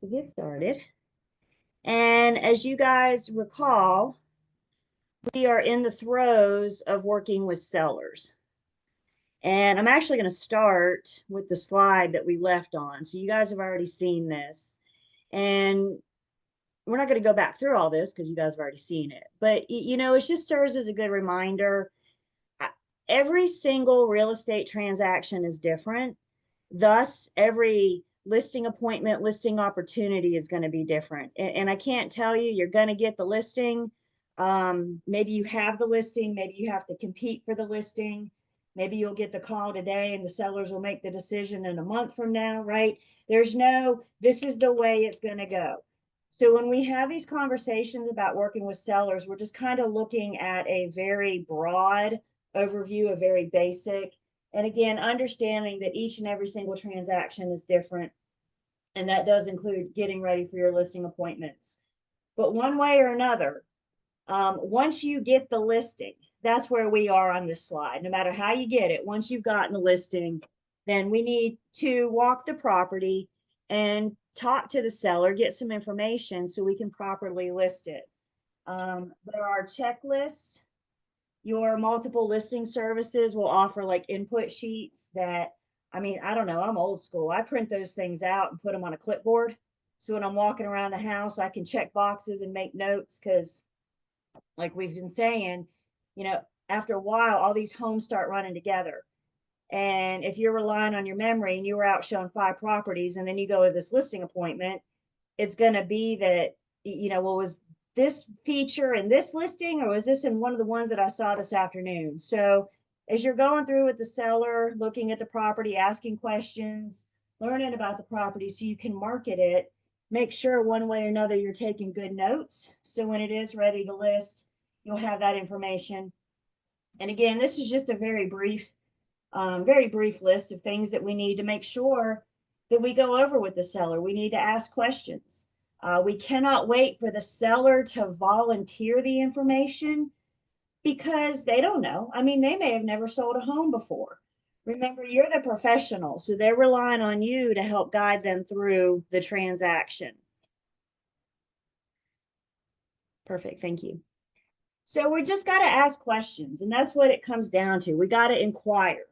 to get started. And as you guys recall, we are in the throes of working with sellers. And I'm actually going to start with the slide that we left on. So you guys have already seen this. And we're not going to go back through all this because you guys have already seen it. But, it just serves as a good reminder. Every single real estate transaction is different. Thus, every listing appointment, listing opportunity is going to be different. And I can't tell you, you're going to get the listing. Maybe you have the listing, maybe you have to compete for the listing. Maybe you'll get the call today and the sellers will make the decision in a month from now, right? There's no, this is the way it's going to go. So when we have these conversations about working with sellers, we're just kind of looking at a very broad overview, a very basic. And again, understanding that each and every single transaction is different. And that does include getting ready for your listing appointments. But one way or another, once you get the listing, that's where we are on this slide. No matter how you get it, once you've gotten the listing, then we need to walk the property and talk to the seller, get some information so we can properly list it. There are checklists. Your multiple listing services will offer like input sheets that, I don't know, I'm old school. I print those things out and put them on a clipboard. So when I'm walking around the house, I can check boxes and make notes because, like we've been saying, after a while, all these homes start running together. And if you're relying on your memory and you were out showing 5 properties and then you go to this listing appointment, it's going to be that, well, was this feature in this listing or was this in one of the ones that I saw this afternoon? So as you're going through with the seller, looking at the property, asking questions, learning about the property so you can market it, make sure one way or another you're taking good notes. So when it is ready to list, you'll have that information. And again, this is just a very brief list of things that we need to make sure that we go over with the seller. We need to ask questions. We cannot wait for the seller to volunteer the information because they don't know. They may have never sold a home before. Remember, you're the professional, so they're relying on you to help guide them through the transaction. Perfect, thank you. So we just got to ask questions, and that's what it comes down to. We got to inquire.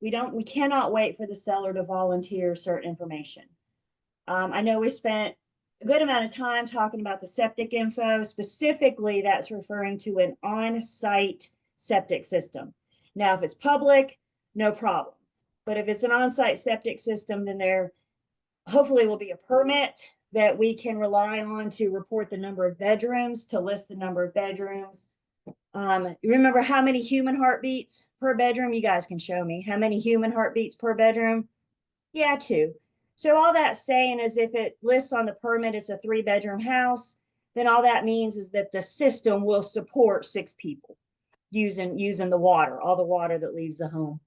We cannot wait for the seller to volunteer certain information. I know we spent a good amount of time talking about the septic info. Specifically, that's referring to an on-site septic system. Now, if it's public, no problem. But if it's an on-site septic system, then there hopefully will be a permit that we can rely on to report the number of bedrooms, to list the number of bedrooms. You remember how many human heartbeats per bedroom? You guys can show me how many human heartbeats per bedroom. Yeah, 2. So all that's saying is if it lists on the permit it's a 3-bedroom house, then all that means is that the system will support 6 people using the water, all the water that leaves the home.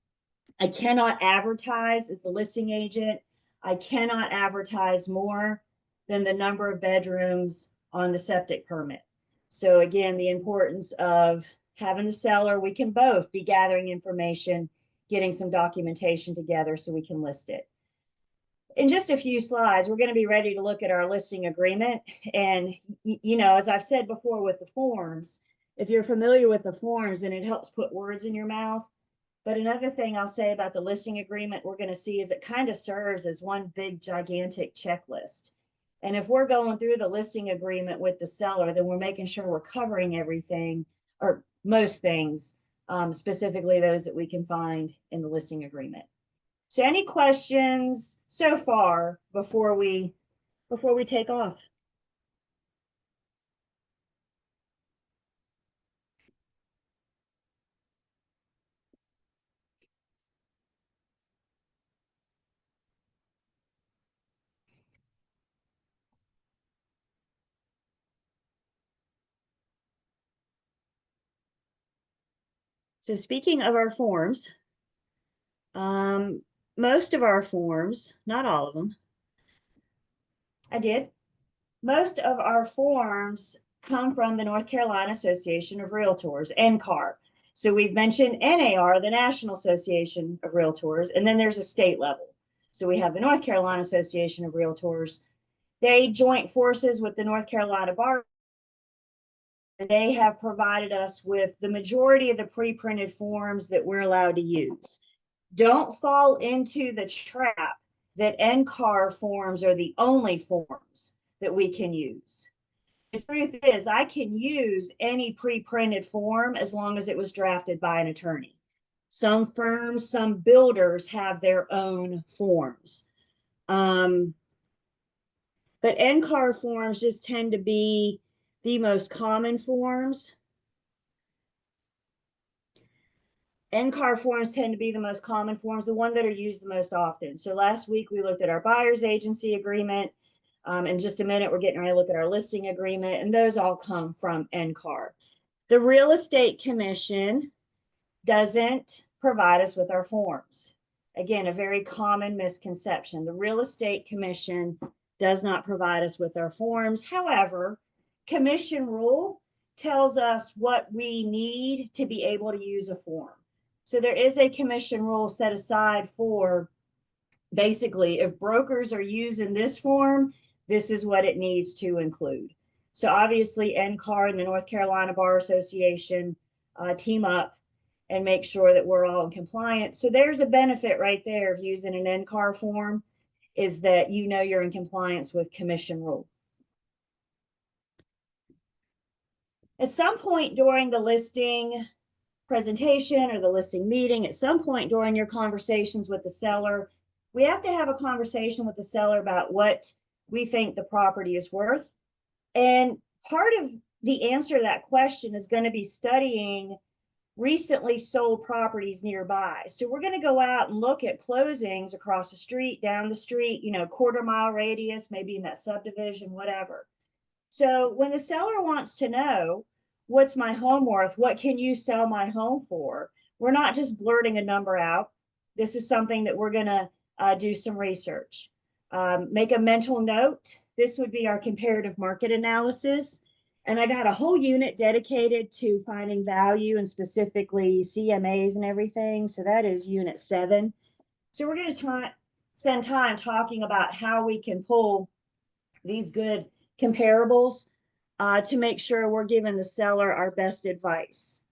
I cannot advertise as the listing agent. I cannot advertise more than the number of bedrooms on the septic permit. So again, the importance of having the seller, we can both be gathering information, getting some documentation together so we can list it. In just a few slides, we're going to be ready to look at our listing agreement. And, as I've said before with the forms, if you're familiar with the forms, then it helps put words in your mouth. But another thing I'll say about the listing agreement we're going to see is it kind of serves as one big gigantic checklist. And if we're going through the listing agreement with the seller, then we're making sure we're covering everything or most things, specifically those that we can find in the listing agreement. So any questions so far before we take off? So speaking of our forms, most of our forms, not all of them, I did. Most of our forms come from the North Carolina Association of Realtors, NCAR. So we've mentioned NAR, the National Association of Realtors, and then there's a state level. So we have the North Carolina Association of Realtors, They joint forces with the North Carolina Bar. They have provided us with the majority of the pre-printed forms that we're allowed to use. Don't fall into the trap that NCAR forms are the only forms that we can use. The truth is, I can use any pre-printed form as long as it was drafted by an attorney. Some firms, some builders have their own forms. But NCAR forms just tend to be the most common forms. NCAR forms tend to be the most common forms, the one that are used the most often. So last week we looked at our buyer's agency agreement. In just a minute, we're getting ready to look at our listing agreement, and those all come from NCAR. The Real Estate Commission doesn't provide us with our forms. Again, a very common misconception. The Real Estate Commission does not provide us with our forms. However, commission rule tells us what we need to be able to use a form. So there is a commission rule set aside for basically if brokers are using this form, this is what it needs to include. So obviously NCAR and the North Carolina Bar Association team up and make sure that we're all in compliance. So there's a benefit right there of using an NCAR form, is that you know you're in compliance with commission rule. At some point during the listing presentation or the listing meeting, at some point during your conversations with the seller, we have to have a conversation with the seller about what we think the property is worth. And part of the answer to that question is going to be studying recently sold properties nearby. So we're going to go out and look at closings across the street, down the street, you know, quarter-mile radius, maybe in that subdivision, whatever. So when the seller wants to know, what's my home worth? What can you sell my home for? We're not just blurting a number out. This is something that we're going to do some research. Make a mental note. This would be our comparative market analysis. And I got a whole unit dedicated to finding value and specifically CMAs and everything. So that is unit 7. So we're going to spend time talking about how we can pull these good comparables to make sure we're giving the seller our best advice.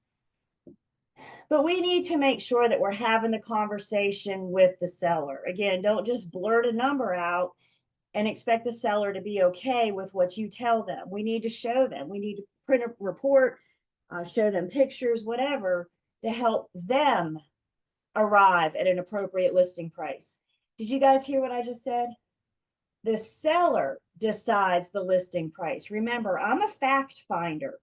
But we need to make sure that we're having the conversation with the seller. Again, don't just blurt a number out and expect the seller to be okay with what you tell them. We need to show them. We need to print a report, show them pictures, whatever, to help them arrive at an appropriate listing price. Did you guys hear what I just said? The seller decides the listing price. Remember, I'm a fact finder.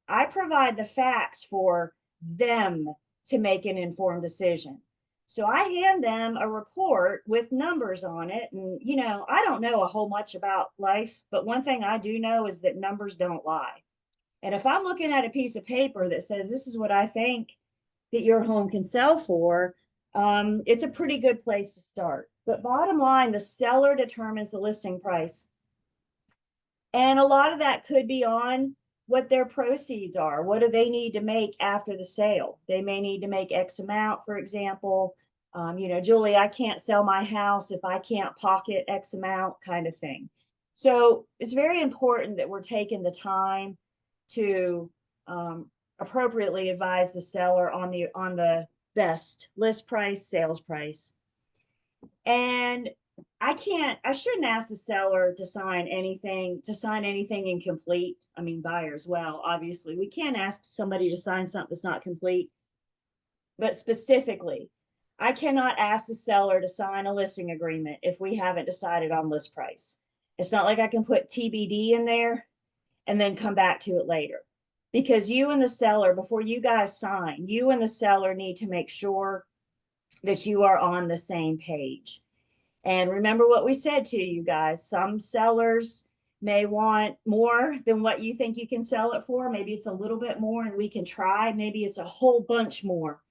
I provide the facts for them to make an informed decision. So I hand them a report with numbers on it. And, you know, I don't know a whole much about life, but one thing I do know is that numbers don't lie. And if I'm looking at a piece of paper that says, this is what I think that your home can sell for, it's a pretty good place to start. But bottom line, the seller determines the listing price. And a lot of that could be on what their proceeds are. What do they need to make after the sale? They may need to make X amount, for example. You know, Julie, I can't sell my house if I can't pocket X amount, kind of thing. So it's very important that we're taking the time to appropriately advise the seller on the best list price, sales price. And I shouldn't ask the seller to sign anything incomplete. I mean, buyer as well, obviously. We can't ask somebody to sign something that's not complete. But specifically, I cannot ask the seller to sign a listing agreement if we haven't decided on list price. It's not like I can put TBD in there and then come back to it later. Because you and the seller, before you guys sign, you and the seller need to make sure that you are on the same page. And remember what we said to you guys. Some sellers may want more than what you think you can sell it for. Maybe it's a little bit more and we can try. Maybe it's a whole bunch more.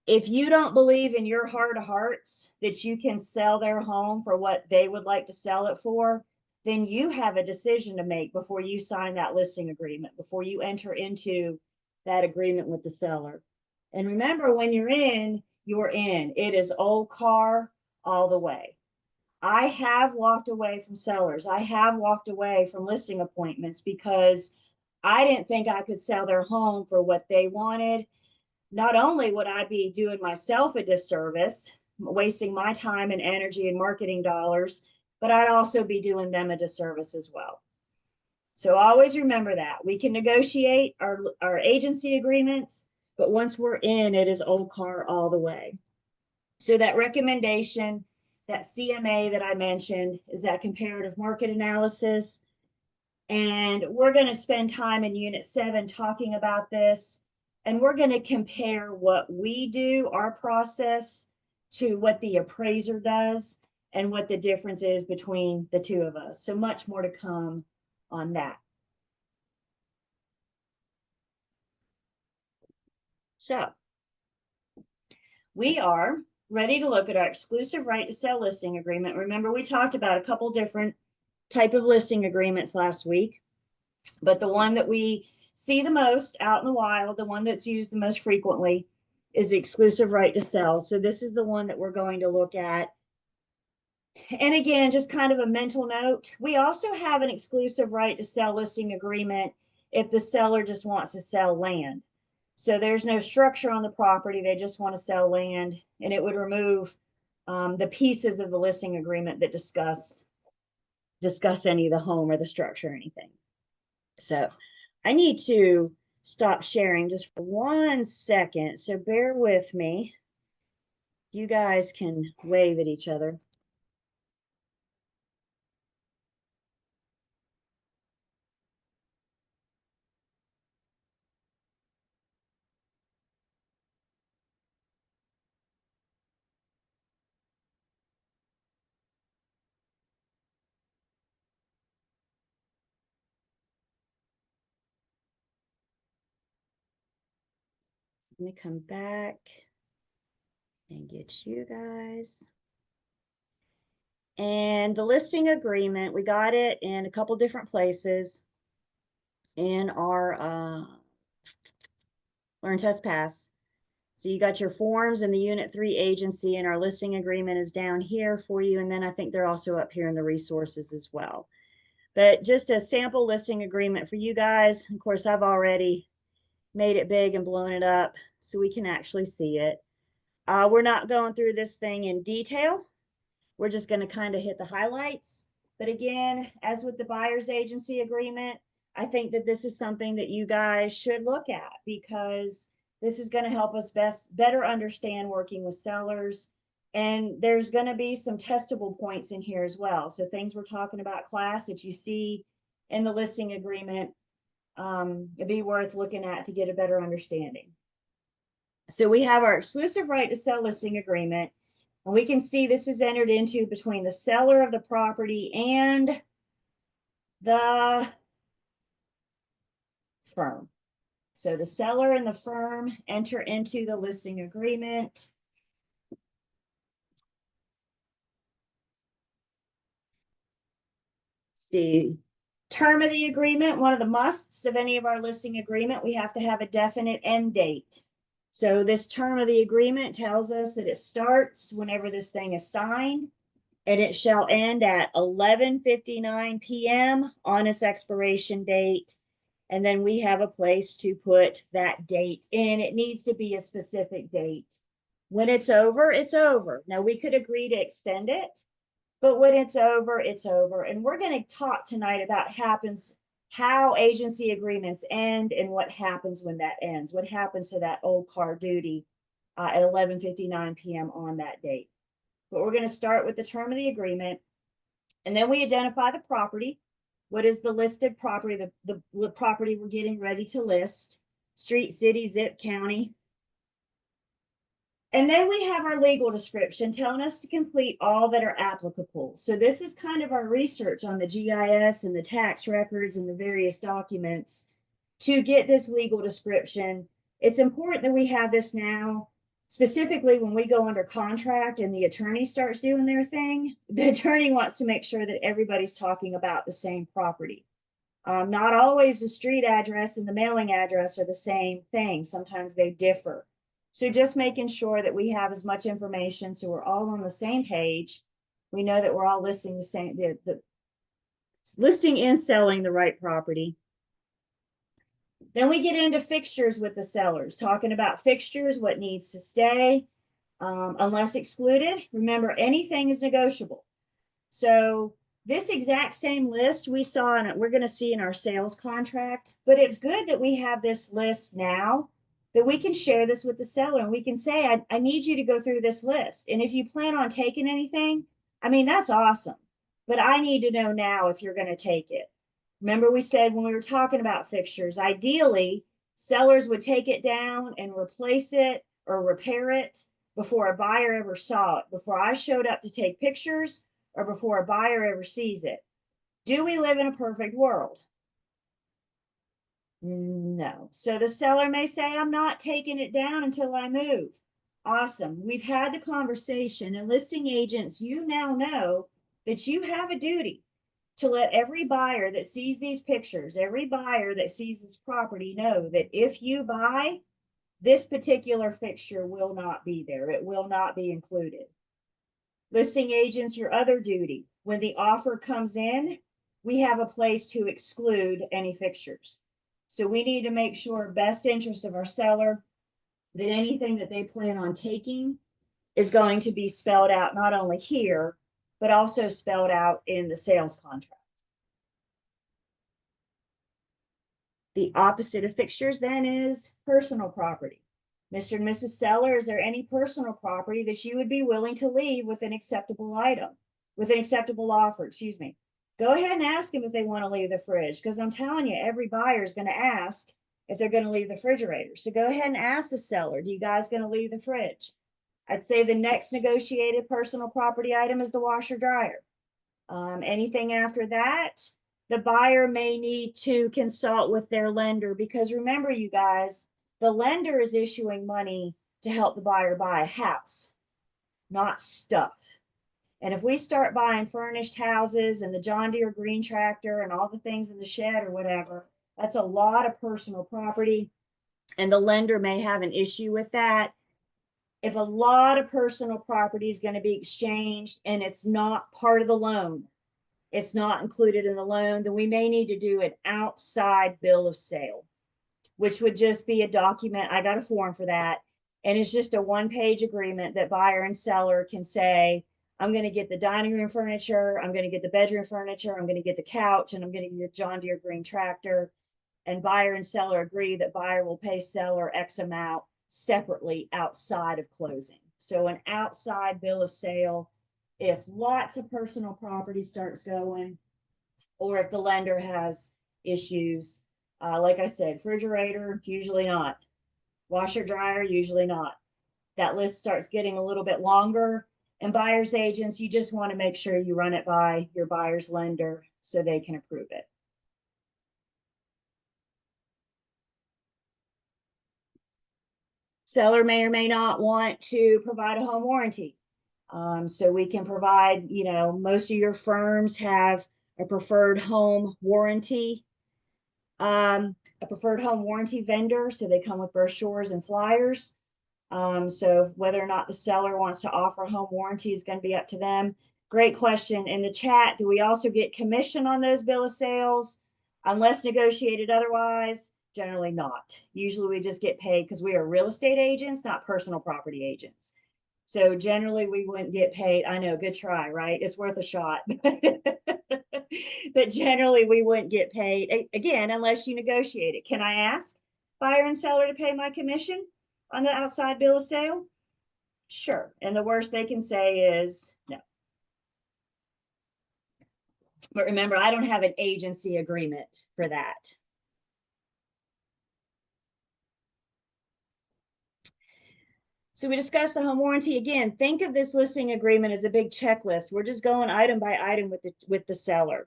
If you don't believe in your heart of hearts that you can sell their home for what they would like to sell it for, then you have a decision to make before you sign that listing agreement, before you enter into that agreement with the seller. And remember, when you're in, you're in. It is old car all the way. I have walked away from sellers. I have walked away from listing appointments because I didn't think I could sell their home for what they wanted. Not only would I be doing myself a disservice, wasting my time and energy and marketing dollars, but I'd also be doing them a disservice as well. So always remember that we can negotiate our agency agreements, but once we're in, it is old car all the way. So that recommendation, that CMA that I mentioned, is that comparative market analysis. And we're going to spend time in Unit 7 talking about this. And we're going to compare what we do, our process, to what the appraiser does and what the difference is between the two of us. So much more to come on that. So we are ready to look at our exclusive right to sell listing agreement. Remember, we talked about a couple different type of listing agreements last week, but the one that we see the most out in the wild, the one that's used the most frequently, is the exclusive right to sell. So this is the one that we're going to look at. And again, just kind of a mental note, we also have an exclusive right to sell listing agreement if the seller just wants to sell land. So there's no structure on the property, they just want to sell land, and it would remove the pieces of the listing agreement that discuss any of the home or the structure or anything. So I need to stop sharing just for 1 second. So bear with me. You guys can wave at each other. Let me come back and get you guys. And the listing agreement, we got it in a couple different places in our Learn Test Pass. So you got your forms and the Unit 3 agency, and our listing agreement is down here for you. And then I think they're also up here in the resources as well. But just a sample listing agreement for you guys. Of course, I've already made it big and blown it up so we can actually see it. We're not going through this thing in detail. We're just going to kind of hit the highlights. But again, as with the buyer's agency agreement, I think that this is something that you guys should look at because this is going to help us better understand working with sellers. And there's going to be some testable points in here as well. So things we're talking about class that you see in the listing agreement, it'd be worth looking at to get a better understanding. So we have our exclusive right to sell listing agreement. And we can see this is entered into between the seller of the property and the firm. So the seller and the firm enter into the listing agreement. See, term of the agreement, one of the musts of any of our listing agreement, we have to have a definite end date. So this term of the agreement tells us that it starts whenever this thing is signed, and it shall end at 11:59 p.m. on its expiration date. And then we have a place to put that date in. It needs to be a specific date. When it's over, it's over. Now we could agree to extend it, but when it's over, it's over. And we're going to talk tonight about how agency agreements end and what happens when that ends. What happens to that old car duty at 11:59 p.m. on that date. But we're going to start with the term of the agreement, and then we identify the property. What is the listed property, the property we're getting ready to list, street, city, zip, county. And then we have our legal description telling us to complete all that are applicable. So this is kind of our research on the GIS and the tax records and the various documents to get this legal description. It's important that we have this now, specifically when we go under contract and the attorney starts doing their thing. The attorney wants to make sure that everybody's talking about the same property. Not always the street address and the mailing address are the same thing. Sometimes they differ. So just making sure that we have as much information so we're all on the same page. We know that we're all listing the same, the listing and selling the right property. Then we get into fixtures with the sellers, talking about fixtures, what needs to stay, unless excluded. Remember, anything is negotiable. So this exact same list we saw, and we're going to see in our sales contract, but it's good that we have this list now that we can share this with the seller and we can say, I need you to go through this list. And if you plan on taking anything, I mean, that's awesome. But I need to know now if you're going to take it. Remember, we said when we were talking about fixtures, ideally, sellers would take it down and replace it or repair it before a buyer ever saw it, before I showed up to take pictures or before a buyer ever sees it. Do we live in a perfect world? No. So the seller may say, I'm not taking it down until I move. Awesome. We've had the conversation, and listing agents, you now know that you have a duty to let every buyer that sees these pictures, every buyer that sees this property know that if you buy, this particular fixture will not be there. It will not be included. Listing agents, your other duty, when the offer comes in, we have a place to exclude any fixtures. So we need to make sure, best interest of our seller, that anything that they plan on taking is going to be spelled out not only here, but also spelled out in the sales contract. The opposite of fixtures then is personal property. Mr. and Mrs. Seller, is there any personal property that you would be willing to leave with an acceptable item, with an acceptable offer, excuse me? Go ahead and ask them if they want to leave the fridge, because I'm telling you, every buyer is going to ask if they're going to leave the refrigerator. So go ahead and ask the seller, do you guys going to leave the fridge? I'd say the next negotiated personal property item is the washer dryer. Anything after that, the buyer may need to consult with their lender, because remember, you guys, the lender is issuing money to help the buyer buy a house, not stuff. And if we start buying furnished houses and the John Deere green tractor and all the things in the shed or whatever, that's a lot of personal property. And the lender may have an issue with that. If a lot of personal property is going to be exchanged and it's not part of the loan, it's not included in the loan, then we may need to do an outside bill of sale, which would just be a document. I got a form for that. And it's just a one-page agreement that buyer and seller can say, I'm going to get the dining room furniture, I'm going to get the bedroom furniture, I'm going to get the couch, and I'm going to get the John Deere green tractor. And buyer and seller agree that buyer will pay seller X amount separately outside of closing. So an outside bill of sale, if lots of personal property starts going, or if the lender has issues, like I said, refrigerator, usually not. Washer dryer, usually not. That list starts getting a little bit longer. And buyer's agents, you just want to make sure you run it by your buyer's lender so they can approve it. Seller may or may not want to provide a home warranty. So we can provide, most of your firms have a preferred home warranty, a preferred home warranty vendor. So they come with brochures and flyers. So whether or not the seller wants to offer a home warranty is going to be up to them. Great question in the chat. Do we also get commission on those bill of sales? Unless negotiated otherwise, generally not. Usually we just get paid because we are real estate agents, not personal property agents. So generally we wouldn't get paid. I know, good try, right? It's worth a shot. But generally we wouldn't get paid, again, unless you negotiate it. Can I ask buyer and seller to pay my commission on the outside bill of sale? Sure. And the worst they can say is no. But remember, I don't have an agency agreement for that. So we discussed the home warranty. Again, think of this listing agreement as a big checklist. We're just going item by item with the seller.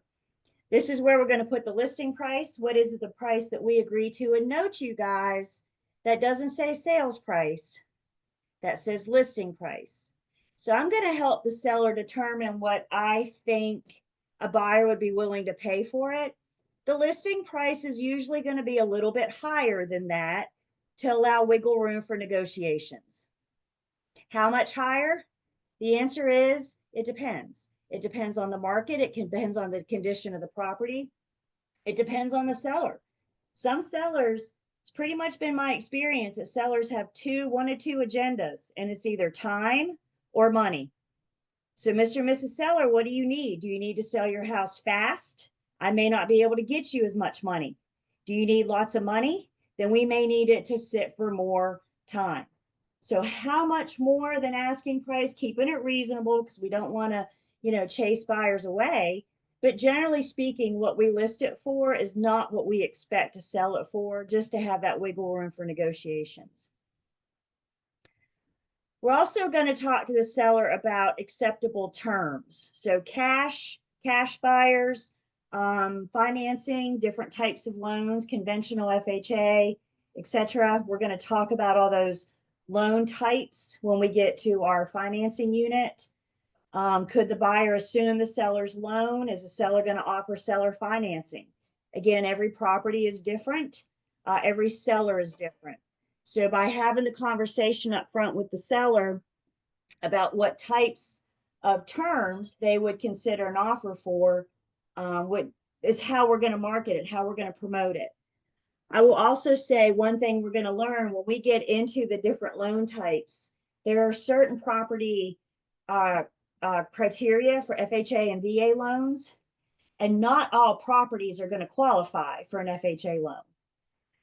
This is where we're going to put the listing price. What is the price that we agree to? And note, you guys, that doesn't say sales price. That says listing price. So I'm going to help the seller determine what I think a buyer would be willing to pay for it. The listing price is usually going to be a little bit higher than that to allow wiggle room for negotiations. How much higher? The answer is it depends. It depends on the market. It depends on the condition of the property. It depends on the seller. Some sellers, it's pretty much been my experience that sellers have one of two agendas, and it's either time or money. So, Mr. and Mrs. Seller, what do you need? Do you need to sell your house fast? I may not be able to get you as much money. Do you need lots of money? Then we may need it to sit for more time. So how much more than asking price, keeping it reasonable because we don't want to, chase buyers away. But generally speaking, what we list it for is not what we expect to sell it for, just to have that wiggle room for negotiations. We're also going to talk to the seller about acceptable terms. So cash buyers, financing, different types of loans, conventional FHA, etc. We're going to talk about all those loan types when we get to our financing unit. Could the buyer assume the seller's loan? Is the seller going to offer seller financing? Again, every property is different. Every seller is different. So by having the conversation up front with the seller about what types of terms they would consider an offer for, is how we're going to market it, how we're going to promote it. I will also say one thing we're going to learn when we get into the different loan types, there are certain property criteria for FHA and VA loans, and not all properties are going to qualify for an FHA loan.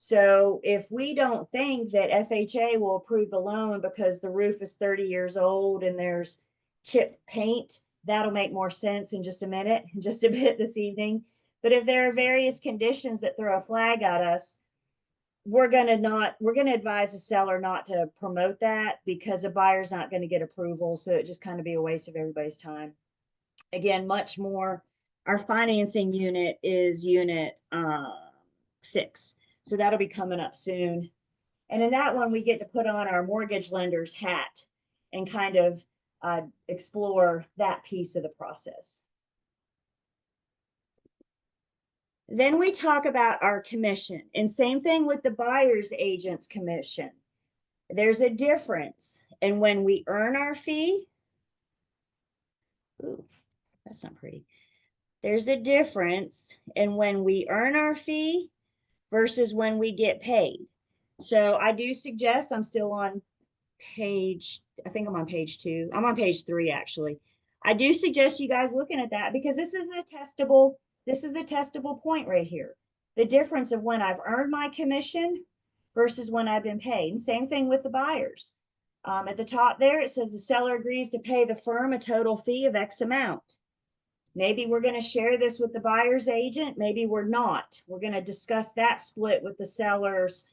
So if we don't think that FHA will approve the loan because the roof is 30 years old and there's chipped paint, that'll make more sense in just a minute, in just a bit this evening. But if there are various conditions that throw a flag at us, we're going to advise the seller not to promote that because a buyer's not going to get approval. So it just kind of be a waste of everybody's time. Again, much more. Our financing unit is unit 6. So that'll be coming up soon. And in that one, we get to put on our mortgage lender's hat and kind of explore that piece of the process. Then we talk about our commission, and same thing with the buyer's agent's commission. There's a difference. And when we earn our fee, ooh, that's not pretty. There's a difference in when we earn our fee versus when we get paid. So I do suggest, I'm still on page, I think I'm on page 2. I'm on page 3 actually. I do suggest you guys looking at that because this is a testable point right here. The difference of when I've earned my commission versus when I've been paid. And same thing with the buyers. At the top there, it says the seller agrees to pay the firm a total fee of X amount. Maybe we're going to share this with the buyer's agent. Maybe we're not. We're going to discuss that split with the sellers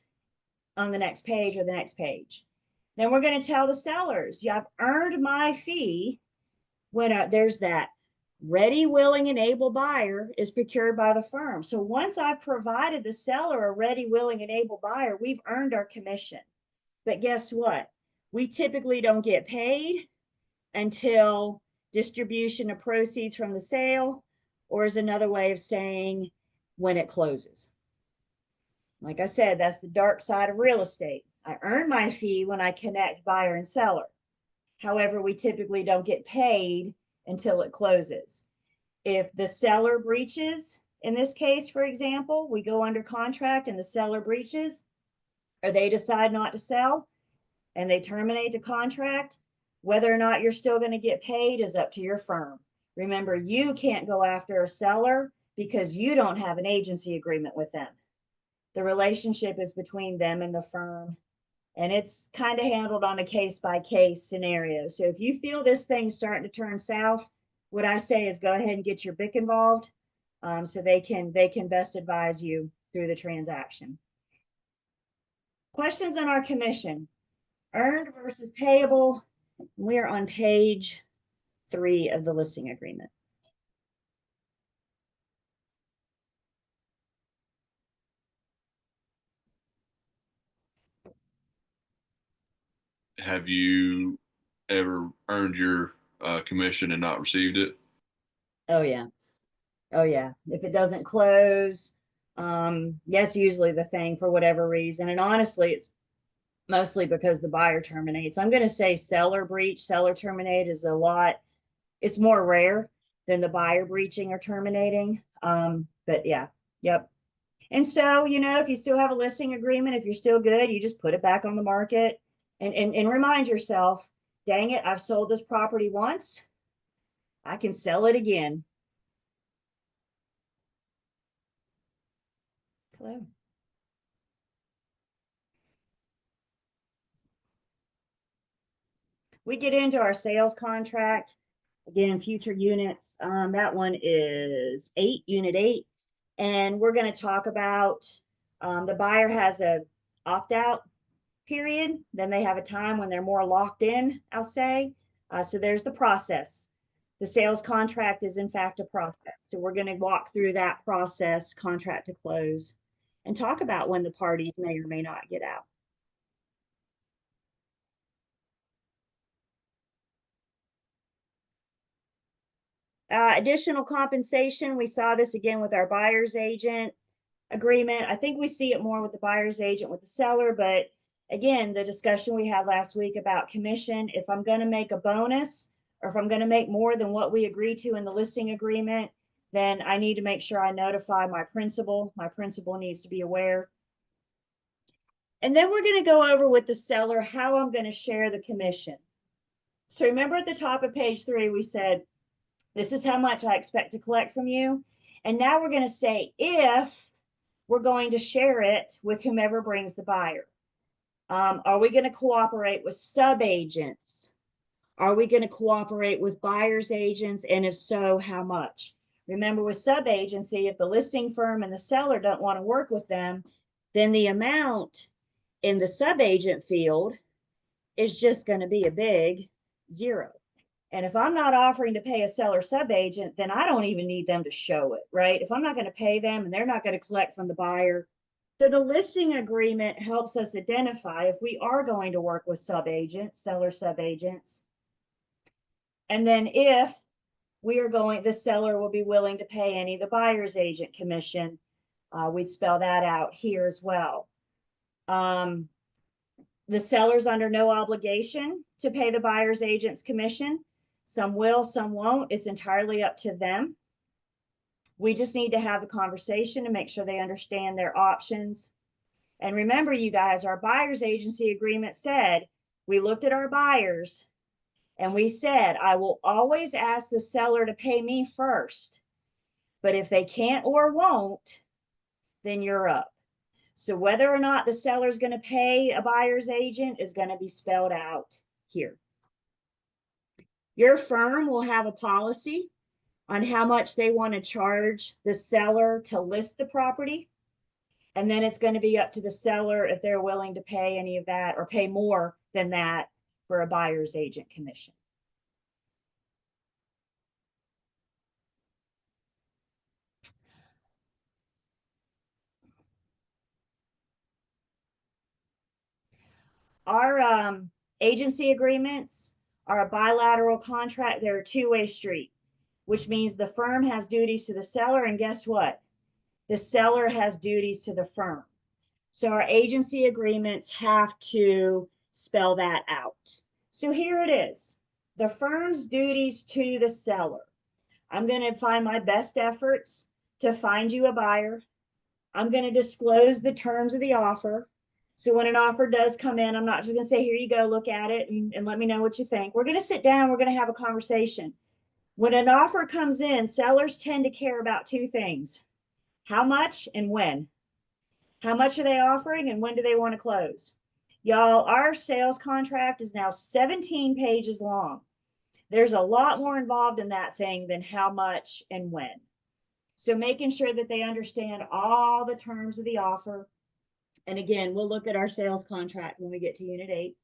on the next page or the next page. Then we're going to tell the sellers, yeah, I've earned my fee when there's that ready, willing, and able buyer is procured by the firm. So once I've provided the seller a ready, willing, and able buyer, we've earned our commission. But guess what? We typically don't get paid until distribution of proceeds from the sale, or is another way of saying when it closes. Like I said, that's the dark side of real estate. I earn my fee when I connect buyer and seller. However, we typically don't get paid until it closes. If the seller breaches, in this case, for example, we go under contract and the seller breaches, or they decide not to sell and they terminate the contract, whether or not you're still going to get paid is up to your firm. Remember, you can't go after a seller because you don't have an agency agreement with them. The relationship is between them and the firm, and it's kind of handled on a case-by-case scenario. So if you feel this thing's starting to turn south, what I say is go ahead and get your BIC involved so they can best advise you through the transaction. Questions on our commission. Earned versus payable. We are on page 3 of the listing agreement. Have you ever earned your commission and not received it? Oh yeah. Oh yeah. If it doesn't close, yes, usually the thing for whatever reason. And honestly, it's mostly because the buyer terminates. I'm going to say seller breach, seller terminate is it's more rare. than the buyer breaching or terminating. But yeah, yep. And so, you know, if you still have a listing agreement, if you're still good, you just put it back on the market and remind yourself, dang it, I've sold this property once. I can sell it again. Hello. We get into our sales contract. Again, future units. That one is unit 8. And we're going to talk about the buyer has a opt out period. Then they have a time when they're more locked in, I'll say. So there's the process. The sales contract is in fact a process. So we're going to walk through that process, contract to close, and talk about when the parties may or may not get out. Additional compensation, we saw this again with our buyer's agent agreement. I think we see it more with the buyer's agent with the seller, but again, the discussion we had last week about commission, if I'm going to make a bonus or if I'm going to make more than what we agreed to in the listing agreement, then I need to make sure I notify my principal. My principal needs to be aware. And then we're going to go over with the seller how I'm going to share the commission. So remember at the top of page 3, we said, this is how much I expect to collect from you. And now we're going to say if we're going to share it with whomever brings the buyer. Are we going to cooperate with sub-agents? Are we going to cooperate with buyer's agents? And if so, how much? Remember, with sub-agency, if the listing firm and the seller don't want to work with them, then the amount in the sub-agent field is just going to be a big 0. And if I'm not offering to pay a seller sub-agent, then I don't even need them to show it, right? If I'm not going to pay them and they're not going to collect from the buyer. So the listing agreement helps us identify if we are going to work with sub-agents, seller sub-agents. And then if we are going, the seller will be willing to pay any of the buyer's agent commission. We'd spell that out here as well. The seller's under no obligation to pay the buyer's agent's commission. Some will, some won't. It's entirely up to them. We just need to have the conversation to make sure they understand their options. And remember, you guys, our buyer's agency agreement said, we looked at our buyers and we said, I will always ask the seller to pay me first. But if they can't or won't, then you're up. So whether or not the seller is going to pay a buyer's agent is going to be spelled out here. Your firm will have a policy on how much they want to charge the seller to list the property. And then it's going to be up to the seller if they're willing to pay any of that or pay more than that for a buyer's agent commission. Our agency agreements are a bilateral contract. They're a two-way street, which means the firm has duties to the seller. And guess what? The seller has duties to the firm. So our agency agreements have to spell that out. So here it is. The firm's duties to the seller. I'm going to find my best efforts to find you a buyer. I'm going to disclose the terms of the offer. So when an offer does come in, I'm not just going to say, here you go, look at it and let me know what you think. We're going to sit down. We're going to have a conversation. When an offer comes in, sellers tend to care about 2 things: how much and when. How much are they offering and when do they want to close? Y'all, our sales contract is now 17 pages long. There's a lot more involved in that thing than how much and when. So making sure that they understand all the terms of the offer. And again, we'll look at our sales contract when we get to Unit 8.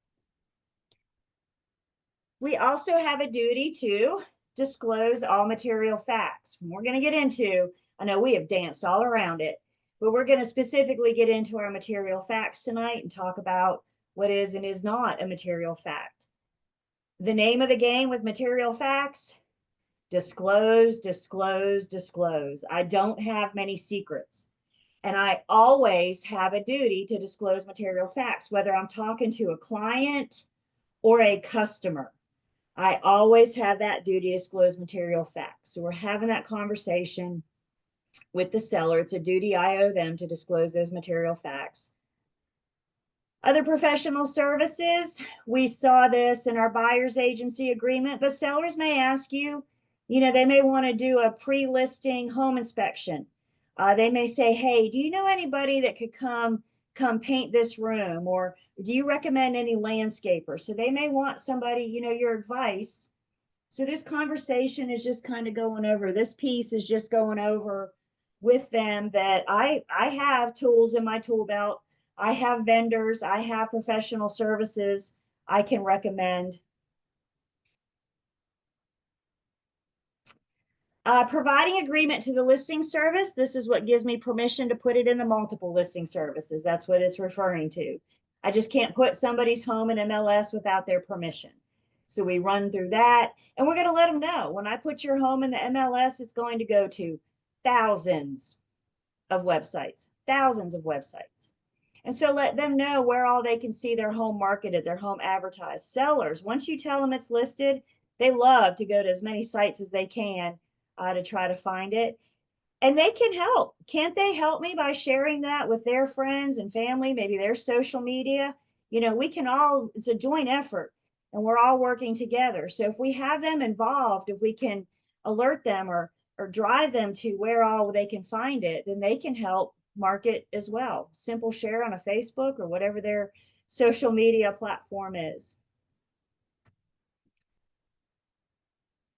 We also have a duty to disclose all material facts. We're going to get into, I know we have danced all around it, but we're going to specifically get into our material facts tonight and talk about what is and is not a material fact. The name of the game with material facts: disclose, disclose, disclose. I don't have many secrets. And I always have a duty to disclose material facts, whether I'm talking to a client or a customer. I always have that duty to disclose material facts. So we're having that conversation with the seller. It's a duty I owe them to disclose those material facts. Other professional services, we saw this in our buyer's agency agreement, but sellers may ask you, they may want to do a pre-listing home inspection. They may say, hey, do you know anybody that could come paint this room? Or do you recommend any landscaper? So they may want somebody, your advice. So this conversation is just kind of going over, this piece is just going over with them that I have tools in my tool belt. I have vendors, I have professional services I can recommend. Providing agreement to the listing service. This is what gives me permission to put it in the multiple listing services. That's what it's referring to. I just can't put somebody's home in MLS without their permission. So we run through that, and we're going to let them know when I put your home in the MLS, it's going to go to thousands of websites, thousands of websites. And so let them know where all they can see their home marketed, their home advertised. Sellers, once you tell them it's listed, they love to go to as many sites as they can to try to find it. And they can help. Can't they help me by sharing that with their friends and family, maybe their social media? We can all, it's a joint effort and we're all working together. So if we have them involved, if we can alert them or drive them to where all they can find it, then they can help market as well. Simple share on a Facebook or whatever their social media platform is.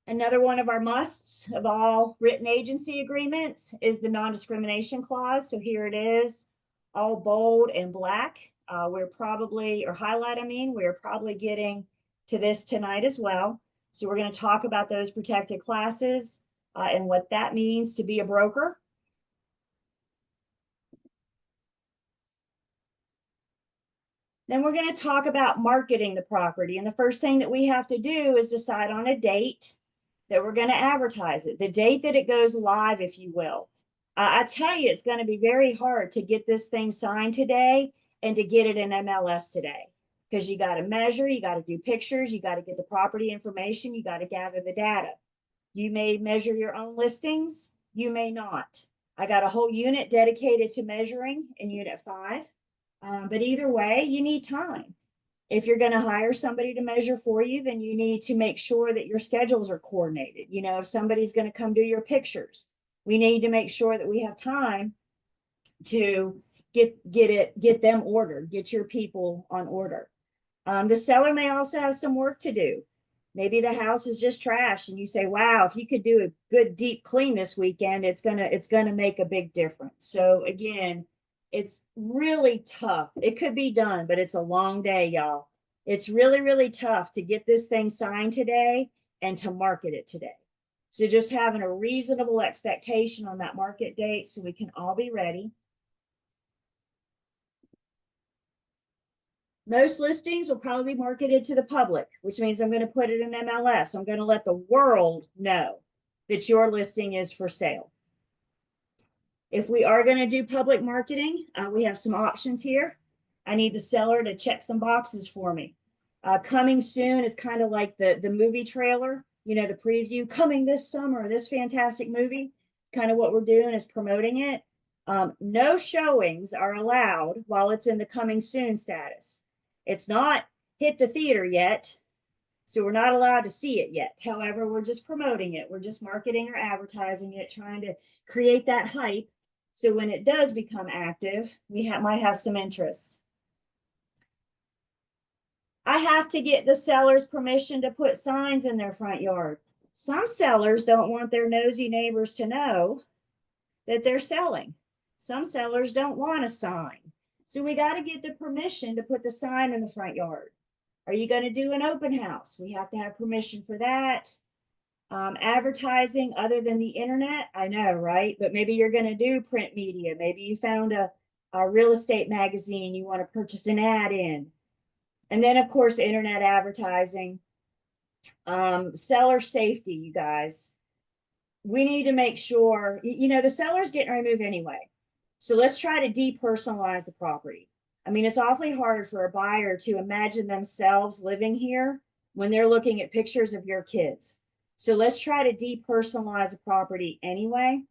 Another one of our musts of all written agency agreements is the non-discrimination clause. So here it is, all bold and black. We're probably, or highlight, we're probably getting to this tonight as well. So we're going to talk about those protected classes and what that means to be a broker. Then we're going to talk about marketing the property. And the first thing that we have to do is decide on a date that we're going to advertise it, the date that it goes live, if you will. I tell you, it's going to be very hard to get this thing signed today and to get it in MLS today because you got to measure, you got to do pictures, you got to get the property information, you got to gather the data. You may measure your own listings, you may not. I got a whole unit dedicated to measuring in Unit 5. But either way, you need time. If you're going to hire somebody to measure for you, then you need to make sure that your schedules are coordinated. If somebody's going to come do your pictures, we need to make sure that we have time to get them ordered, get your people on order. The seller may also have some work to do. Maybe the house is just trash and you say, wow, if you could do a good deep clean this weekend, it's gonna make a big difference. So again, it's really tough. It could be done, but it's a long day, y'all. It's really, really tough to get this thing signed today and to market it today. So just having a reasonable expectation on that market date so we can all be ready. Most listings will probably be marketed to the public, which means I'm going to put it in MLS. I'm going to let the world know that your listing is for sale. If we are going to do public marketing, we have some options here. I need the seller to check some boxes for me. Coming soon is kind of like the movie trailer, the preview. Coming this summer, this fantastic movie. It's kind of what we're doing is promoting it. No showings are allowed while it's in the coming soon status. It's not hit the theater yet, so we're not allowed to see it yet. However, we're just promoting it. We're just marketing or advertising it, trying to create that hype. So when it does become active, we might have some interest. I have to get the seller's permission to put signs in their front yard. Some sellers don't want their nosy neighbors to know that they're selling. Some sellers don't want a sign. So we got to get the permission to put the sign in the front yard. Are you going to do an open house? We have to have permission for that. Advertising other than the internet, I know, right? But maybe you're going to do print media. Maybe you found a real estate magazine you want to purchase an ad in. And then, of course, internet advertising. Seller safety, you guys. We need to make sure, the seller's getting ready to move anyway. So let's try to depersonalize the property. It's awfully hard for a buyer to imagine themselves living here when they're looking at pictures of your kids. So let's try to depersonalize a property anyway.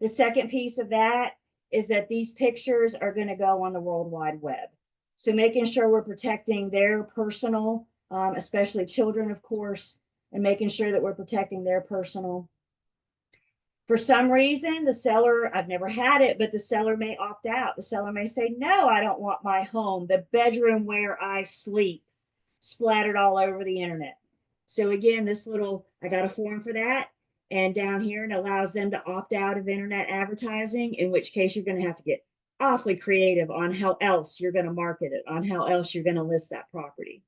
The second piece of that is that these pictures are going to go on the World Wide Web. So making sure we're protecting their personal, especially children, of course, and making sure that we're protecting their personal. For some reason, the seller, I've never had it, but the seller may opt out. The seller may say, no, I don't want my home, the bedroom where I sleep, splattered all over the internet. So again, this little, I got a form for that. And down here, it allows them to opt out of internet advertising, in which case you're going to have to get awfully creative on how else you're going to market it, on how else you're going to list that property.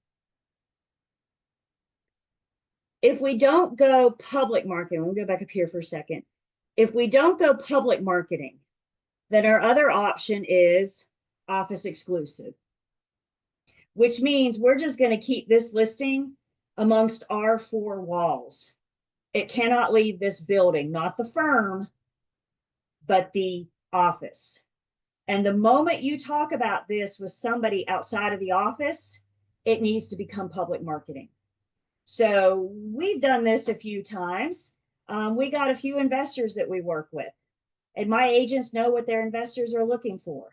If we don't go public marketing, we'll go back up here for a second. If we don't go public marketing, then our other option is office exclusive, which means we're just going to keep this listing amongst our four walls. It cannot leave this building, not the firm, but the office. And the moment you talk about this with somebody outside of the office, it needs to become public marketing. So we've done this a few times. We got a few investors that we work with, and my agents know what their investors are looking for.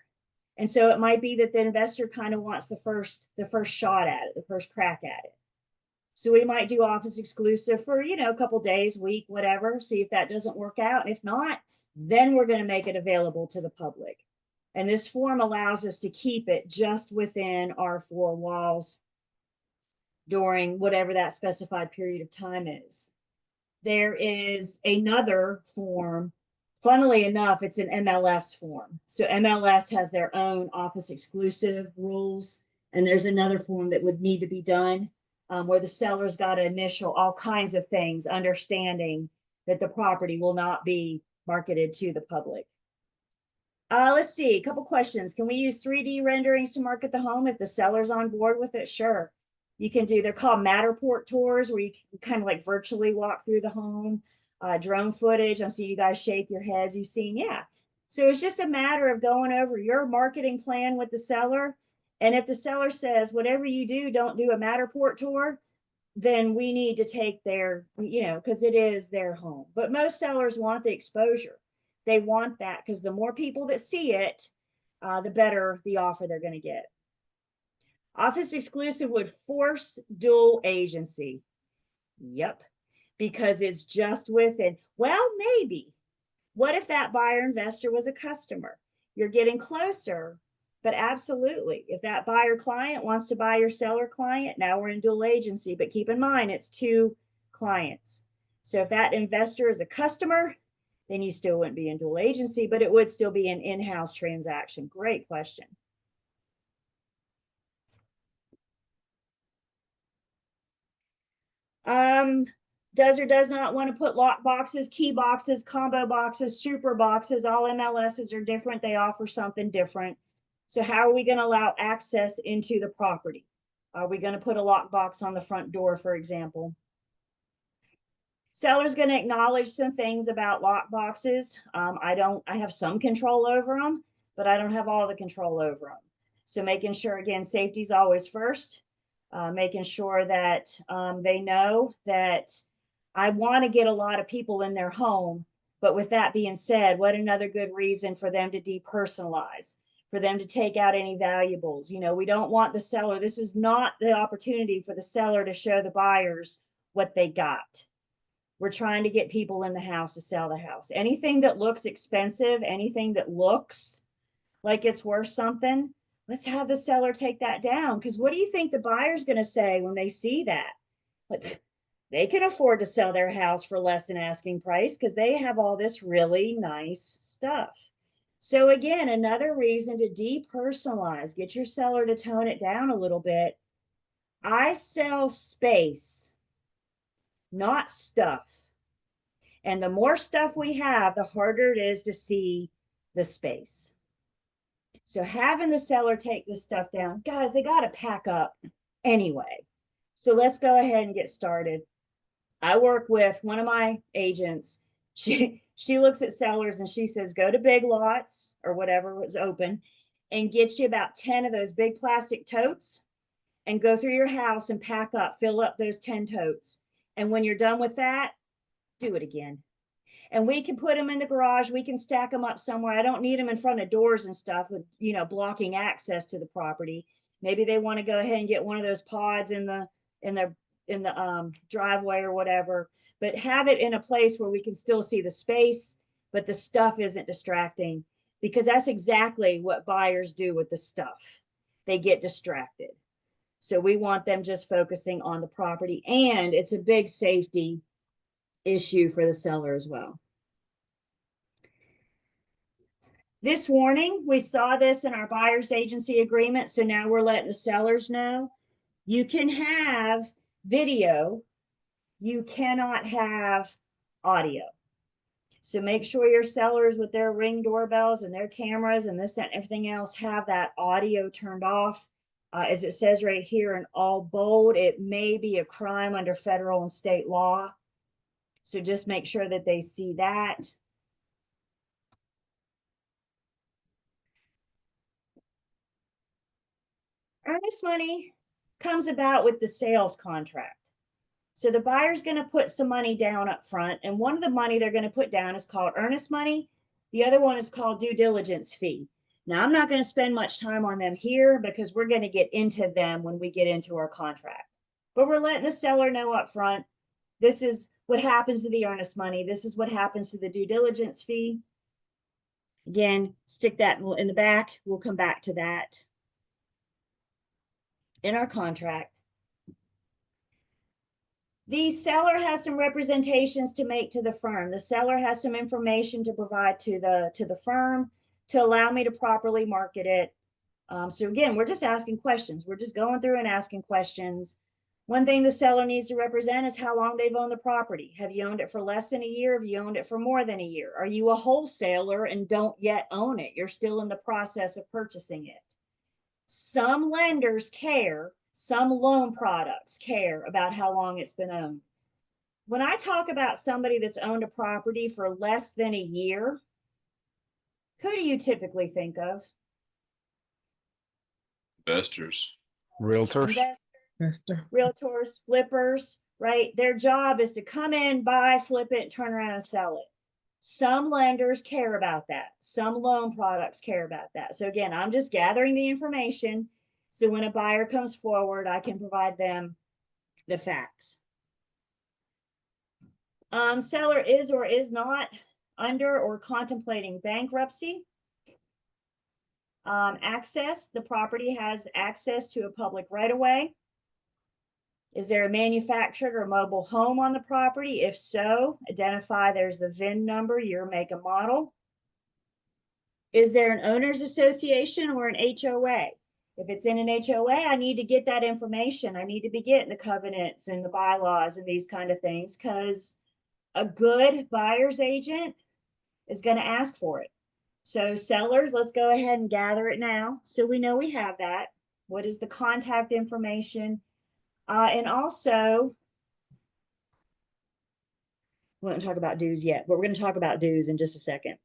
And so it might be that the investor kind of wants the first shot at it, the first crack at it. So we might do office exclusive for, a couple days, week, whatever, see if that doesn't work out. And if not, then we're going to make it available to the public. And this form allows us to keep it just within our four walls during whatever that specified period of time is. There is another form. Funnily enough, it's an MLS form. So MLS has their own office exclusive rules. And there's another form that would need to be done where the seller's got to initial all kinds of things, understanding that the property will not be marketed to the public. Let's see, a couple questions. Can we use 3D renderings to market the home if the seller's on board with it? Sure. You can do, they're called Matterport tours, where you can kind of like virtually walk through the home. Drone footage, I'm seeing you guys shake your heads, you've seen, yeah. So it's just a matter of going over your marketing plan with the seller. And if the seller says, whatever you do, don't do a Matterport tour, then we need to take their, because it is their home. But most sellers want the exposure. They want that because the more people that see it, the better the offer they're going to get. Office exclusive would force dual agency. Yep, because it's just within. Well, maybe. What if that buyer investor was a customer? You're getting closer, but absolutely. If that buyer client wants to buy your seller client, now we're in dual agency, but keep in mind it's two clients. So if that investor is a customer, then you still wouldn't be in dual agency, but it would still be an in-house transaction. Great question. Does or does not want to put lock boxes, key boxes, combo boxes, super boxes. All MLSs are different. They offer something different. So how are we going to allow access into the property? Are we going to put a lock box on the front door, for example? Seller's going to acknowledge some things about lock boxes. I have some control over them, but I don't have all the control over them. So making sure, again, safety is always first. Making sure that they know that I want to get a lot of people in their home. But with that being said, what another good reason for them to depersonalize, for them to take out any valuables? We don't want the seller. This is not the opportunity for the seller to show the buyers what they got. We're trying to get people in the house to sell the house. Anything that looks expensive, anything that looks like it's worth something, let's have the seller take that down. Because what do you think the buyer's going to say when they see that? Like, they can afford to sell their house for less than asking price because they have all this really nice stuff. So again, another reason to depersonalize, get your seller to tone it down a little bit. I sell space, not stuff. And the more stuff we have, the harder it is to see the space. So having the seller take this stuff down, guys, they got to pack up anyway. So let's go ahead and get started. I work with one of my agents. She looks at sellers and she says, go to Big Lots or whatever was open and get you about 10 of those big plastic totes and go through your house and pack up, fill up those 10 totes. And when you're done with that, do it again. And we can put them in the garage. We can stack them up somewhere. I don't need them in front of doors and stuff with, blocking access to the property. Maybe they want to go ahead and get one of those pods in the driveway or whatever, but have it in a place where we can still see the space, but the stuff isn't distracting, because that's exactly what buyers do with the stuff. They get distracted. So we want them just focusing on the property, and it's a big safety issue for the seller as well. This warning, we saw this in our buyer's agency agreement, so now we're letting the sellers know. You can have video, you cannot have audio. So make sure your sellers with their Ring doorbells and their cameras and this and everything else have that audio turned off. As it says right here in all bold, it may be a crime under federal and state law. So just make sure that they see that. Earnest money comes about with the sales contract. So the buyer's going to put some money down up front, and one of the money they're going to put down is called earnest money. The other one is called due diligence fee. Now, I'm not going to spend much time on them here because we're going to get into them when we get into our contract. But we're letting the seller know up front, this is what happens to the earnest money. This is what happens to the due diligence fee. Again, stick that in the back. We'll come back to that in our contract. The seller has some representations to make to the firm. The seller has some information to provide to the firm to allow me to properly market it. So again, we're just asking questions. We're just going through and asking questions. One thing the seller needs to represent is how long they've owned the property. Have you owned it for less than a year? Have you owned it for more than a year? Are you a wholesaler and don't yet own it? You're still in the process of purchasing it. Some lenders care, some loan products care about how long it's been owned. When I talk about somebody that's owned a property for less than a year, who do you typically think of? Investors. Realtors. Investors, realtors, flippers, right? Their job is to come in, buy, flip it, turn around and sell it. Some lenders care about that. Some loan products care about that. So again, I'm just gathering the information. So when a buyer comes forward, I can provide them the facts. Seller is or is not under or contemplating bankruptcy. Access, the property has access to a public right-of-way. Is there a manufactured or mobile home on the property? If so, identify there's the VIN number, year, make, and model. Is there an owner's association or an HOA? If it's in an HOA, I need to get that information. I need to be getting the covenants and the bylaws and these kind of things, because a good buyer's agent is going to ask for it. So sellers, let's go ahead and gather it now so we know we have that. What is the contact information? And also, we won't talk about dues yet, but we're going to talk about dues in just a second.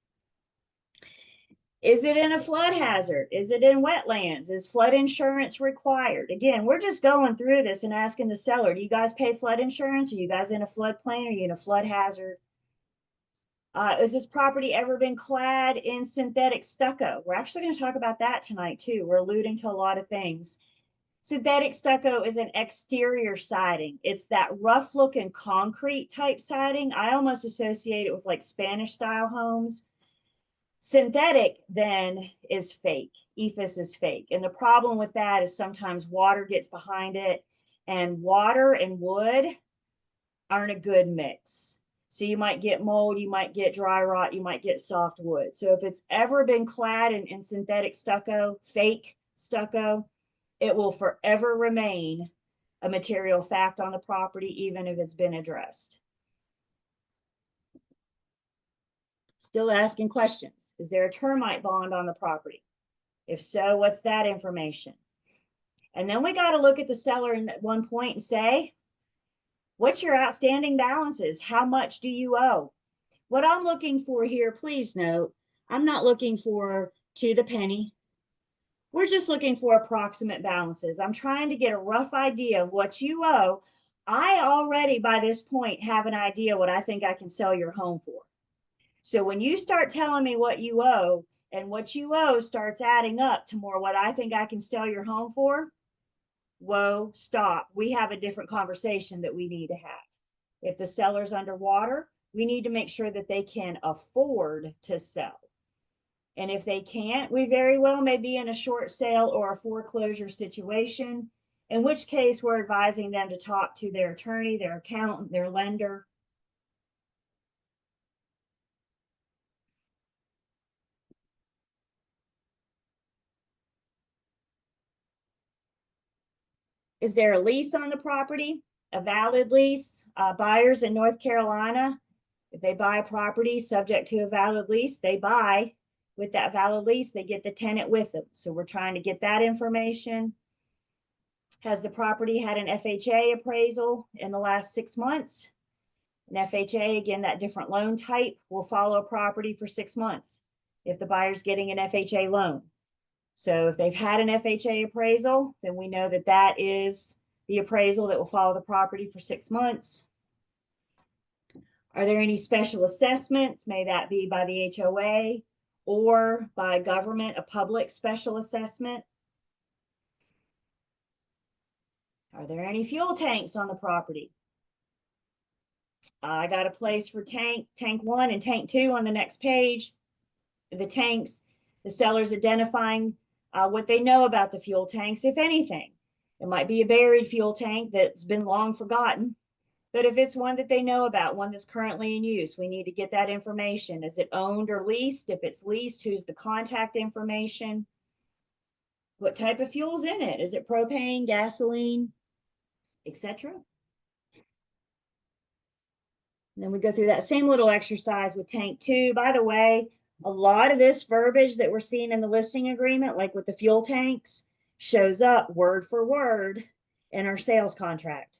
Is it in a flood hazard? Is it in wetlands? Is flood insurance required? Again, we're just going through this and asking the seller, do you guys pay flood insurance? Are you guys in a floodplain? Are you in a flood hazard? Has this property ever been clad in synthetic stucco? We're actually going to talk about that tonight too. We're alluding to a lot of things. Synthetic stucco is an exterior siding. It's that rough looking concrete type siding. I almost associate it with like Spanish style homes. Synthetic then is fake. Ethos is fake. And the problem with that is sometimes water gets behind it, and water and wood aren't a good mix. So you might get mold, you might get dry rot, you might get soft wood. So if it's ever been clad in synthetic stucco, fake stucco, it will forever remain a material fact on the property, even if it's been addressed. Still asking questions. Is there a termite bond on the property? If so, what's that information? And then we got to look at the seller at one point and say, what's your outstanding balances? How much do you owe? What I'm looking for here, please note, I'm not looking for to the penny. We're just looking for approximate balances. I'm trying to get a rough idea of what you owe. I already, by this point, have an idea what I think I can sell your home for. So when you start telling me what you owe and what you owe starts adding up to more what I think I can sell your home for, whoa, stop. We have a different conversation that we need to have. If the seller's underwater, we need to make sure that they can afford to sell. And if they can't, we very well may be in a short sale or a foreclosure situation, in which case we're advising them to talk to their attorney, their accountant, their lender. Is there a lease on the property? A valid lease? Buyers in North Carolina, if they buy a property subject to a valid lease, they buy with that valid lease, they get the tenant with them. So we're trying to get that information. Has the property had an FHA appraisal in the last 6 months? An FHA, again, that different loan type will follow a property for 6 months if the buyer's getting an FHA loan. So if they've had an FHA appraisal, then we know that that is the appraisal that will follow the property for 6 months. Are there any special assessments? May that be by the HOA or by government, a public special assessment? Are there any fuel tanks on the property? I got a place for tank 1 and tank 2 on the next page. The tanks, the seller's identifying what they know about the fuel tanks, if anything. It might be a buried fuel tank that's been long forgotten, but if it's one that they know about, one that's currently in use, we need to get that information. Is it owned or leased? If it's leased, who's the contact information? What type of fuel's in it? Is it propane, gasoline, etc.? Then we go through that same little exercise with tank 2. By the way, a lot of this verbiage that we're seeing in the listing agreement, like with the fuel tanks, shows up word for word in our sales contract.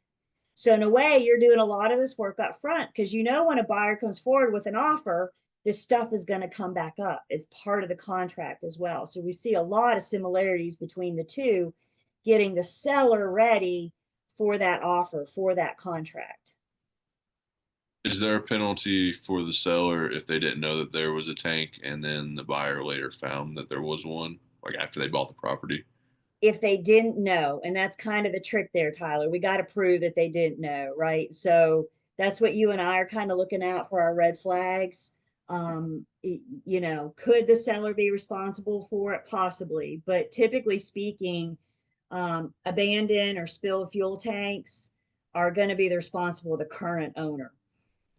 So in a way, you're doing a lot of this work up front because you know when a buyer comes forward with an offer, this stuff is going to come back up. It's part of the contract as well. So we see a lot of similarities between the two, getting the seller ready for that offer, for that contract. Is there a penalty for the seller if they didn't know that there was a tank and then the buyer later found that there was one, like after they bought the property? If they didn't know, and that's kind of the trick there, Tyler, we got to prove that they didn't know, right? So that's what you and I are kind of looking out for our red flags. Could the seller be responsible for it? Possibly, but typically speaking, abandoned or spilled fuel tanks are going to be the responsible of the current owner.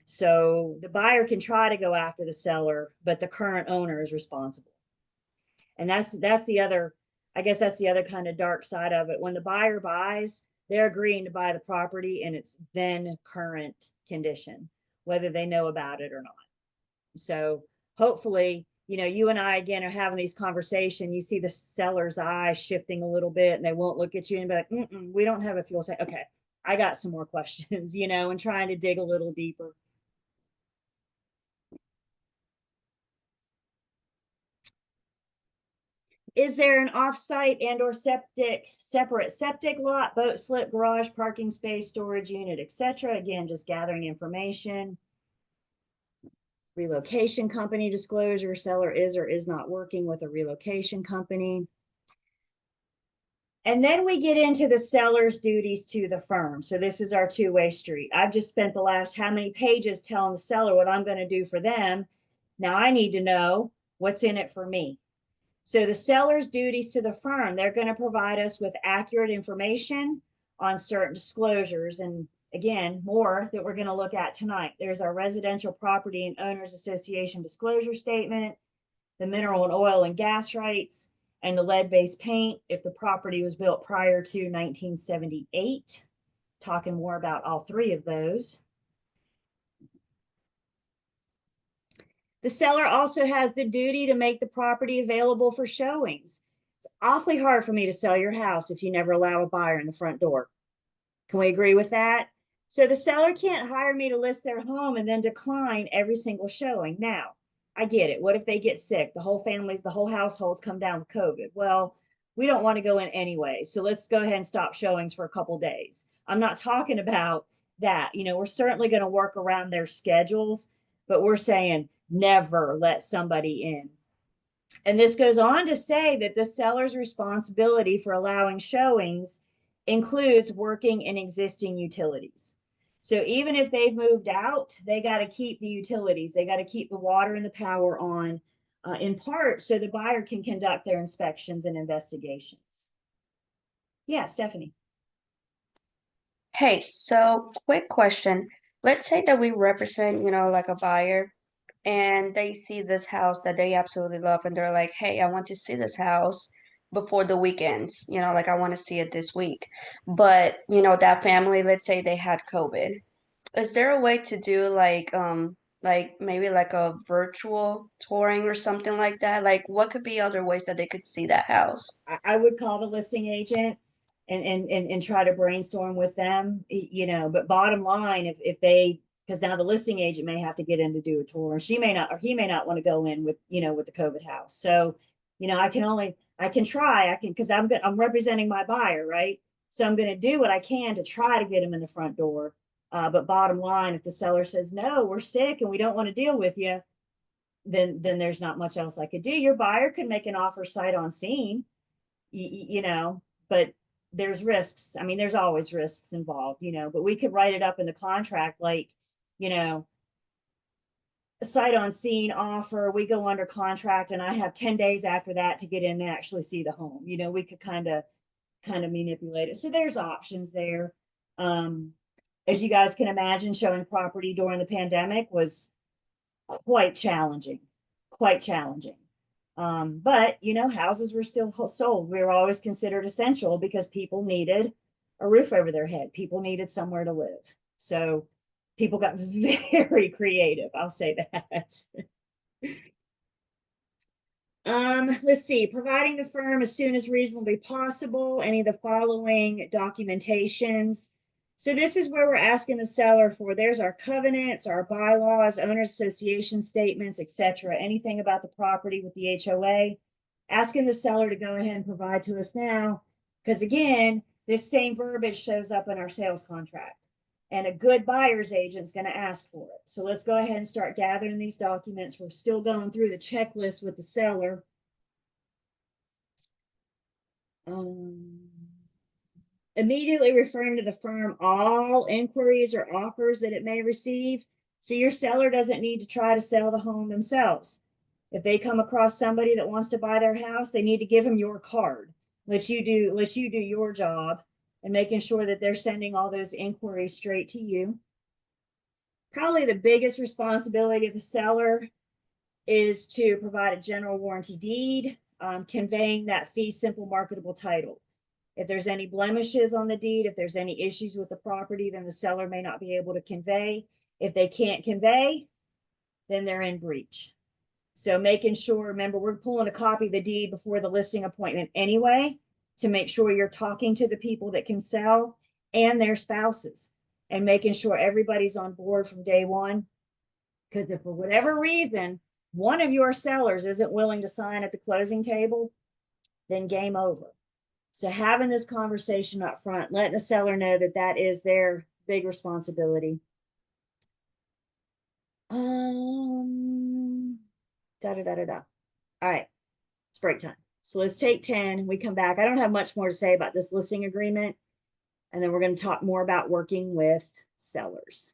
So the buyer can try to go after the seller, but the current owner is responsible. And that's the other, I guess that's the other kind of dark side of it. When the buyer buys, they're agreeing to buy the property in its then current condition, whether they know about it or not. So hopefully, you and I again are having these conversations. You see the seller's eyes shifting a little bit, and they won't look at you and be like, "We don't have a fuel tank." Okay, I got some more questions, and trying to dig a little deeper. Is there an off-site and or separate septic lot, boat slip, garage, parking space, storage unit, etc.? Again, just gathering information. Relocation company disclosure, seller is or is not working with a relocation company. And then we get into the seller's duties to the firm. So this is our two-way street. I've just spent the last how many pages telling the seller what I'm going to do for them. Now I need to know what's in it for me. So the seller's duties to the firm, they're going to provide us with accurate information on certain disclosures. And again, more that we're going to look at tonight. There's our residential property and owners association disclosure statement, the mineral and oil and gas rights, and the lead-based paint if the property was built prior to 1978. Talking more about all three of those. The seller also has the duty to make the property available for showings. It's awfully hard for me to sell your house if you never allow a buyer in the front door. Can we agree with that? So the seller can't hire me to list their home and then decline every single showing. Now, I get it. What if they get sick? The whole households come down with COVID. Well, we don't want to go in anyway. So let's go ahead and stop showings for a couple days. I'm not talking about that. We're certainly going to work around their schedules, but we're saying never let somebody in. And this goes on to say that the seller's responsibility for allowing showings includes working in existing utilities. So even if they've moved out, they got to keep the utilities. They got to keep the water and the power on, in part so the buyer can conduct their inspections and investigations. Yeah, Stephanie. Hey, so quick question. Let's say that we represent, like a buyer and they see this house that they absolutely love and they're like, "Hey, I want to see this house before the weekends. Like I want to see it this week." But, that family, let's say they had COVID. Is there a way to do like maybe like a virtual touring or something like that? Like what could be other ways that they could see that house? I would call the listing agent and try to brainstorm with them, but bottom line, if they, because now the listing agent may have to get in to do a tour, and she may not, or he may not want to go in with the COVID house. So, I can try, because I'm representing my buyer, right? So I'm going to do what I can to try to get him in the front door. But bottom line, if the seller says, no, we're sick and we don't want to deal with you, then there's not much else I could do. Your buyer could make an offer sight on scene, but there's risks. I mean, there's always risks involved, but we could write it up in the contract, like, you know, a sight on scene offer, we go under contract and I have 10 days after that to get in and actually see the home. We could kind of manipulate it. So there's options there. Um, as you guys can imagine, showing property during the pandemic was quite challenging, quite challenging. But houses were still sold. We were always considered essential because people needed a roof over their head. People needed somewhere to live. So people got very creative. I'll say that. Let's see, providing the firm as soon as reasonably possible, any of the following documentations. So this is where we're asking the seller for, there's our covenants, our bylaws, owner association statements, etc. Anything about the property with the HOA, asking the seller to go ahead and provide to us now, because again, this same verbiage shows up in our sales contract. And a good buyer's agent's going to ask for it. So let's go ahead and start gathering these documents. We're still going through the checklist with the seller. Immediately referring to the firm all inquiries or offers that it may receive. So your seller doesn't need to try to sell the home themselves. If they come across somebody that wants to buy their house, they need to give them your card. Let you do your job and making sure that they're sending all those inquiries straight to you. Probably the biggest responsibility of the seller is to provide a general warranty deed, conveying that fee simple marketable title. If there's any blemishes on the deed, if there's any issues with the property, then the seller may not be able to convey. If they can't convey, then they're in breach. So making sure, remember, we're pulling a copy of the deed before the listing appointment anyway, to make sure you're talking to the people that can sell and their spouses, and making sure everybody's on board from day one. Because if for whatever reason, one of your sellers isn't willing to sign at the closing table, then game over. So having this conversation up front, letting the seller know that that is their big responsibility. Da da da da da. All right, it's break time. So let's take 10. We come back. I don't have much more to say about this listing agreement. And then we're going to talk more about working with sellers.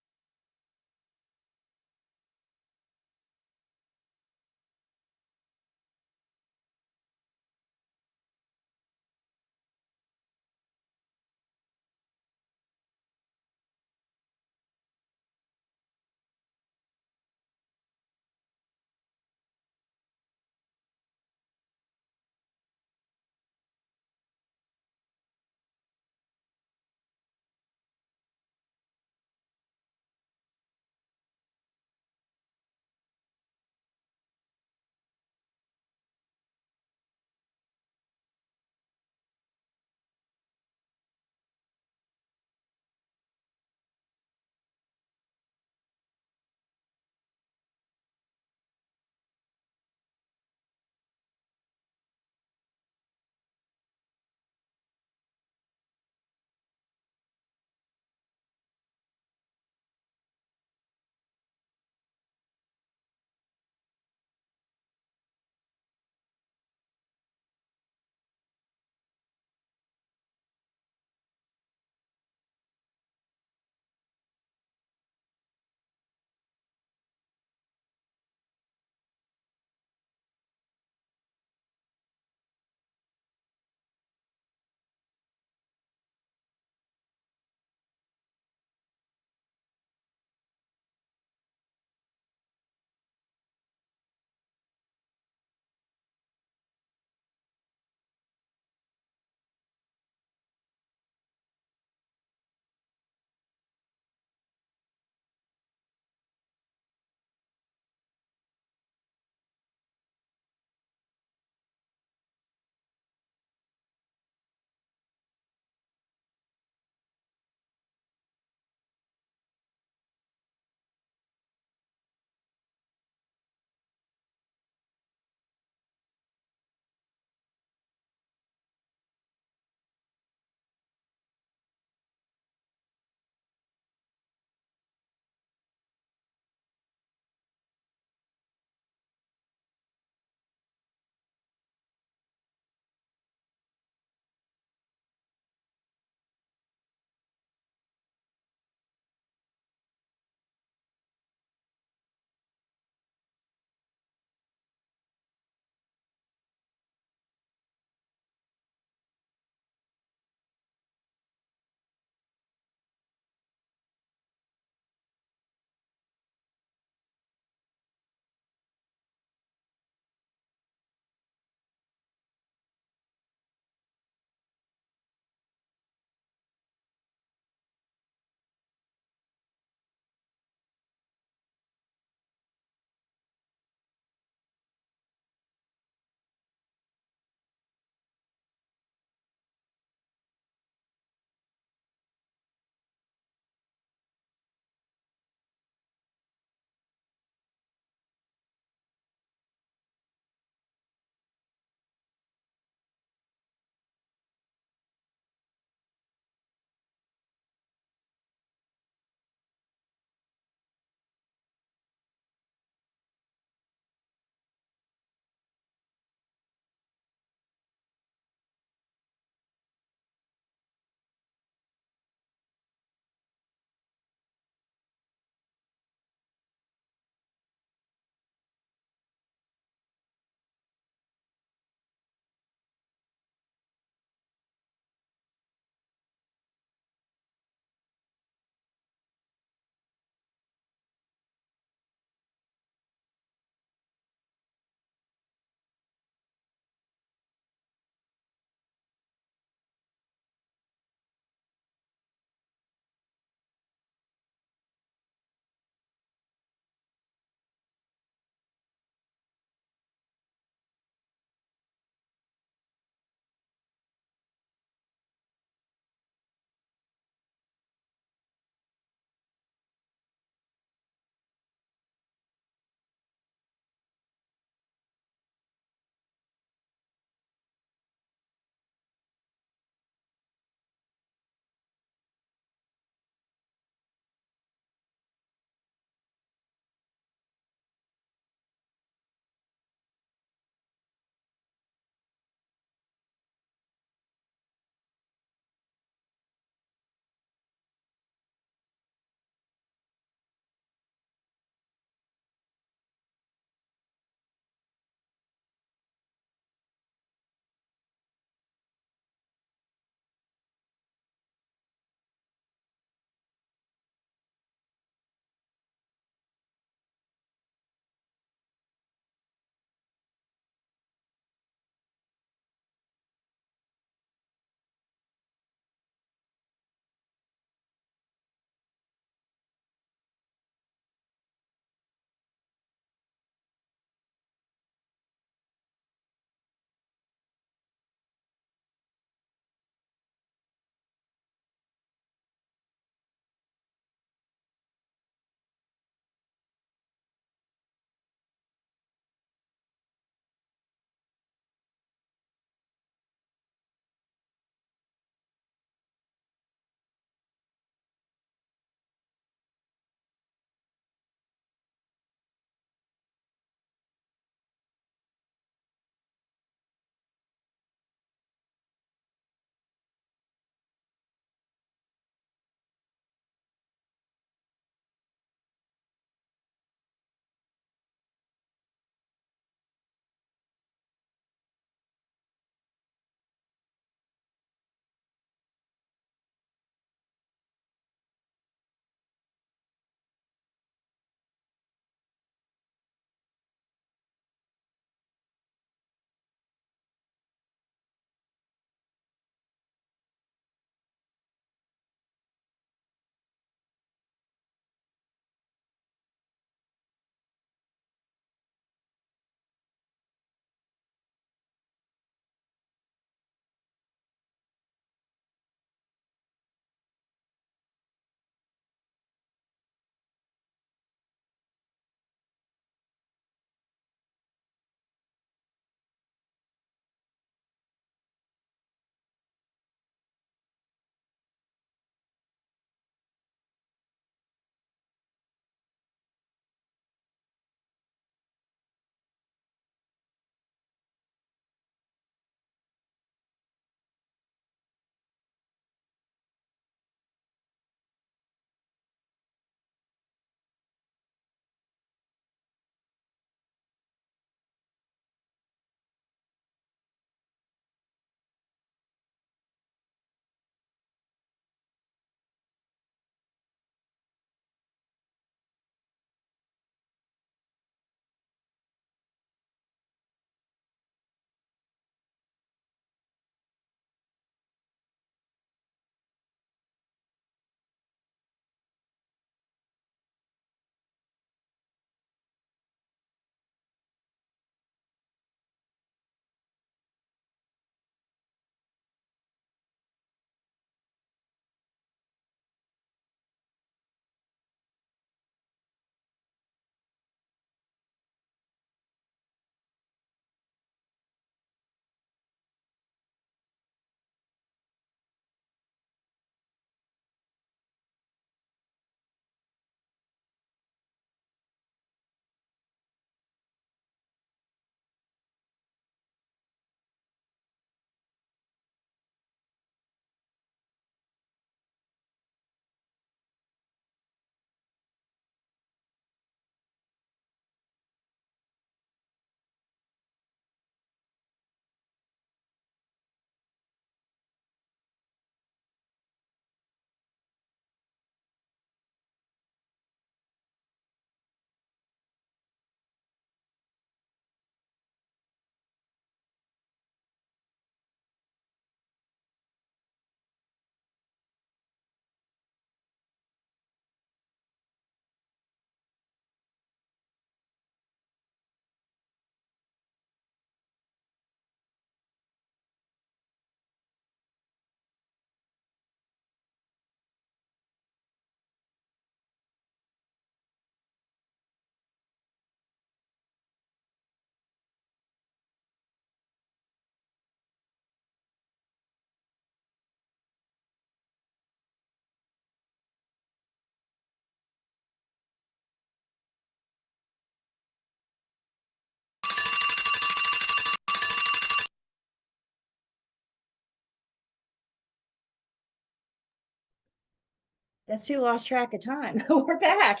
That's who lost track of time. We're back.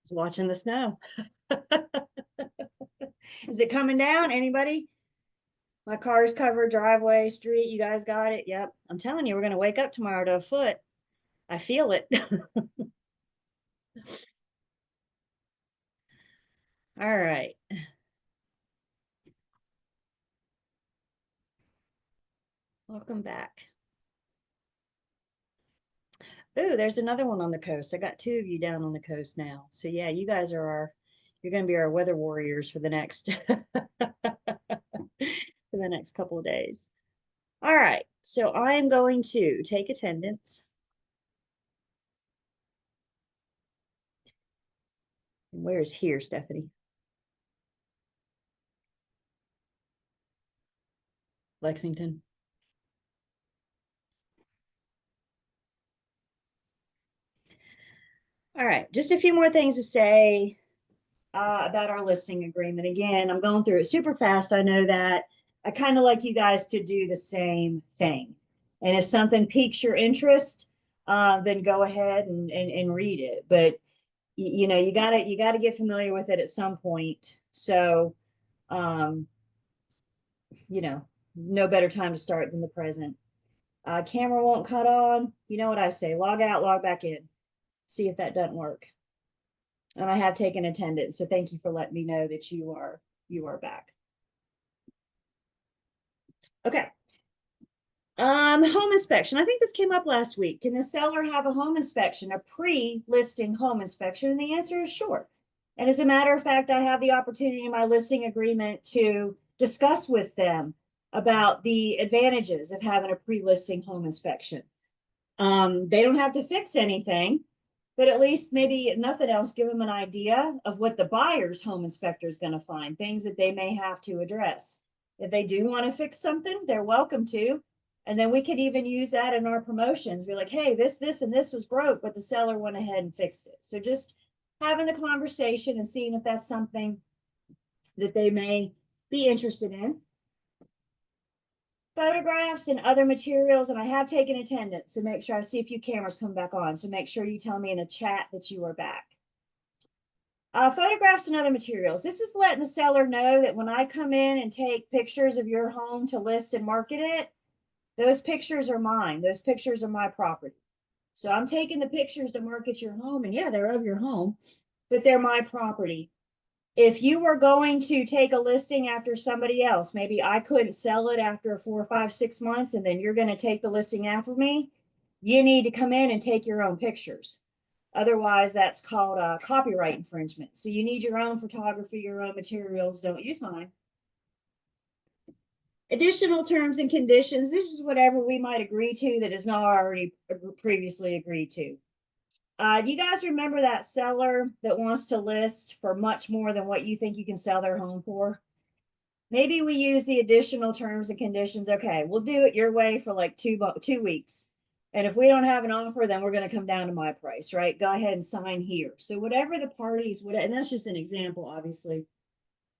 Just watching the snow. Is it coming down? Anybody? My car's covered, driveway, street. You guys got it? Yep. I'm telling you, we're going to wake up tomorrow to a foot. I feel it. All right. Welcome back. Ooh, there's another one on the coast. I got two of you down on the coast now. So yeah, you guys are you're going to be our weather warriors for the next for the next couple of days. All right. So I am going to take attendance. And where's here, Stephanie? Lexington. All right, just a few more things to say about our listing agreement. Again, I'm going through it super fast. I know that. I kind of like you guys to do the same thing. And if something piques your interest, then go ahead and read it. But you know, you gotta get familiar with it at some point. So, you know, no better time to start than the present. Camera won't cut on. You know what I say? Log out, log back in. See if that doesn't work. And I have taken attendance, so thank you for letting me know that you are back. Okay. Home inspection. I think this came up last week. Can the seller have a home inspection, a pre-listing home inspection? And the answer is sure. And as a matter of fact, I have the opportunity in my listing agreement to discuss with them about the advantages of having a pre-listing home inspection. They don't have to fix anything, but at least maybe if nothing else, give them an idea of what the buyer's home inspector is going to find, things that they may have to address. If they do want to fix something, they're welcome to. And then we could even use that in our promotions. Be like, hey, this, and this was broke, but the seller went ahead and fixed it. So just having the conversation and seeing if that's something that they may be interested in. Photographs and other materials, and I have taken attendance, so make sure I see a few cameras come back on. So make sure you tell me in a chat that you are back. Photographs and other materials. This is letting the seller know that when I come in and take pictures of your home to list and market it, those pictures are mine. Those pictures are my property. So I'm taking the pictures to market your home, and yeah, they're of your home, but they're my property. If you were going to take a listing after somebody else, maybe I couldn't sell it after 4, 5, 6 months, and then you're going to take the listing after me, you need to come in and take your own pictures. Otherwise, that's called a copyright infringement. So you need your own photography, your own materials. Don't use mine. Additional terms and conditions. This is whatever we might agree to that is not already previously agreed to. Do you guys remember that seller that wants to list for much more than what you think you can sell their home for? Maybe we use the additional terms and conditions. Okay, we'll do it your way for like 2 weeks. And if we don't have an offer, then we're going to come down to my price, right? Go ahead and sign here. So whatever the parties would, and that's just an example, obviously.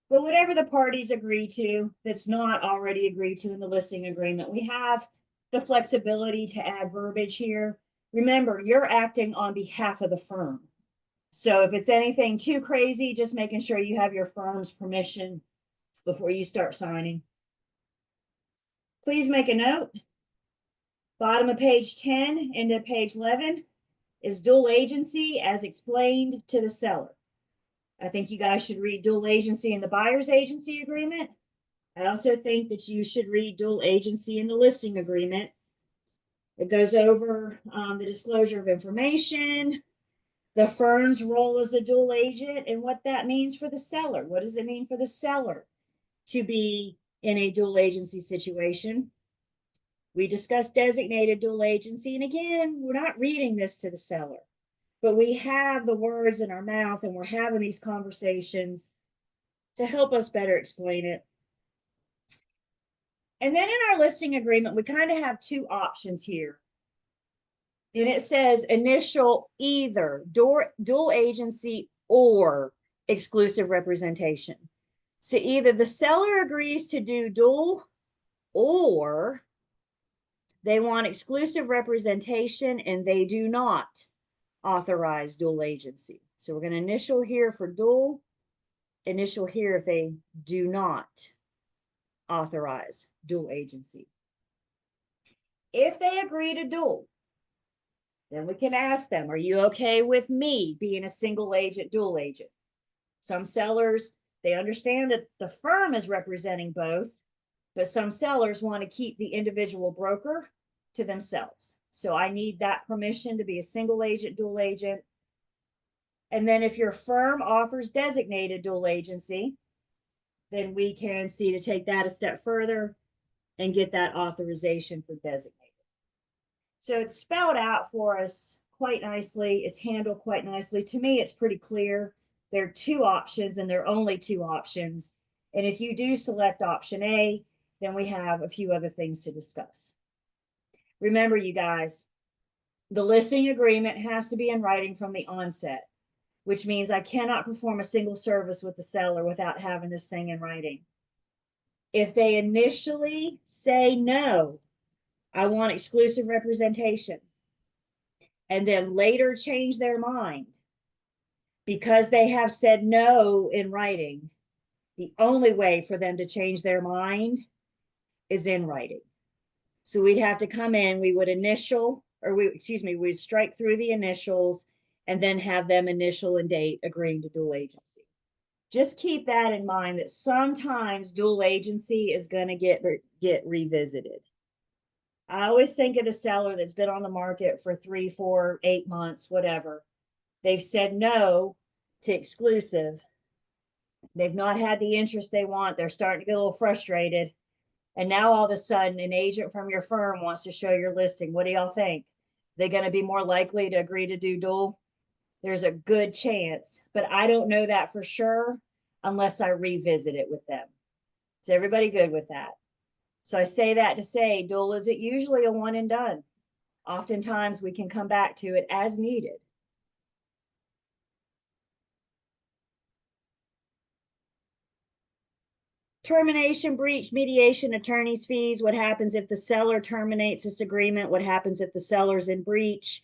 But whatever the parties agree to that's not already agreed to in the listing agreement, we have the flexibility to add verbiage here. Remember, you're acting on behalf of the firm. So if it's anything too crazy, just making sure you have your firm's permission before you start signing. Please make a note. Bottom of page 10 into page 11 is dual agency as explained to the seller. I think you guys should read dual agency in the buyer's agency agreement. I also think that you should read dual agency in the listing agreement. It goes over the disclosure of information, the firm's role as a dual agent, and what that means for the seller. What does it mean for the seller to be in a dual agency situation? We discussed designated dual agency, and again, we're not reading this to the seller, but we have the words in our mouth and we're having these conversations to help us better explain it. And then in our listing agreement, we kind of have two options here. And it says initial either dual agency or exclusive representation. So either the seller agrees to do dual, or they want exclusive representation and they do not authorize dual agency. So we're going to initial here for dual, initial here if they do not authorize dual agency. If they agree to dual, then we can ask them, are you okay with me being a single agent, dual agent? Some sellers, they understand that the firm is representing both, but some sellers want to keep the individual broker to themselves. So I need that permission to be a single agent, dual agent. And then if your firm offers designated dual agency, then we can see to take that a step further and get that authorization for designated. So it's spelled out for us quite nicely. It's handled quite nicely. To me, it's pretty clear. There are two options and there are only two options. And if you do select option A, then we have a few other things to discuss. Remember, you guys, the listing agreement has to be in writing from the onset, which means I cannot perform a single service with the seller without having this thing in writing. If they initially say no, I want exclusive representation, and then later change their mind because they have said no in writing, the only way for them to change their mind is in writing. So we'd have to come in, we would initial, or we'd strike through the initials and then have them initial and date agreeing to dual agency. Just keep that in mind, that sometimes dual agency is going to get revisited. I always think of the seller that's been on the market for 3, 4, 8 months, whatever. They've said no to exclusive. They've not had the interest they want. They're starting to get a little frustrated. And now all of a sudden, an agent from your firm wants to show your listing. What do y'all think? They're going to be more likely to agree to do dual? There's a good chance, but I don't know that for sure unless I revisit it with them. Is everybody good with that? So I say that to say dual isn't usually a one and done. Oftentimes we can come back to it as needed. Termination, breach, mediation, attorney's fees. What happens if the seller terminates this agreement? What happens if the seller's in breach?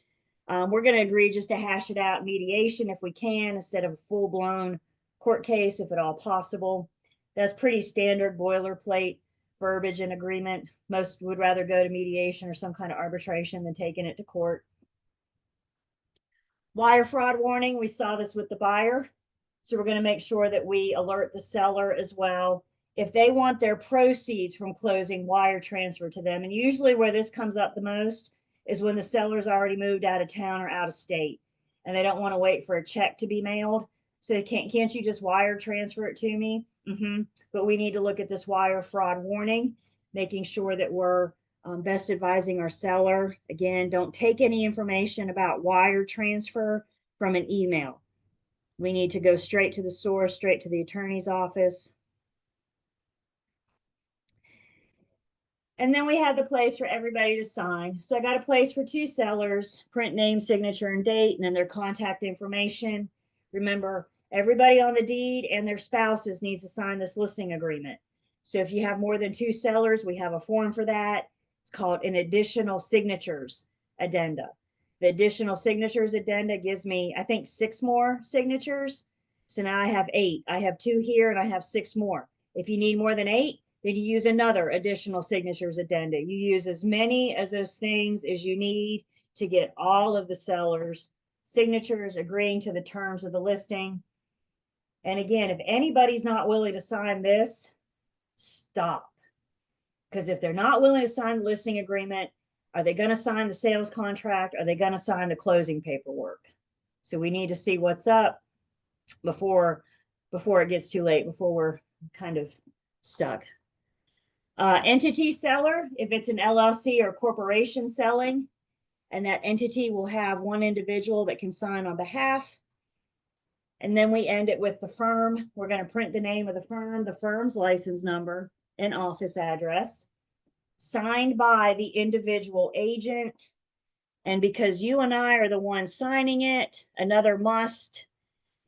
We're going to agree just to hash it out mediation if we can, instead of a full-blown court case, if at all possible. That's pretty standard boilerplate verbiage and agreement. Most would rather go to mediation or some kind of arbitration than taking it to court. Wire fraud warning, we saw this with the buyer. So we're going to make sure that we alert the seller as well. If they want their proceeds from closing wire transfer to them, and usually where this comes up the most is when the seller's already moved out of town or out of state and they don't want to wait for a check to be mailed. So they can't you just wire transfer it to me? But we need to look at this wire fraud warning, making sure that we're best advising our seller. Again, don't take any information about wire transfer from an email. We need to go straight to the source, straight to the attorney's office. And then we have the place for everybody to sign. So I got a place for 2 sellers, print name, signature, and date, and then their contact information. Remember, everybody on the deed and their spouses needs to sign this listing agreement. So if you have more than 2 sellers, we have a form for that. It's called an additional signatures addenda. The additional signatures addenda gives me, I think, 6 more signatures. So now I have 8. I have 2 here and I have 6 more. If you need more than 8, then you use another additional signatures addenda. You use as many as those things as you need to get all of the sellers' signatures agreeing to the terms of the listing. And again, if anybody's not willing to sign this, stop. Because if they're not willing to sign the listing agreement, are they going to sign the sales contract? Are they going to sign the closing paperwork? So we need to see what's up before it gets too late, before we're kind of stuck. Entity seller, if it's an LLC or corporation selling, and that entity will have one individual that can sign on behalf. And then we end it with the firm. We're going to print the name of the firm's license number and office address, signed by the individual agent. And because you and I are the ones signing it, another must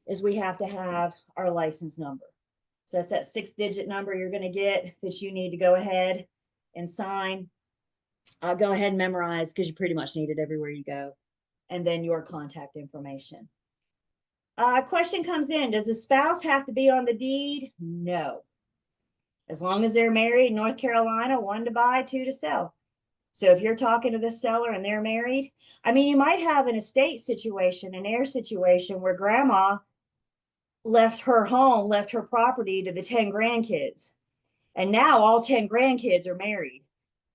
is we have to have our license number. So that's that 6-digit number you're going to get that you need to go ahead and sign. Go ahead and memorize because you pretty much need it everywhere you go. And then your contact information. Question comes in, does the spouse have to be on the deed? No. As long as they're married in North Carolina, 1 to buy, 2 to sell. So if you're talking to the seller and they're married, I mean, you might have an estate situation, an heir situation where grandma left her home, left her property to the 10 grandkids. And now all 10 grandkids are married.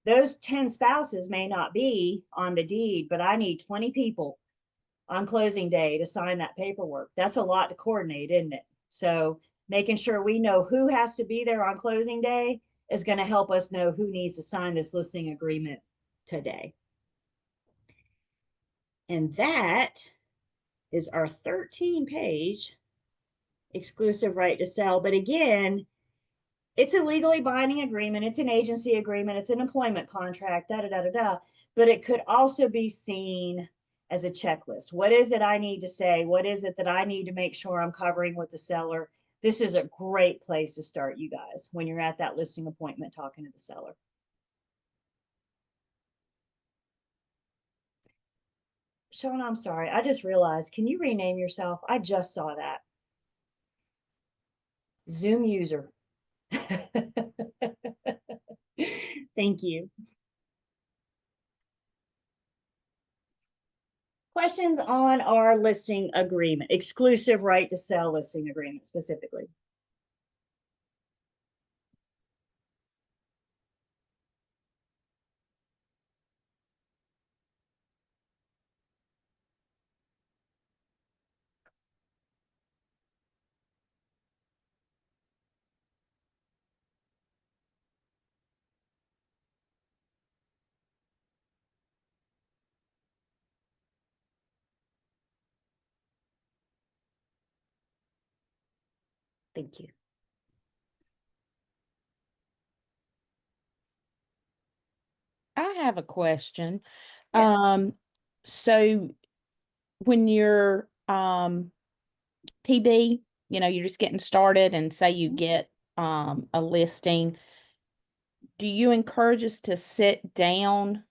Those 10 spouses may not be on the deed, but I need 20 people on closing day to sign that paperwork. That's a lot to coordinate, isn't it? So making sure we know who has to be there on closing day is going to help us know who needs to sign this listing agreement today. And that is our 13-page exclusive right to sell. But again, it's a legally binding agreement. It's an agency agreement. It's an employment contract, but it could also be seen as a checklist. What is it I need to say? What is it that I need to make sure I'm covering with the seller? This is a great place to start, you guys, when you're at that listing appointment talking to the seller. Sean, I'm sorry. I just realized, can you rename yourself? I just saw that. Zoom user. Thank you. Questions on our listing agreement, exclusive right to sell listing agreement specifically? Thank you. I have a question. Yes. So when you're PB, you're just getting started and say you get a listing, do you encourage us to sit down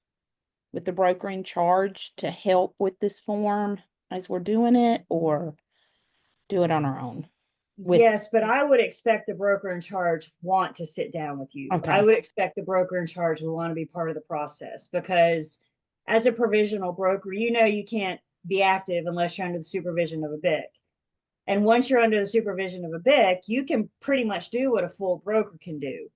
with the broker in charge to help with this form as we're doing it, or do it on our own? Yes, but I would expect the broker in charge want to sit down with you. Okay. I would expect the broker in charge will want to be part of the process because as a provisional broker, you can't be active unless you're under the supervision of a BIC. And once you're under the supervision of a BIC, you can pretty much do what a full broker can do,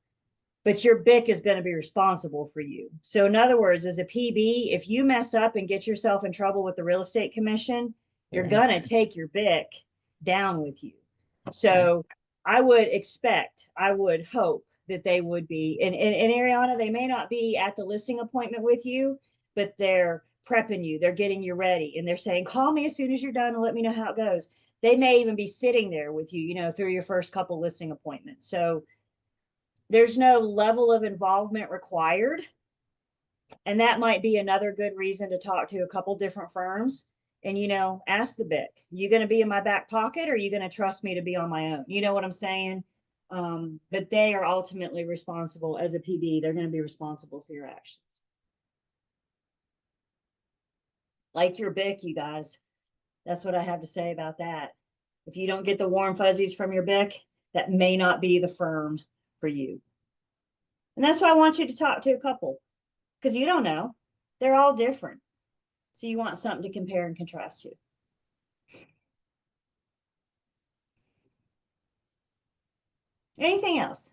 but your BIC is going to be responsible for you. So in other words, as a PB, if you mess up and get yourself in trouble with the real estate commission, you're going to take your BIC down with you. So I would hope that they would be, and Ariana, they may not be at the listing appointment with you, but they're prepping you, they're getting you ready, and they're saying, call me as soon as you're done and let me know how it goes. They may even be sitting there with you, through your first couple listing appointments. So there's no level of involvement required. And that might be another good reason to talk to a couple different firms and, ask the BIC, you going to be in my back pocket or are you going to trust me to be on my own? You know what I'm saying? But they are ultimately responsible as a PB. They're going to be responsible for your actions. Like your BIC, you guys. That's what I have to say about that. If you don't get the warm fuzzies from your BIC, that may not be the firm for you. And that's why I want you to talk to a couple, because you don't know. They're all different. So you want something to compare and contrast to. Anything else?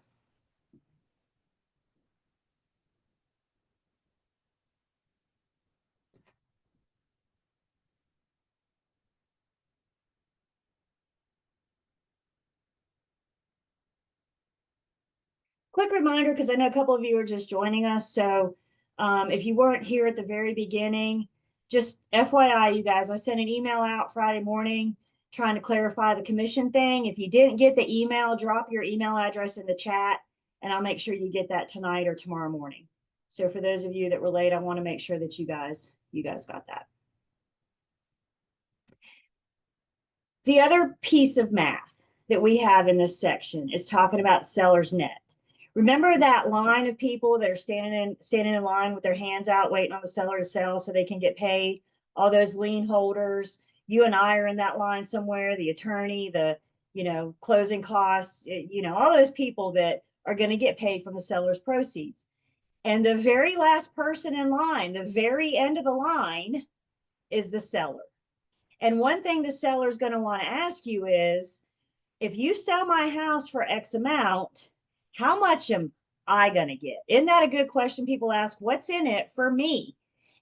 Quick reminder, because I know a couple of you are just joining us. So if you weren't here at the very beginning, just FYI, you guys, I sent an email out Friday morning trying to clarify the commission thing. If you didn't get the email, drop your email address in the chat and I'll make sure you get that tonight or tomorrow morning. So for those of you that were late, I want to make sure that you guys got that. The other piece of math that we have in this section is talking about seller's net. Remember that line of people that are standing in line with their hands out, waiting on the seller to sell so they can get paid? All those lien holders, you and I are in that line somewhere, the attorney, the, closing costs, all those people that are going to get paid from the seller's proceeds. And the very last person in line, the very end of the line, is the seller. And one thing the seller is going to want to ask you is, if you sell my house for X amount, how much am I going to get? Isn't that a good question people ask? What's in it for me?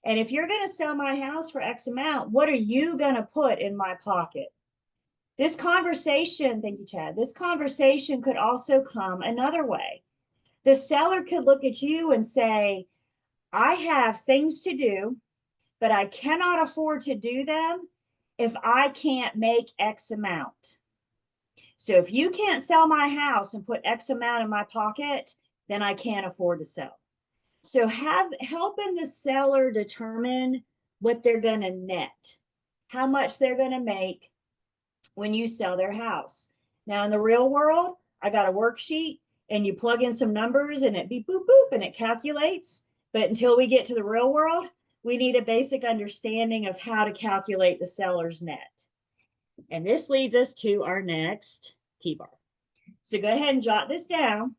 And if you're going to sell my house for X amount, what are you going to put in my pocket? This conversation, thank you, Chad, this conversation could also come another way. The seller could look at you and say, I have things to do, but I cannot afford to do them if I can't make X amount. So if you can't sell my house and put X amount in my pocket, then I can't afford to sell. So helping the seller determine what they're going to net, how much they're going to make when you sell their house. Now in the real world, I got a worksheet and you plug in some numbers and it beep, boop, boop, and it calculates. But until we get to the real world, we need a basic understanding of how to calculate the seller's net. And this leads us to our next T-bar. So go ahead and jot this down,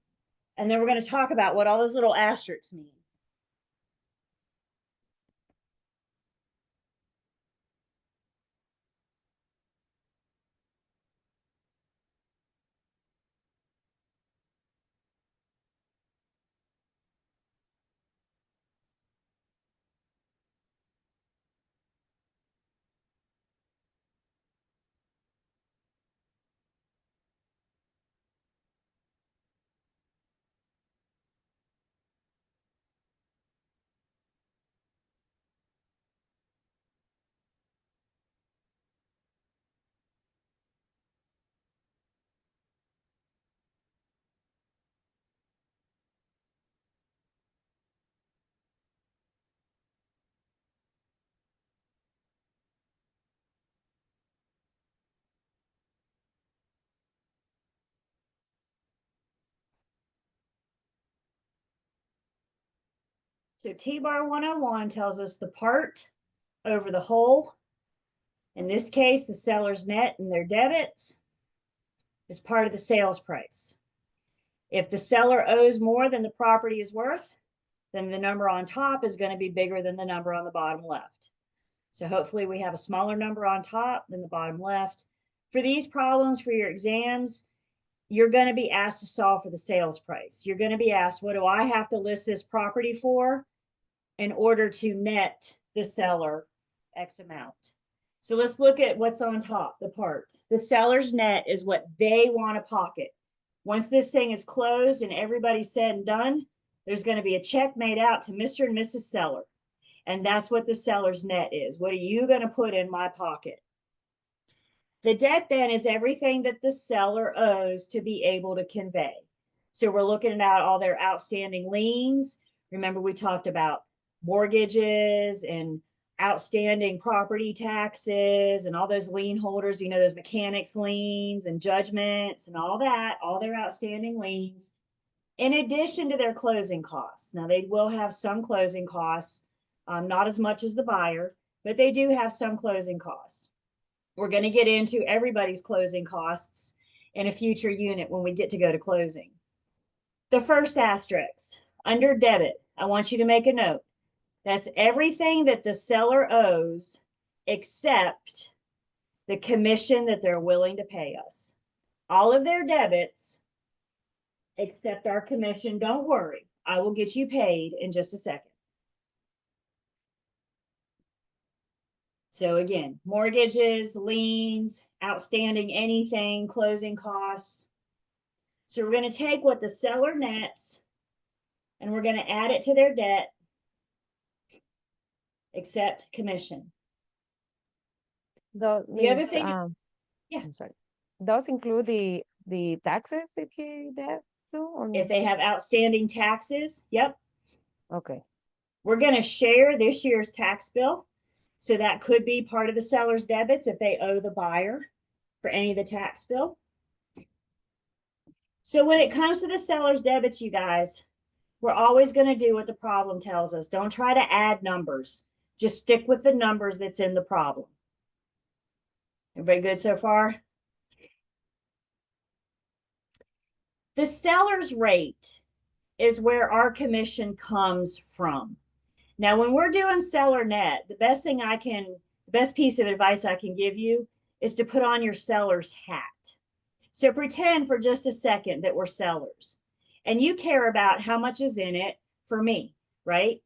and then we're going to talk about what all those little asterisks mean. So T-bar 101 tells us the part over the whole. In this case, the seller's net and their debits is part of the sales price. If the seller owes more than the property is worth, then the number on top is going to be bigger than the number on the bottom left. So hopefully we have a smaller number on top than the bottom left. For these problems, for your exams, you're going to be asked to solve for the sales price. You're going to be asked, what do I have to list this property for in order to net the seller X amount? So let's look at what's on top, the part. The seller's net is what they want to pocket. Once this thing is closed and everybody's said and done, there's going to be a check made out to Mr. and Mrs. Seller. And that's what the seller's net is. What are you going to put in my pocket? The debt then is everything that the seller owes to be able to convey. So we're looking at all their outstanding liens. Remember, we talked about mortgages and outstanding property taxes and all those lien holders, those mechanics liens and judgments and all that, all their outstanding liens, in addition to their closing costs. Now, they will have some closing costs, not as much as the buyer, but they do have some closing costs. We're going to get into everybody's closing costs in a future unit when we get to go to closing. The first asterisk, under debit, I want you to make a note. That's everything that the seller owes except the commission that they're willing to pay us. All of their debits except our commission. Don't worry, I will get you paid in just a second. So again, mortgages, liens, outstanding anything, closing costs. So we're going to take what the seller nets and we're going to add it to their debt except commission. The other thing, yeah. I'm sorry. Those include the taxes if he does too, or If they have outstanding taxes, yep. okay. We're going to share this year's tax bill. So that could be part of the seller's debits if they owe the buyer for any of the tax bill. So when it comes to the seller's debits, you guys, we're always going to do what the problem tells us. Don't try to add numbers. Just stick with the numbers that's in the problem. Everybody good so far? The seller's rate is where our commission comes from. Now, when we're doing seller net, the best piece of advice I can give you is to put on your seller's hat. So pretend for just a second that we're sellers and you care about how much is in it for me, right?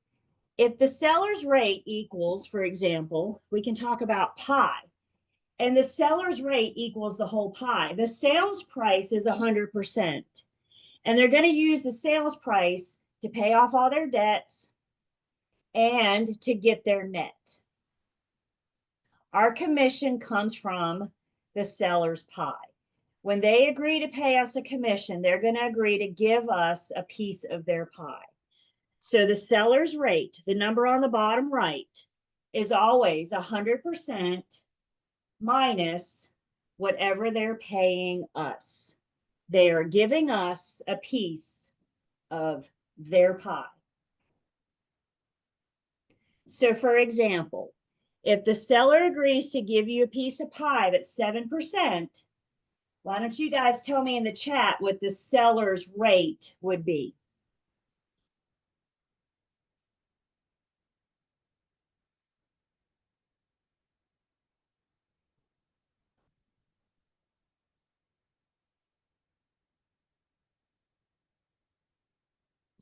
If the seller's rate equals, for example, we can talk about pie, and the seller's rate equals the whole pie. The sales price is 100%. And they're going to use the sales price to pay off all their debts and to get their net. Our commission comes from the seller's pie. When they agree to pay us a commission, they're going to agree to give us a piece of their pie. So the seller's rate, the number on the bottom right, is always 100% minus whatever they're paying us. They are giving us a piece of their pie. So for example, if the seller agrees to give you a piece of pie that's 7%, why don't you guys tell me in the chat what the seller's rate would be?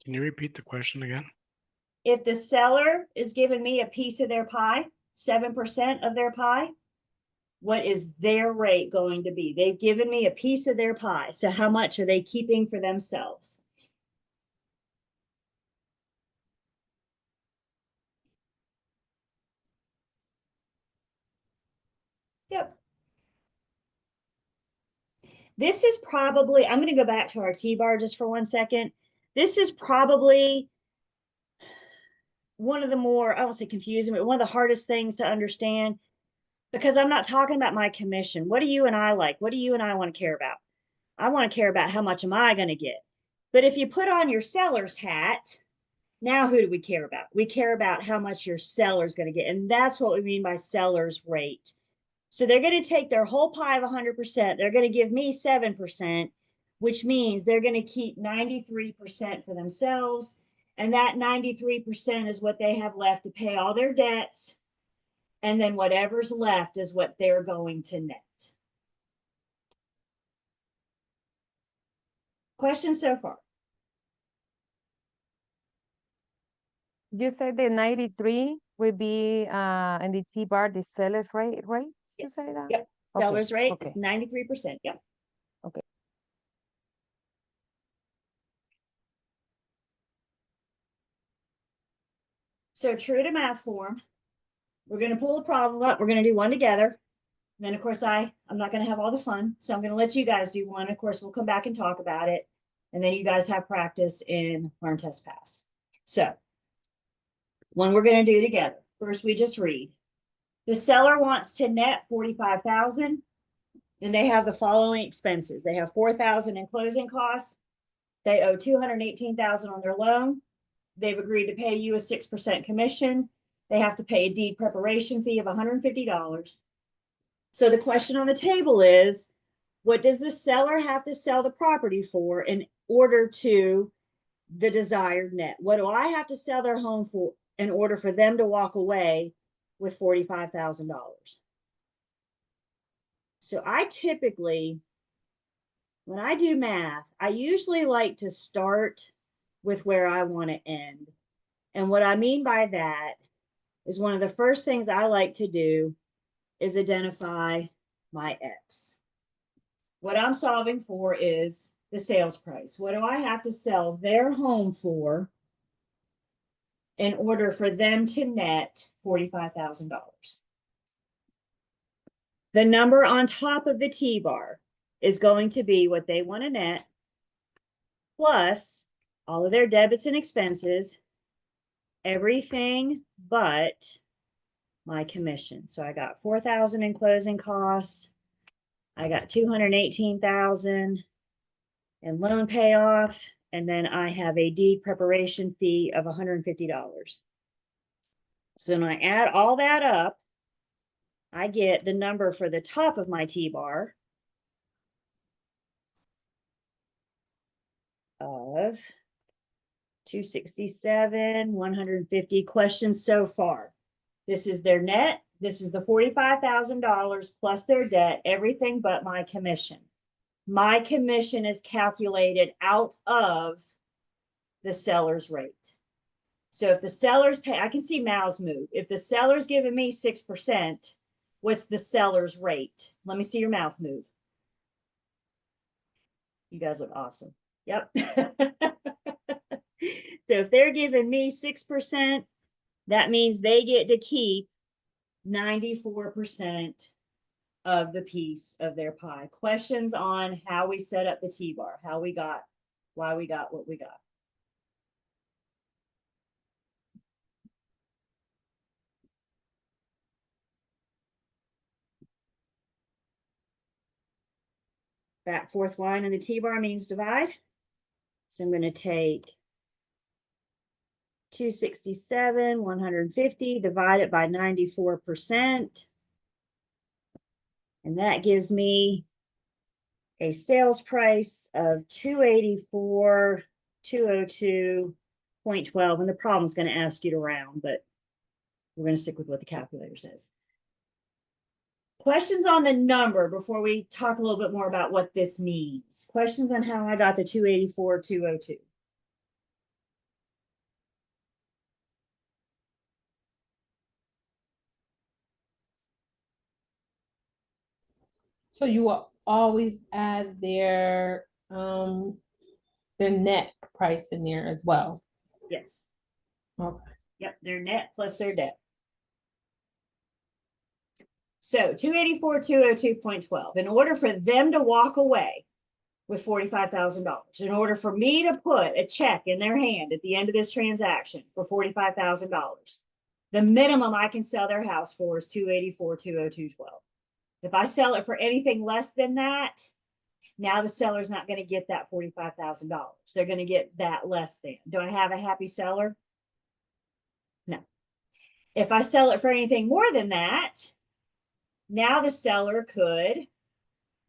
Can you repeat the question again? If the seller is giving me a piece of their pie, 7% of their pie, what is their rate going to be? They've given me a piece of their pie. So how much are they keeping for themselves? Yep. This is probably, I'm going to go back to our T-bar just for 1 second. This is probably one of the more, I won't say confusing, but one of the hardest things to understand, because I'm not talking about my commission. What do you and I like? What do you and I want to care about? I want to care about how much am I going to get? But if you put on your seller's hat, now who do we care about? We care about how much your seller's going to get. And that's what we mean by seller's rate. So they're going to take their whole pie of 100%. They're going to give me 7%, which means they're going to keep 93% for themselves. And that 93% is what they have left to pay all their debts. And then whatever's left is what they're going to net. Questions so far? You said the 93 will be in the T-bar, the seller's rate, right? You Yes. say that? Yep. Okay, Seller's rate okay. is 93%. Yep. Okay. So true to math form, we're going to pull a problem up. We're going to do one together. And then, of course, I'm not going to have all the fun. So I'm going to let you guys do one. Of course, we'll come back and talk about it. And then you guys have practice in Learn, Test, Pass. So one we're going to do together. First, we just read. The seller wants to net $45,000. And they have the following expenses. They have $4,000 in closing costs. They owe $218,000 on their loan. They've agreed to pay you a 6% commission. They have to pay a deed preparation fee of $150. So the question on the table is, what does the seller have to sell the property for in order to the desired net? What do I have to sell their home for in order for them to walk away with $45,000? So I typically, when I do math, I usually like to start with where I want to end. And what I mean by that is one of the first things I like to do is identify my X. What I'm solving for is the sales price. What do I have to sell their home for in order for them to net $45,000? The number on top of the T-bar is going to be what they want to net plus all of their debits and expenses, everything but my commission. So I got $4,000 in closing costs. I got $218,000. and loan payoff. And then I have a deed preparation fee of $150. So when I add all that up, I get the number for the top of my T-bar of 267, 150 questions so far. This is their net. This is the $45,000 plus their debt, everything but my commission. My commission is calculated out of the seller's rate. So if the seller's pay, I can see mouths move. If the seller's giving me 6%, what's the seller's rate? Let me see your mouth move. You guys look awesome. Yep. So if they're giving me 6%, that means they get to keep 94% of the piece of their pie. Questions on how we set up the T-bar, how we got, why we got what we got. That fourth line in the T-bar means divide. So I'm going to take 267, 150, divide it by 94%. And that gives me a sales price of 284,202.12. And the problem is going to ask you to round, but we're going to stick with what the calculator says. Questions on the number before we talk a little bit more about what this means. Questions on how I got the 284,202. So you will always add their net price in there as well. Yes. Okay. Yep, their net plus their debt. So 284,202.12. In order for them to walk away with $45,000, in order for me to put a check in their hand at the end of this transaction for $45,000, the minimum I can sell their house for is 284,202.12. If I sell it for anything less than that, now the seller's not going to get that $45,000. They're going to get that less than. Do I have a happy seller? No. If I sell it for anything more than that, now the seller could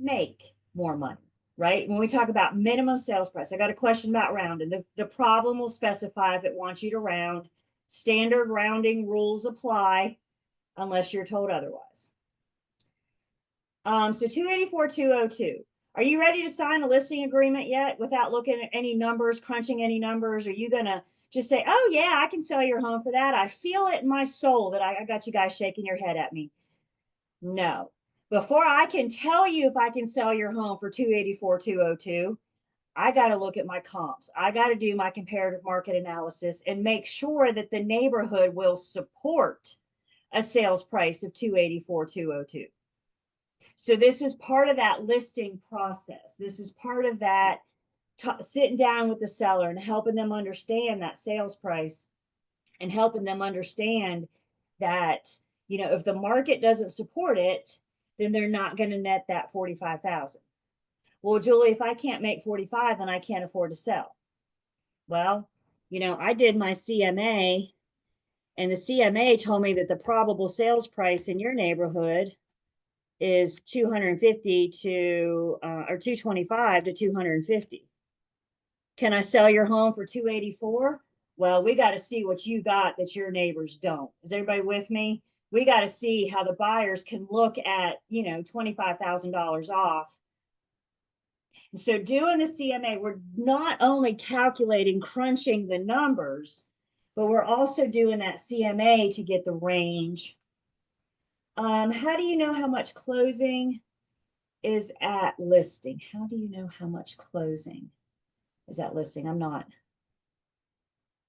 make more money, right? When we talk about minimum sales price, I got a question about rounding. The problem will specify if it wants you to round. Standard rounding rules apply unless you're told otherwise. So 284,202. Are you ready to sign a listing agreement yet without looking at any numbers, crunching any numbers? Are you going to just say, oh, yeah, I can sell your home for that? I feel it in my soul that I got you guys shaking your head at me. No. Before I can tell you if I can sell your home for 284,202, I got to look at my comps. I got to do my comparative market analysis and make sure that the neighborhood will support a sales price of 284,202. So this is part of that listing process. This is part of that sitting down with the seller and helping them understand that sales price and helping them understand that, you know, if the market doesn't support it, then they're not going to net that 45,000. Well, Julie, if I can't make 45, then I can't afford to sell. Well, you know, I did my CMA and the CMA told me that the probable sales price in your neighborhood is 250 to or 225 to 250. Can I sell your home for 284? Well, we got to see what you got that your neighbors don't. Is everybody with me? We got to see how the buyers can look at, you know, $25,000 off. And so doing the CMA, we're not only calculating, crunching the numbers, but we're also doing that CMA to get the range. How do you know how much closing is at listing? How do you know how much closing is at listing? I'm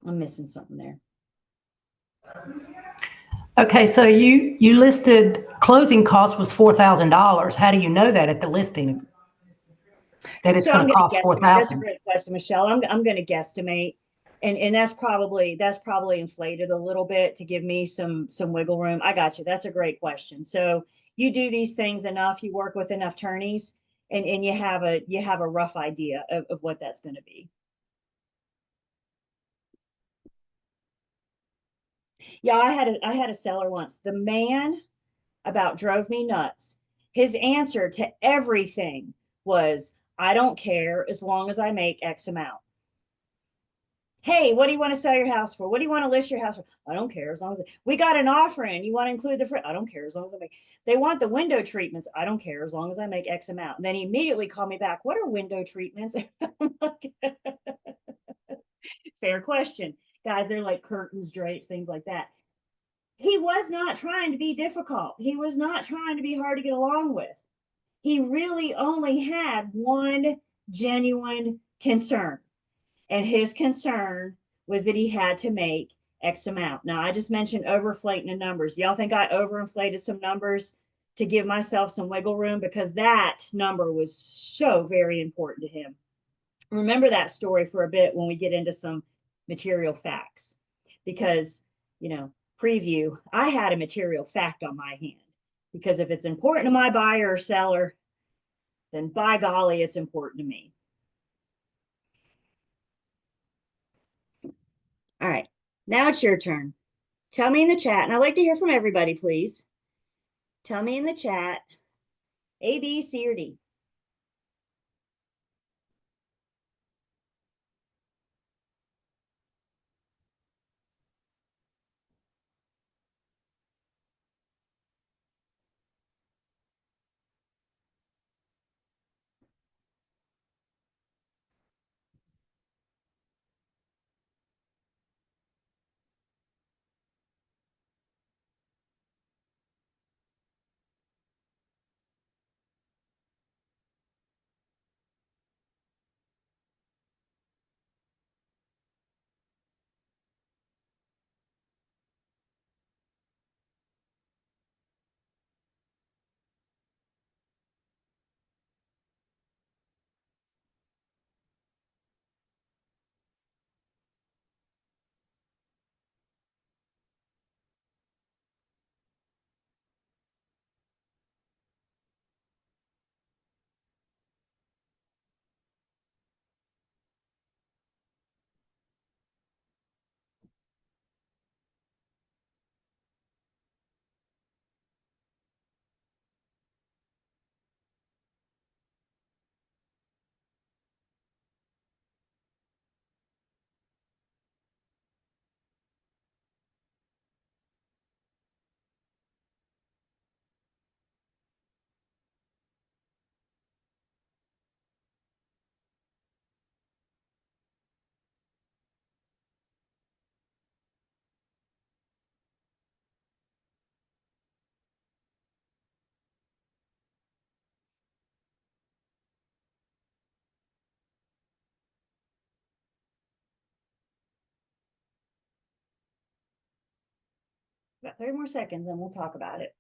missing something there. Okay, so you listed closing cost was $4,000. How do you know that at the listing? That it's going to cost $4,000? That's a great question, Michelle. I'm going to guesstimate. And that's probably inflated a little bit to give me some wiggle room. I got you. That's a great question. So you do these things enough, you work with enough attorneys, and you have a rough idea of what that's going to be. Yeah, I had a seller once. The man about drove me nuts. His answer to everything was, I don't care as long as I make X amount. Hey, what do you want to sell your house for? What do you want to list your house for? I don't care as long as we got an offer in. You want to include the I don't care as long as I make. They want the window treatments. I don't care as long as I make X amount. And then he immediately called me back. What are window treatments? Fair question, guys. They're like curtains, drapes, things like that. He was not trying to be difficult. He was not trying to be hard to get along with. He really only had one genuine concern. And his concern was that he had to make X amount. Now, I just mentioned overinflating the numbers. Y'all think I overinflated some numbers to give myself some wiggle room? Because that number was so very important to him. Remember that story for a bit when we get into some material facts. Because, preview, I had a material fact on my hand. Because if it's important to my buyer or seller, then by golly, it's important to me. All right, now it's your turn. Tell me in the chat, and I'd like to hear from everybody, please. Tell me in the chat, A, B, C, or D. About 30 more seconds and we'll talk about it.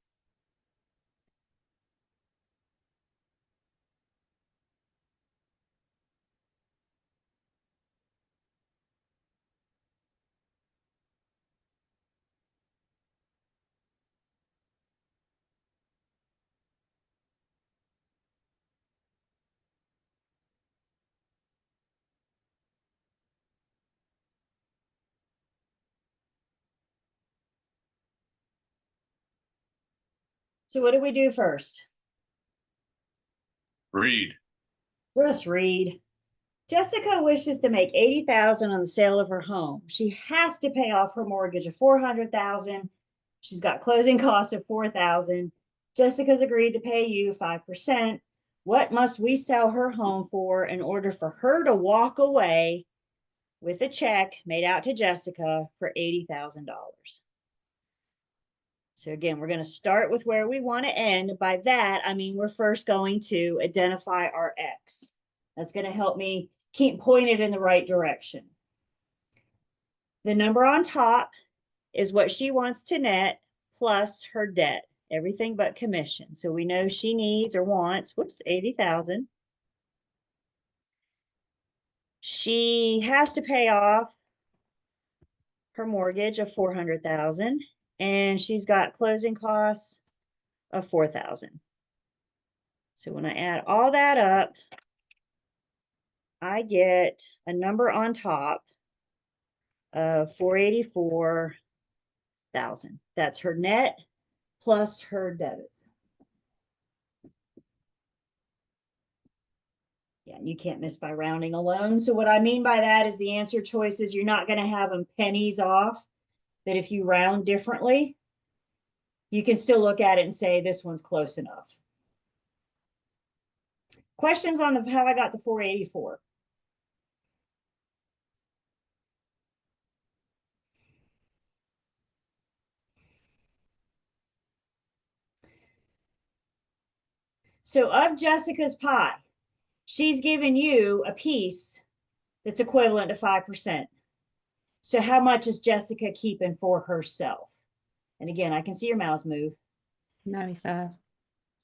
So what do we do first? Read. Just read. Jessica wishes to make $80,000 on the sale of her home. She has to pay off her mortgage of $400,000. She's got closing costs of $4,000. Jessica's agreed to pay you 5%. What must we sell her home for in order for her to walk away with a check made out to Jessica for $80,000? So again, we're going to start with where we want to end. By that, I mean, we're first going to identify our X. That's going to help me keep pointed in the right direction. The number on top is what she wants to net plus her debt, everything but commission. So we know she needs or wants, 80,000. She has to pay off her mortgage of 400,000 and she's got closing costs of 4,000. So when I add all that up, I get a number on top of 484,000. That's her net plus her debit. Yeah, you can't miss by rounding alone. So what I mean by that is the answer choices, you're not going to have them pennies off. That if you round differently, you can still look at it and say this one's close enough. Questions on the how I got the 484? So of Jessica's pie, she's given you a piece that's equivalent to 5%. So how much is Jessica keeping for herself? And again, I can see your mouths move. 95.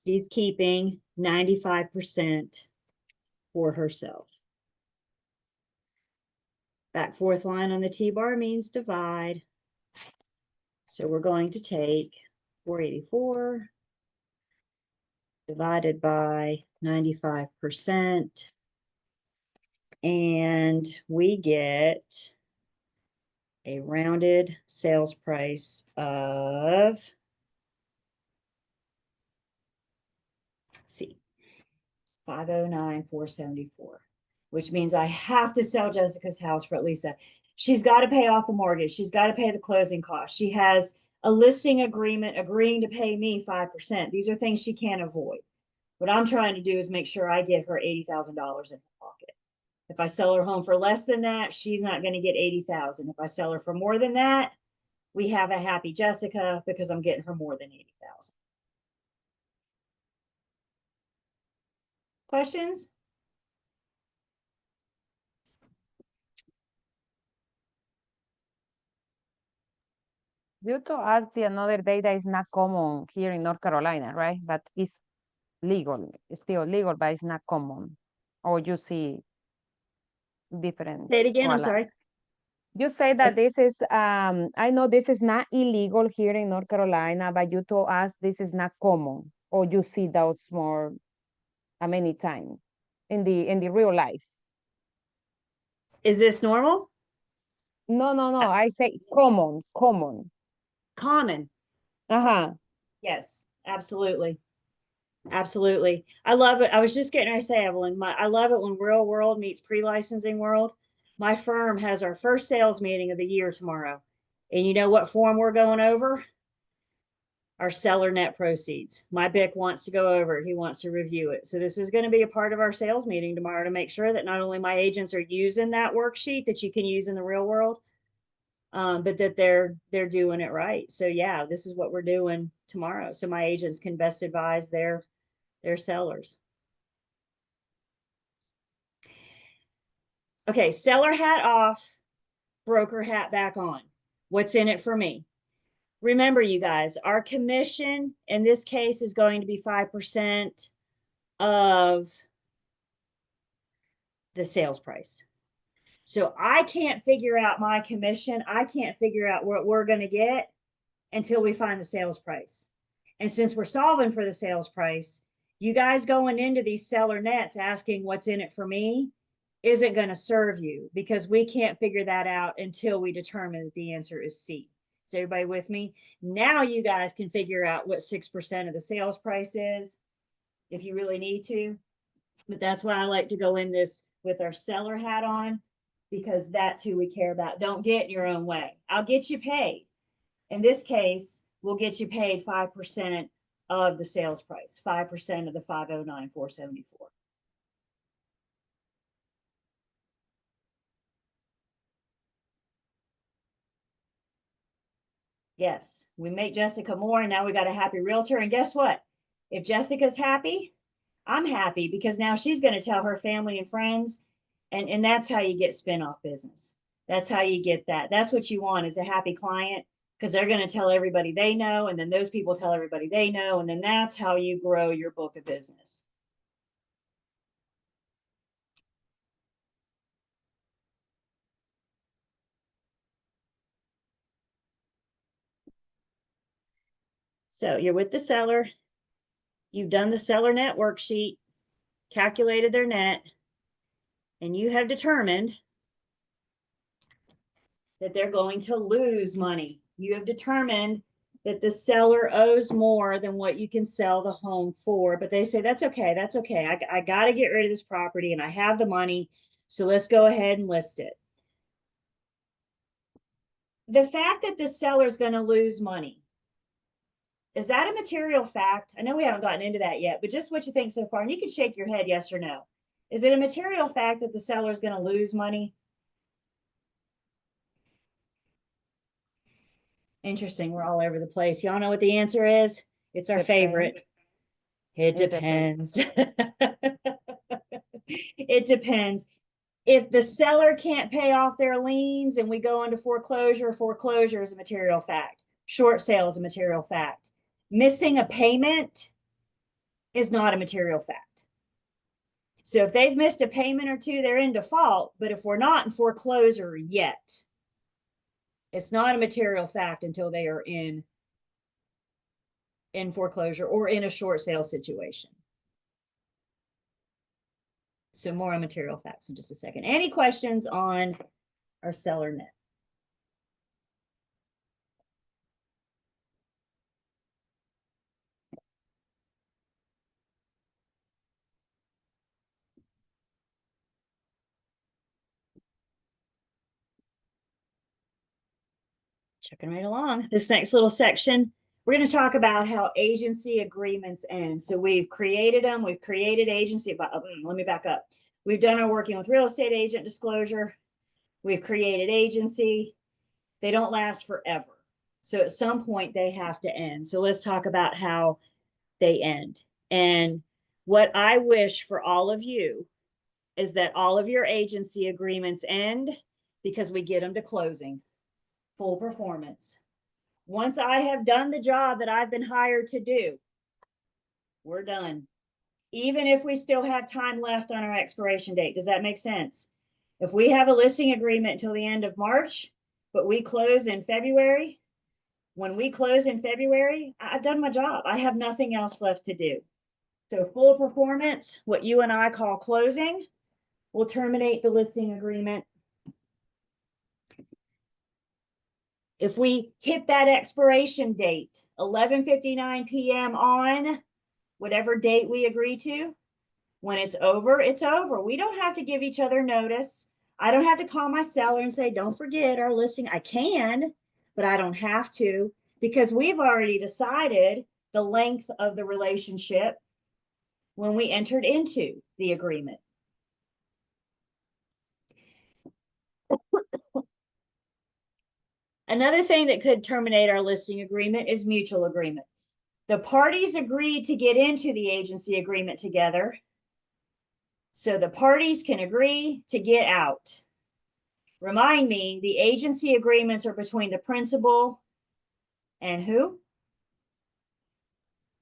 She's keeping 95% for herself. Back fourth line on the T-bar means divide. So we're going to take 484 divided by 95%. And we get a rounded sales price of, let's see, 509,474, which means I have to sell Jessica's house for at least that. She's got to pay off the mortgage. She's got to pay the closing costs. She has a listing agreement agreeing to pay me 5%. These are things she can't avoid. What I'm trying to do is make sure I get her $80,000 in her pocket. If I sell her home for less than that, she's not going to get 80,000. If I sell her for more than that, we have a happy Jessica because I'm getting her more than 80,000. Questions? You told us the another day that is not common here in North Carolina, right? But it's legal, it's still legal, but it's not common. Or you see different. Say it again, or I'm like- sorry. You say that this is, I know this is not illegal here in North Carolina, but you told us this is not common, or you see those more, many times in the real life. Is this normal? No, I say common. Common. Uh-huh. Yes, absolutely. Absolutely. I love it. I was just getting ready to say, Evelyn, I love it when real world meets pre-licensing world. My firm has our first sales meeting of the year tomorrow. And you know what form we're going over? Our seller net proceeds. My BIC wants to go over it. He wants to review it. So this is going to be a part of our sales meeting tomorrow to make sure that not only my agents are using that worksheet that you can use in the real world, but that they're doing it right. So yeah, this is what we're doing tomorrow. So my agents can best advise their sellers. Okay, seller hat off, broker hat back on. What's in it for me? Remember, you guys, our commission in this case is going to be 5% of the sales price. So I can't figure out my commission. I can't figure out what we're going to get until we find the sales price. And since we're solving for the sales price, you guys going into these seller nets asking what's in it for me isn't going to serve you because we can't figure that out until we determine that the answer is C. Is everybody with me? Now you guys can figure out what 6% of the sales price is if you really need to. But that's why I like to go in this with our seller hat on because that's who we care about. Don't get in your own way. I'll get you paid. In this case, we'll get you paid 5% of the sales price, 5% of the 509,474. Yes, we make Jessica more, and now we got a happy realtor. And guess what? If Jessica's happy, I'm happy because now she's going to tell her family and friends, and that's how you get spin-off business. That's how you get that. That's what you want is a happy client because they're going to tell everybody they know, and then those people tell everybody they know, and then that's how you grow your book of business. So you're with the seller. You've done the seller net worksheet, calculated their net, and you have determined that they're going to lose money. You have determined that the seller owes more than what you can sell the home for, but they say, that's okay, that's okay. I got to get rid of this property and I have the money, so let's go ahead and list it. The fact that the seller is going to lose money, is that a material fact? I know we haven't gotten into that yet, but just what you think so far, and you can shake your head yes or no. Is it a material fact that the seller is going to lose money? Interesting. We're all over the place. Y'all know what the answer is? It's our favorite. It depends. It depends. If the seller can't pay off their liens and we go into foreclosure, foreclosure is a material fact. Short sale is a material fact. Missing a payment is not a material fact. So if they've missed a payment or two, they're in default. But if we're not in foreclosure yet, it's not a material fact until they are in foreclosure or in a short sale situation. So more on material facts in just a second. Any questions on our seller net? Checking right along. This next little section, we're going to talk about how agency agreements end. So we've created them. We've created agency. Let me back up. We've done our working with real estate agent disclosure. We've created agency. They don't last forever. So at some point they have to end. So let's talk about how they end. And what I wish for all of you is that all of your agency agreements end because we get them to closing. Full performance. Once I have done the job that I've been hired to do, we're done. Even if we still have time left on our expiration date. Does that make sense? If we have a listing agreement until the end of March, but we close in February, when we close in February, I've done my job. I have nothing else left to do. So full performance, what you and I call closing, will terminate the listing agreement. If we hit that expiration date, 11:59 p.m. on whatever date we agree to, when it's over, it's over. We don't have to give each other notice. I don't have to call my seller and say, don't forget our listing. I can, but I don't have to because we've already decided the length of the relationship when we entered into the agreement. Another thing that could terminate our listing agreement is mutual agreement. The parties agreed to get into the agency agreement together, so the parties can agree to get out. Remind me, the agency agreements are between the principal and who?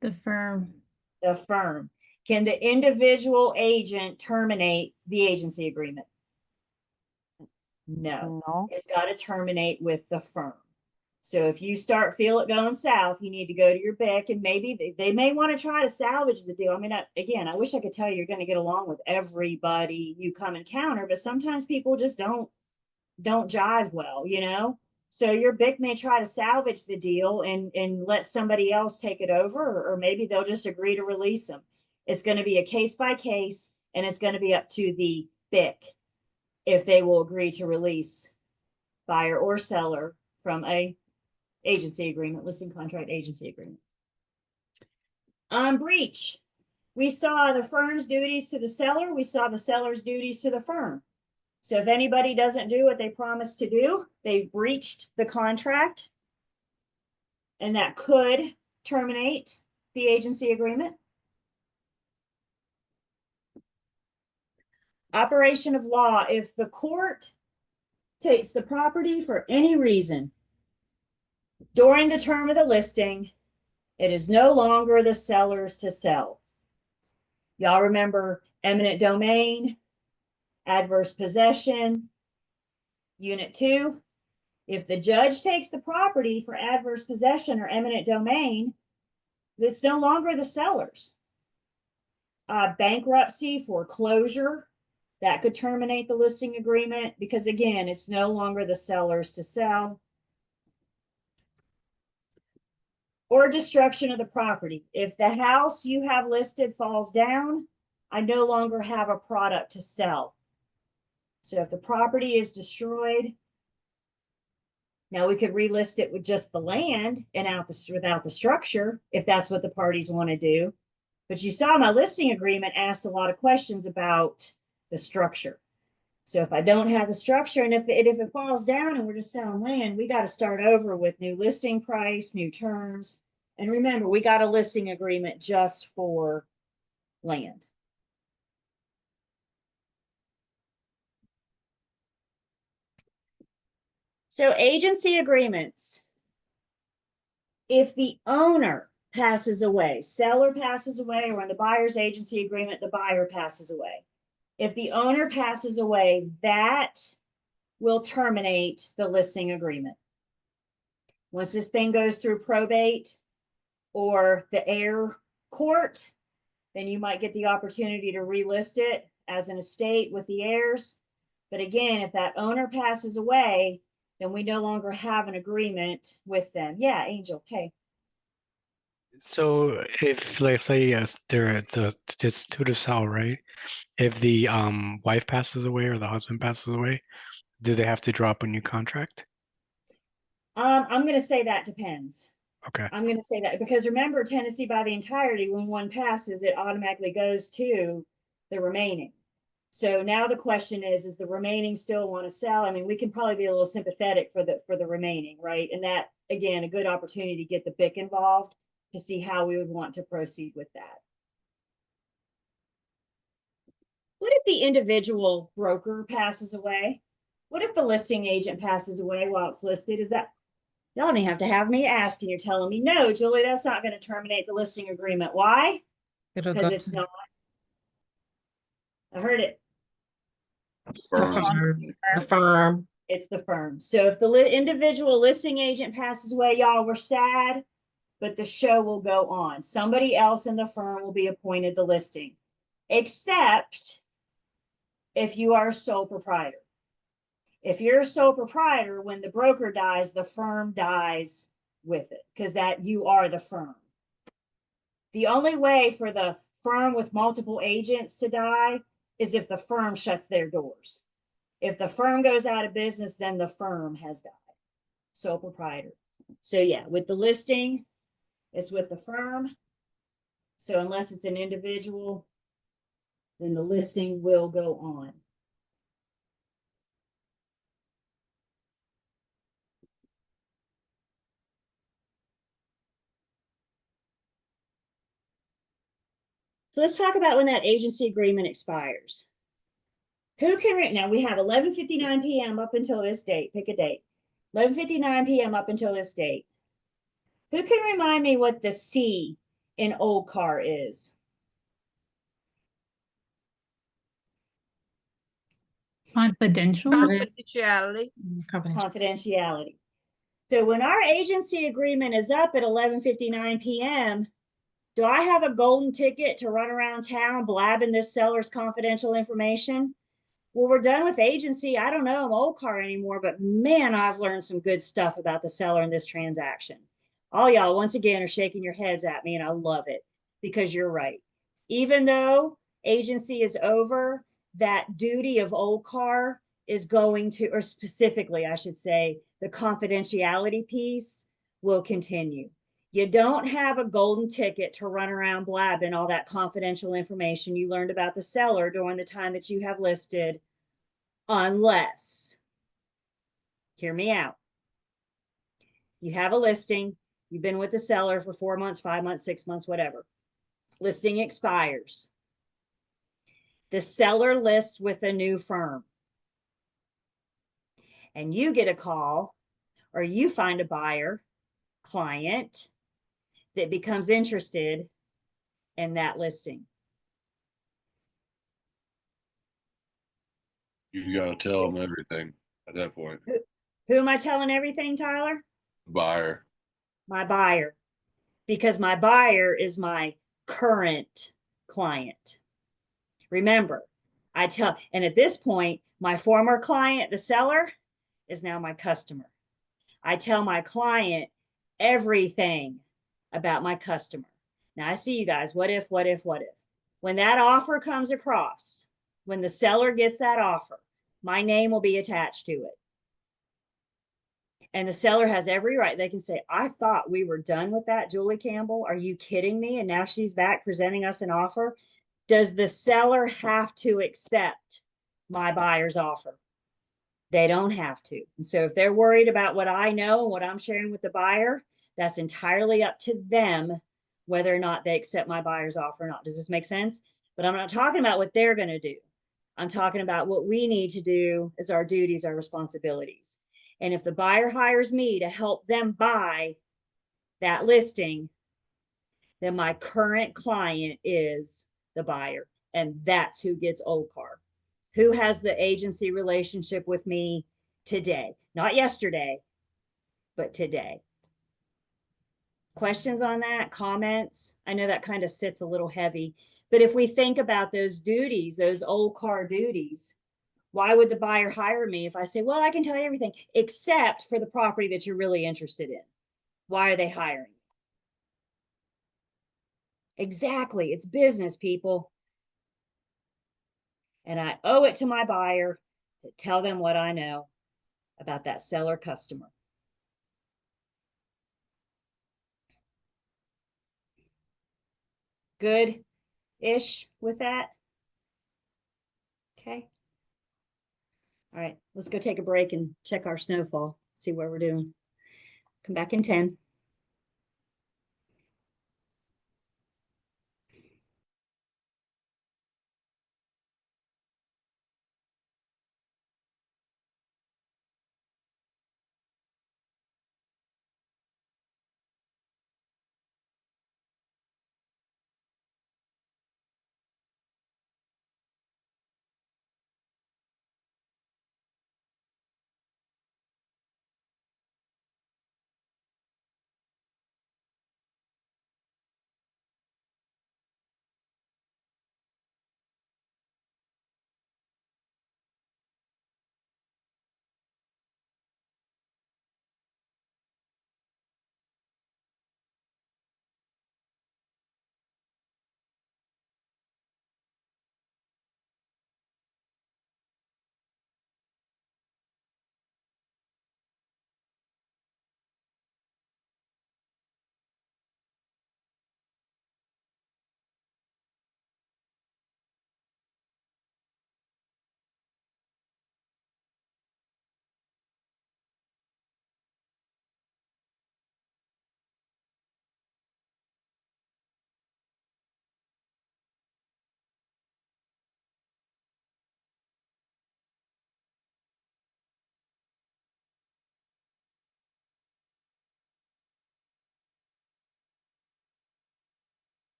The firm. The firm. Can the individual agent terminate the agency agreement? No. No. It's got to terminate with the firm. So if you feel it going south, you need to go to your BIC and maybe they may want to try to salvage the deal. I mean, again, I wish I could tell you you're going to get along with everybody you come encounter, but sometimes people just don't jive well, you know? So your BIC may try to salvage the deal and let somebody else take it over, or maybe they'll just agree to release them. It's going to be a case by case, and it's going to be up to the BIC if they will agree to release buyer or seller from a agency agreement, listing contract agency agreement. On breach, we saw the firm's duties to the seller. We saw the seller's duties to the firm. So if anybody doesn't do what they promised to do, they've breached the contract, and that could terminate the agency agreement. Operation of law, if the court takes the property for any reason during the term of the listing, it is no longer the seller's to sell. Y'all remember eminent domain, adverse possession, unit 2. If the judge takes the property for adverse possession or eminent domain, It's no longer the sellers. Bankruptcy, foreclosure, that could terminate the listing agreement because again, it's no longer the sellers to sell. Or destruction of the property. If the house you have listed falls down, I no longer have a product to sell. So if the property is destroyed, now we could relist it with just the land and without the structure, if that's what the parties want to do. But you saw my listing agreement asked a lot of questions about the structure. So if I don't have the structure and if it falls down and we're just selling land, we got to start over with new listing price, new terms. And remember, we got a listing agreement just for land. So agency agreements. If the owner passes away, seller passes away, or in the buyer's agency agreement, the buyer passes away. If the owner passes away, that will terminate the listing agreement. Once this thing goes through probate or the heir court, then you might get the opportunity to relist it as an estate with the heirs. But again, if that owner passes away, then we no longer have an agreement with them. Yeah, Angel, hey. So if, let's say, yes, it's to sell, right? If the wife passes away or the husband passes away, do they have to drop a new contract? I'm going to say that depends. Okay. I'm going to say that because remember, tenancy by the entirety, when one passes, it automatically goes to the remaining. So now the question is the remaining still want to sell? I mean, we can probably be a little sympathetic for the remaining, right? And that, again, a good opportunity to get the BIC involved to see how we would want to proceed with that. What if the individual broker passes away? What if the listing agent passes away while it's listed? Is that, y'all don't even have to have me ask, and you're telling me, no, Julie, that's not going to terminate the listing agreement. Why? It'll Because go it's to not. I heard it. the Firm. firm. The firm. It's the firm. So if the individual listing agent passes away, y'all, we're sad, but the show will go on. Somebody else in the firm will be appointed the listing, except if you are a sole proprietor. If you're a sole proprietor, when the broker dies, the firm dies with it because that you are the firm. The only way for the firm with multiple agents to die is if the firm shuts their doors. If the firm goes out of business, then the firm has died. Sole proprietor. So yeah, with the listing, it's with the firm. So unless it's an individual, then the listing will go on. So let's talk about when that agency agreement expires. Who can, now we have 11:59 p.m. up until this date, pick a date. 11:59 p.m. up until this date. Who can remind me what the C in old car is? Confidential. Confidentiality. Confidentiality. So when our agency agreement is up at 11:59 p.m., do I have a golden ticket to run around town blabbing this seller's confidential information? Well, we're done with agency. I don't know, I'm old car anymore, but man, I've learned some good stuff about the seller in this transaction. All y'all, once again, are shaking your heads at me, and I love it because you're right. Even though agency is over, that duty of old car is going to, or specifically, I should say, the confidentiality piece will continue. You don't have a golden ticket to run around blabbing all that confidential information you learned about the seller during the time that you have listed, unless, hear me out, you have a listing, you've been with the seller for 4 months, 5 months, 6 months, whatever. Listing expires. The seller lists with a new firm. And you get a call, or you find a buyer, client, that becomes interested in that listing. You got to tell them everything at that point. Who am I telling everything, Tyler? Buyer. My buyer. because my buyer is my current client. Remember, and at this point, my former client, the seller, is now my customer. I tell my client everything about my customer. Now I see you guys. What if? When that offer comes across, when the seller gets that offer, my name will be attached to it. And the seller has every right. They can say, I thought we were done with that, Julie Campbell. Are you kidding me? And now she's back presenting us an offer. Does the seller have to accept my buyer's offer? They don't have to. And so if they're worried about what I know and what I'm sharing with the buyer, that's entirely up to them whether or not they accept my buyer's offer or not. Does this make sense? But I'm not talking about what they're going to do. I'm talking about what we need to do as our duties, our responsibilities. And if the buyer hires me to help them buy that listing, then my current client is the buyer. And that's who gets OCAR. Who has the agency relationship with me today? Not yesterday, but today. Questions on that? Comments? I know that kind of sits a little heavy, but if we think about those duties, those OCAR duties, why would the buyer hire me if I say, well, I can tell you everything except for the property that you're really interested in? Why are they hiring? Exactly. It's business, people. And I owe it to my buyer to tell them what I know about that seller customer. Good-ish with that? Okay. All right, let's go take a break and check our snowfall, see where we're doing. Come back in 10.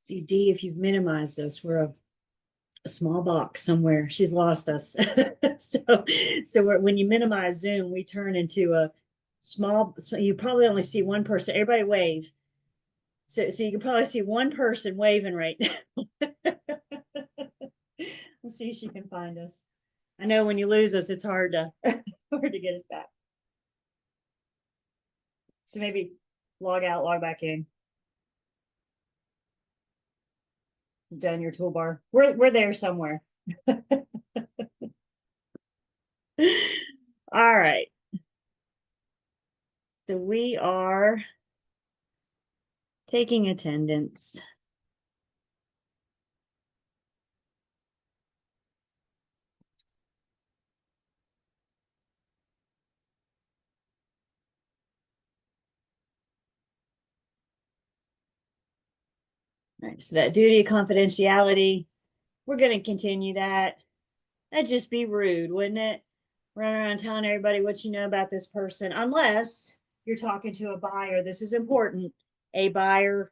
See, D, if you've minimized us, we're a small box somewhere. She's lost us. So when you minimize Zoom, we turn into a small, you probably only see one person. Everybody wave. So you can probably see one person waving right now. Let's see if she can find us. I know when you lose us, it's hard to hard to get us back. So maybe log out, log back in. Down your toolbar. We're there somewhere. All right. So we are taking attendance. All right, so that duty of confidentiality, we're going to continue that. That'd just be rude, wouldn't it? Run around telling everybody what you know about this person, unless you're talking to a buyer. This is important. A buyer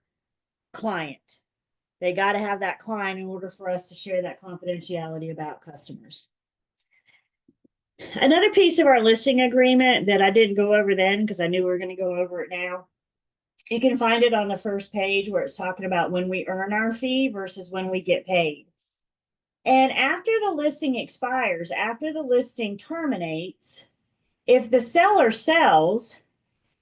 client. They got to have that client in order for us to share that confidentiality about customers. Another piece of our listing agreement that I didn't go over then because I knew we were going to go over it now. You can find it on the first page where it's talking about when we earn our fee versus when we get paid. And after the listing expires, after the listing terminates, if the seller sells,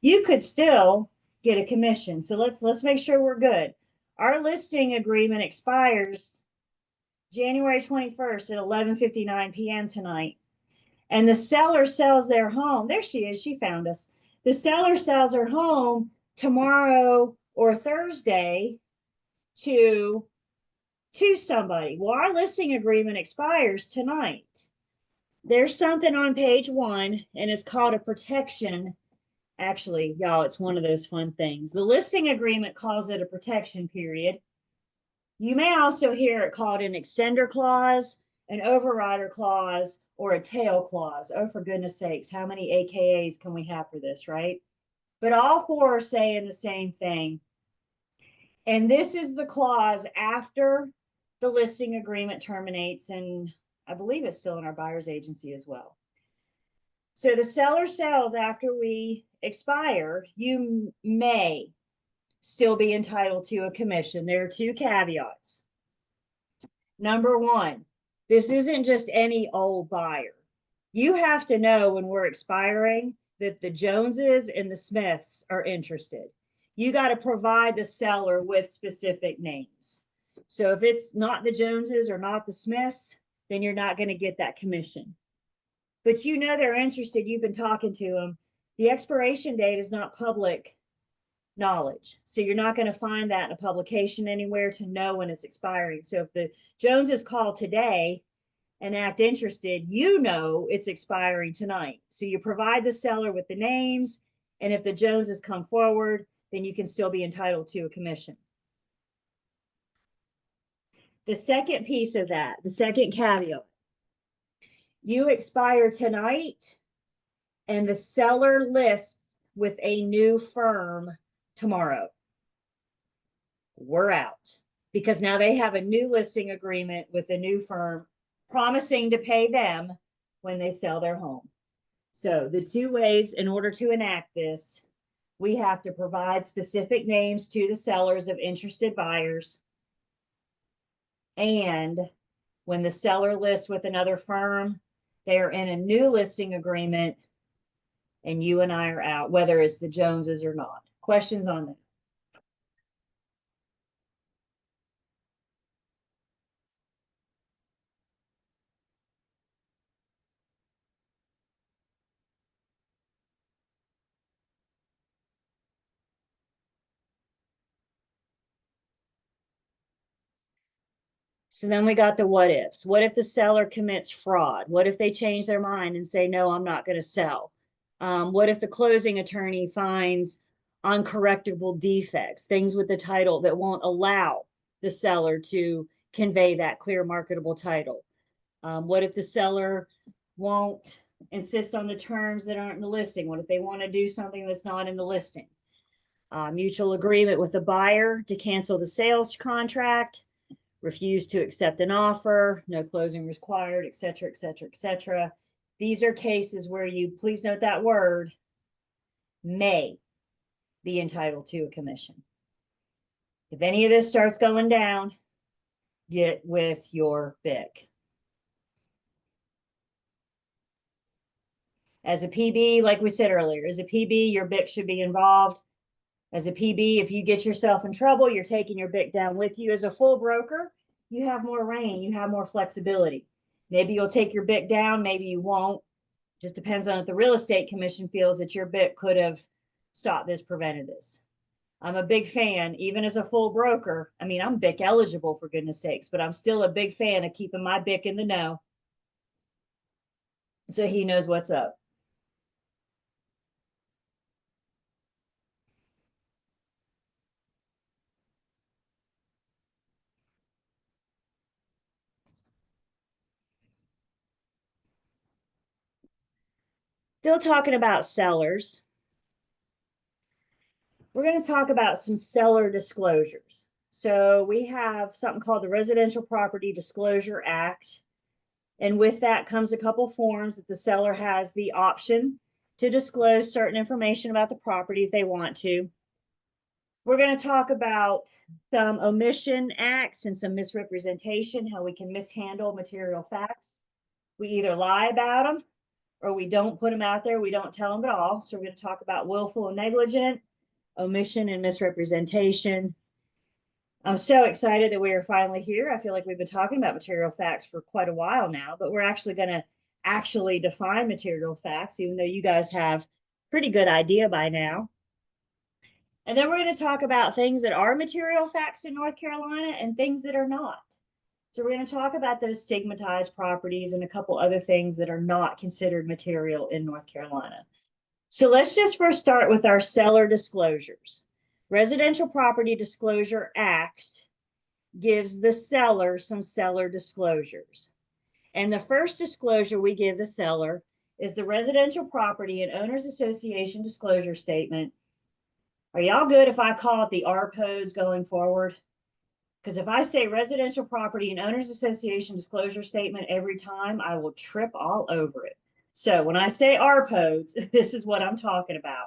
you could still get a commission. So let's make sure we're good. Our listing agreement expires January 21st at 11:59 p.m. tonight. And the seller sells their home. There she is. She found us. The seller sells her home tomorrow or Thursday to somebody. Well, our listing agreement expires tonight. There's something on page 1, and it's called a protection. Actually, y'all, it's one of those fun things. The listing agreement calls it a protection period. You may also hear it called an extender clause, an overrider clause, or a tail clause. Oh, for goodness sakes, how many AKAs can we have for this, right? But all 4 are saying the same thing. And this is the clause after the listing agreement terminates, and I believe it's still in our buyer's agency as well. So the seller sells after we expire, you may still be entitled to a commission. There are 2 caveats. Number 1, this isn't just any old buyer. You have to know when we're expiring that the Joneses and the Smiths are interested. You got to provide the seller with specific names. So if it's not the Joneses or not the Smiths, then you're not going to get that commission. But you know they're interested. You've been talking to them. The expiration date is not public knowledge. So you're not going to find that in a publication anywhere to know when it's expiring. So if the Joneses call today and act interested, you know it's expiring tonight. So you provide the seller with the names, and if the Joneses come forward, then you can still be entitled to a commission. The second piece of that, the second caveat, you expire tonight and the seller lists with a new firm tomorrow. We're out because now they have a new listing agreement with a new firm promising to pay them when they sell their home. So the 2 ways in order to enact this, we have to provide specific names to the sellers of interested buyers. And when the seller lists with another firm, they are in a new listing agreement and you and I are out, whether it's the Joneses or not. Questions on that? So then we got the what ifs. What if the seller commits fraud? What if they change their mind and say, no, I'm not going to sell? What if the closing attorney finds uncorrectable defects, things with the title that won't allow the seller to convey that clear marketable title? What if the seller won't insist on the terms that aren't in the listing? What if they want to do something that's not in the listing? Mutual agreement with the buyer to cancel the sales contract, refuse to accept an offer, no closing required, et cetera, et cetera, et cetera. These are cases where you, please note that word, may be entitled to a commission. If any of this starts going down, get with your BIC. As a PB, like we said earlier, as a PB, your BIC should be involved. As a PB, if you get yourself in trouble, you're taking your BIC down with you. As a full broker, you have more reign, you have more flexibility. Maybe you'll take your BIC down, maybe you won't. Just depends on if the real estate commission feels that your BIC could have stopped this, prevented this. I'm a big fan, even as a full broker. I mean, I'm BIC eligible for goodness sakes, but I'm still a big fan of keeping my BIC in the know, so he knows what's up. Still talking about sellers. We're going to talk about some seller disclosures. So we have something called the Residential Property Disclosure Act. And with that comes a couple forms that the seller has the option to disclose certain information about the property if they want to. We're going to talk about some omission acts and some misrepresentation, how we can mishandle material facts. We either lie about them or we don't put them out there. We don't tell them at all. So we're going to talk about willful and negligent, omission and misrepresentation. I'm so excited that we are finally here. I feel like we've been talking about material facts for quite a while now, but we're actually going to actually define material facts, even though you guys have a pretty good idea by now. And then we're going to talk about things that are material facts in North Carolina and things that are not. So we're going to talk about those stigmatized properties and a couple other things that are not considered material in North Carolina. So let's just first start with our seller disclosures. Residential Property Disclosure Act gives the seller some seller disclosures. And the first disclosure we give the seller is the Residential Property and Owners Association Disclosure Statement. Are y'all good if I call it the RPODS going forward? Because if I say Residential Property and Owners Association Disclosure Statement every time, I will trip all over it. So when I say RPODS, this is what I'm talking about.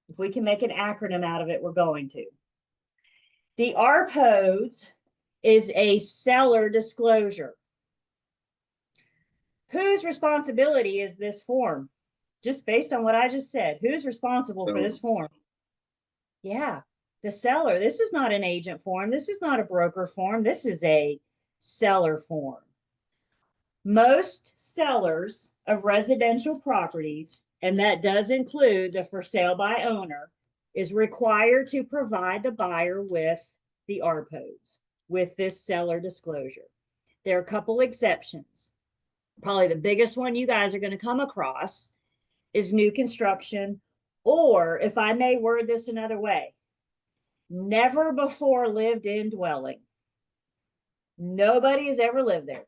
If we can make an acronym out of it, we're going to. The RPODS is a seller disclosure. Whose responsibility is this form? Just based on what I just said, who's responsible for this form? Yeah, the seller. This is not an agent form. This is not a broker form. This is a seller form. Most sellers of residential properties, and that does include the for sale by owner, is required to provide the buyer with the RPODS, with this seller disclosure. There are a couple exceptions. Probably the biggest one you guys are going to come across is new construction, or if I may word this another way, never before lived in dwelling. Nobody has ever lived there.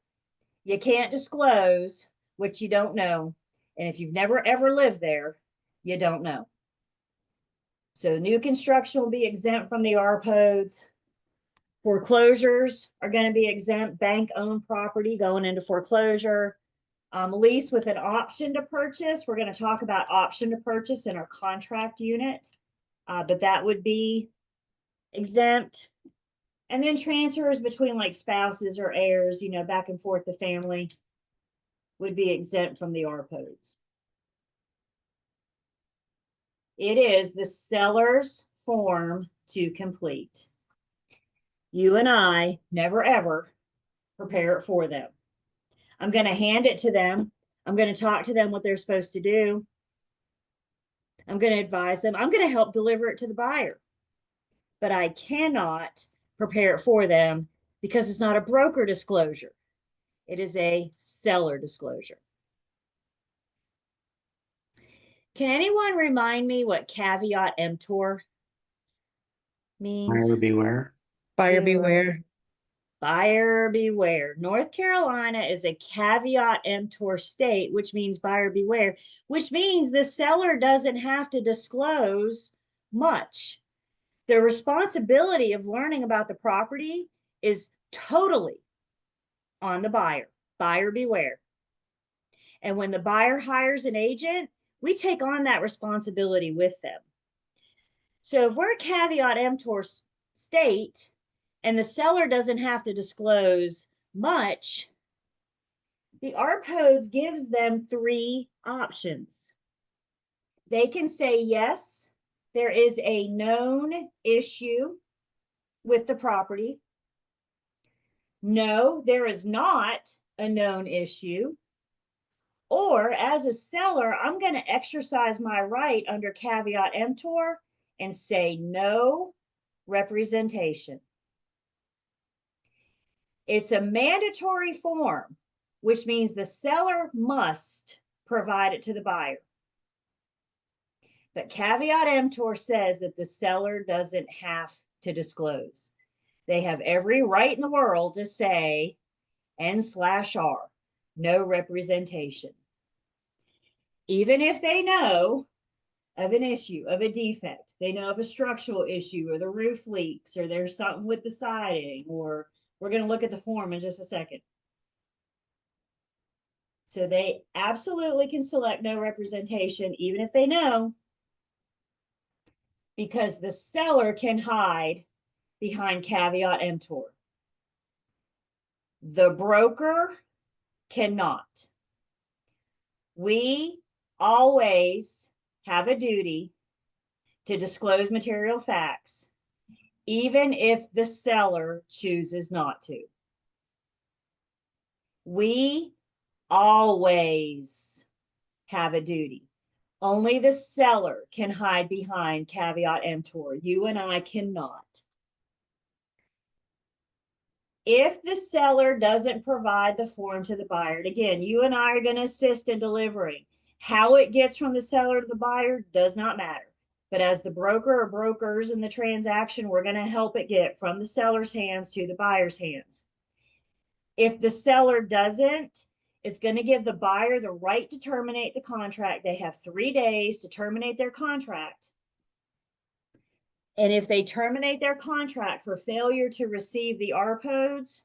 You can't disclose what you don't know. And if you've never ever lived there, you don't know. So new construction will be exempt from the RPODS. Foreclosures are going to be exempt. Bank-owned property going into foreclosure. Lease with an option to purchase. We're going to talk about option to purchase in our contract unit, but that would be exempt. And then transfers between like spouses or heirs, you know, back and forth the family would be exempt from the RPODS. It is the seller's form to complete. You and I never ever prepare it for them. I'm going to hand it to them. I'm going to talk to them what they're supposed to do. I'm going to advise them. I'm going to help deliver it to the buyer. But I cannot prepare it for them because it's not a broker disclosure. It is a seller disclosure. Can anyone remind me what caveat emptor means? Buyer beware. Buyer beware. Buyer beware. North Carolina is a caveat emptor state, which means buyer beware, which means the seller doesn't have to disclose much. The responsibility of learning about the property is totally on the buyer. Buyer beware. And when the buyer hires an agent, we take on that responsibility with them. So if we're a caveat emptor state and the seller doesn't have to disclose much, the ARPOS gives them 3 options. They can say, yes, there is a known issue with the property. No, there is not a known issue. Or as a seller, I'm going to exercise my right under caveat emptor and say no representation. It's a mandatory form, which means the seller must provide it to the buyer. But caveat emptor says that the seller doesn't have to disclose. They have every right in the world to say N/R, no representation. Even if they know of an issue, of a defect, they know of a structural issue, or the roof leaks, or there's something with the siding, or we're going to look at the form in just a second. So they absolutely can select no representation, even if they know, because the seller can hide behind caveat emptor. The broker cannot. We always have a duty to disclose material facts, even if the seller chooses not to. We always have a duty. Only the seller can hide behind caveat emptor. You and I cannot. If the seller doesn't provide the form to the buyer, and again, you and I are going to assist in delivering. How it gets from the seller to the buyer does not matter. But as the broker or brokers in the transaction, we're going to help it get from the seller's hands to the buyer's hands. If the seller doesn't, it's going to give the buyer the right to terminate the contract. They have 3 days to terminate their contract. And if they terminate their contract for failure to receive the ARPOs,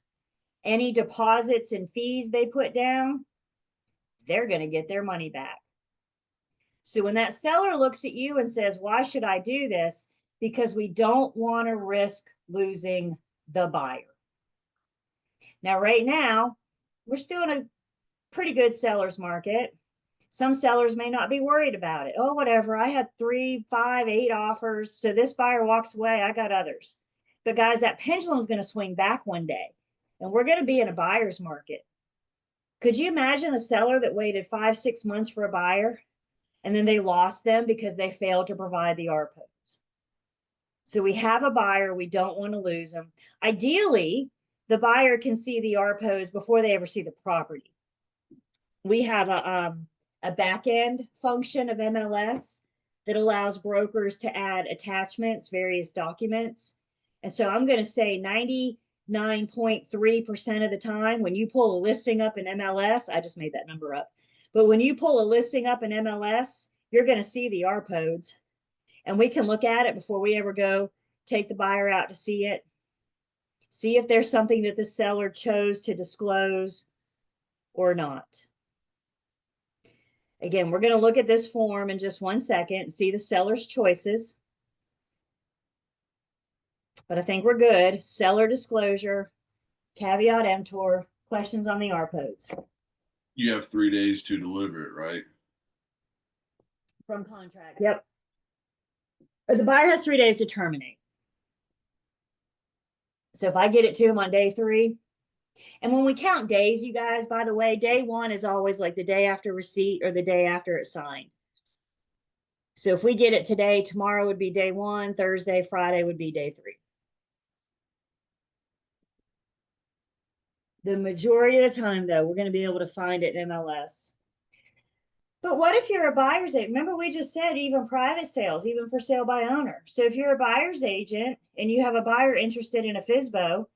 any deposits and fees they put down, they're going to get their money back. So when that seller looks at you and says, why should I do this? Because we don't want to risk losing the buyer. Now, right now, we're still in a pretty good seller's market. Some sellers may not be worried about it. Oh, whatever. I had 3, 5, 8 offers. So this buyer walks away. I got others. But guys, that pendulum is going to swing back one day. And we're going to be in a buyer's market. Could you imagine a seller that waited 5, 6 months for a buyer and then they lost them because they failed to provide the ARPOs? So we have a buyer. We don't want to lose them. Ideally, the buyer can see the ARPOs before they ever see the property. We have a back-end function of MLS that allows brokers to add attachments, various documents. And so I'm going to say 99.3% of the time, when you pull a listing up in MLS, I just made that number up, but when you pull a listing up in MLS, you're going to see the ARPOs. And we can look at it before we ever go take the buyer out to see it. See if there's something that the seller chose to disclose or not. Again, we're going to look at this form in just 1 second and see the seller's choices. But I think we're good. Seller disclosure, caveat emptor, questions on the ARPOs. You have 3 days to deliver it, right? From contract. Yep. The buyer has 3 days to terminate. So if I get it to him on day 3, and when we count days, you guys, by the way, day 1 is always like the day after receipt or the day after it's signed. So if we get it today, tomorrow would be day 1, Thursday, Friday would be day 3. The majority of the time, though, we're going to be able to find it in MLS. But what if you're a buyer's agent? Remember, we just said even private sales, even for sale by owner. So if you're a buyer's agent and you have a buyer interested in a FSBO,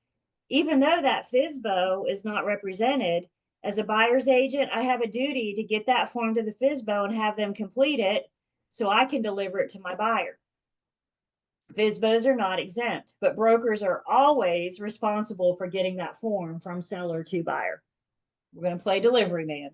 even though that FSBO is not represented, as a buyer's agent, I have a duty to get that form to the FSBO and have them complete it so I can deliver it to my buyer. FSBOs are not exempt, but brokers are always responsible for getting that form from seller to buyer. We're going to play delivery man.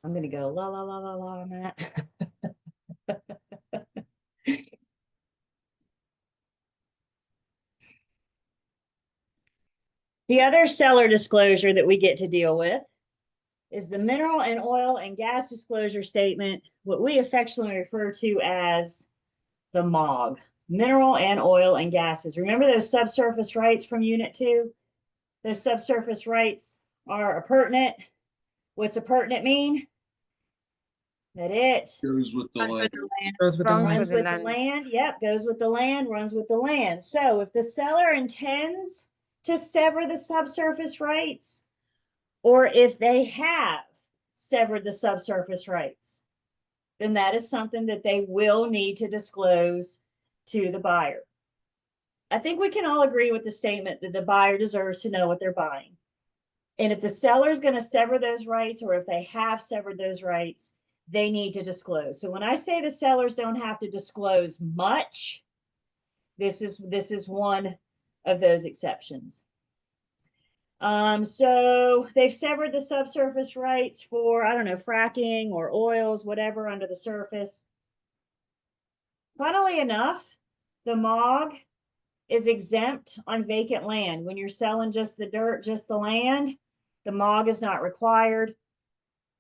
I'm going to go la la la la la on that. The other seller disclosure that we get to deal with is the mineral and oil and gas disclosure statement, what we affectionately refer to as the MOG, mineral and oil and gases. Remember those subsurface rights from Unit 2? Those subsurface rights are appurtenant. What's appurtenant mean? That it Goes with the land. Goes with the Runs land. runs with the with the land. land. Yep, goes with the land, runs with the land. So if the seller intends to sever the subsurface rights, or if they have severed the subsurface rights, then that is something that they will need to disclose to the buyer. I think we can all agree with the statement that the buyer deserves to know what they're buying. And if the seller is going to sever those rights, or if they have severed those rights, they need to disclose. So when I say the sellers don't have to disclose much, this is one of those exceptions. So they've severed the subsurface rights for, I don't know, fracking or oils, whatever under the surface. Funnily enough, the MOG is exempt on vacant land. When you're selling just the dirt, just the land, the MOG is not required.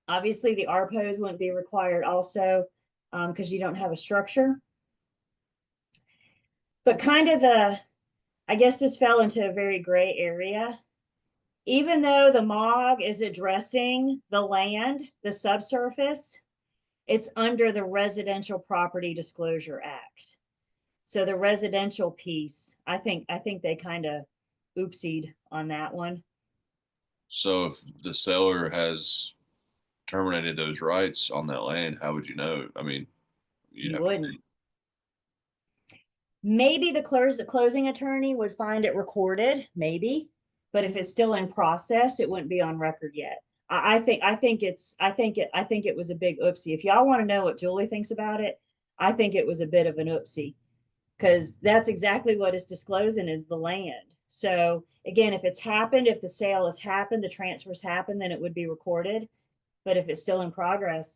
Obviously, the ARPOs wouldn't be required also because you don't have a structure. But kind of I guess this fell into a very gray area. Even though the MOG is addressing the land, the subsurface, it's under the Residential Property Disclosure Act. So the residential piece, I think they kind of oopsied on that one. So if the seller has terminated those rights on that land, how would you know? I mean, you'd You have wouldn't. Maybe the closing attorney would find it recorded, maybe, but if it's still in process, it wouldn't be on record yet. I think it was a big oopsie. If y'all want to know what Julie thinks about it, I think it was a bit of an oopsie, because that's exactly what it's disclosing is the land. So again, if it's happened, if the sale has happened, the transfer's happened, then it would be recorded. But if it's still in progress,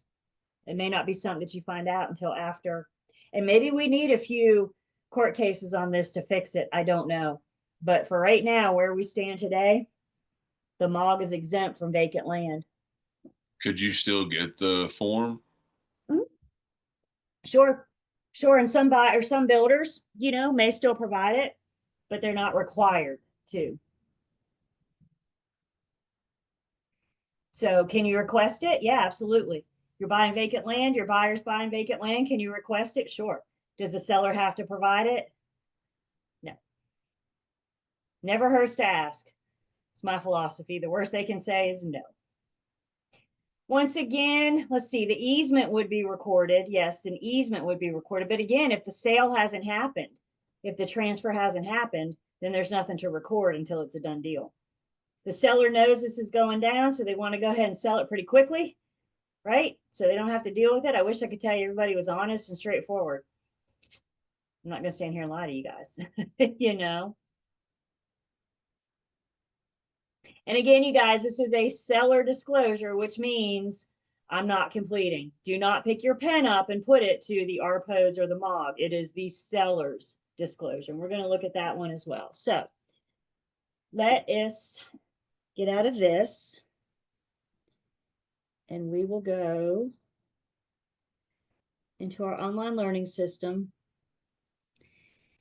it may not be something that you find out until after. And maybe we need a few court cases on this to fix it. I don't know. But for right now, where we stand today, the MOG is exempt from vacant land. Could you still get the form? Sure. Sure. And some builders, may still provide it, but they're not required to. So can you request it? Yeah, absolutely. You're buying vacant land, your buyer's buying vacant land. Can you request it? Sure. Does the seller have to provide it? No. Never hurts to ask. It's my philosophy. The worst they can say is no. Once again, let's see, the easement would be recorded. Yes, an easement would be recorded. But again, if the sale hasn't happened, if the transfer hasn't happened, then there's nothing to record until it's a done deal. The seller knows this is going down, so they want to go ahead and sell it pretty quickly, right? So they don't have to deal with it. I wish I could tell you everybody was honest and straightforward. I'm not going to stand here and lie to you guys, And again, you guys, this is a seller disclosure, which means I'm not completing. Do not pick your pen up and put it to the ARPOs or the MOG. It is the seller's disclosure. And we're going to look at that one as well. So let us get out of this. And we will go into our online learning system.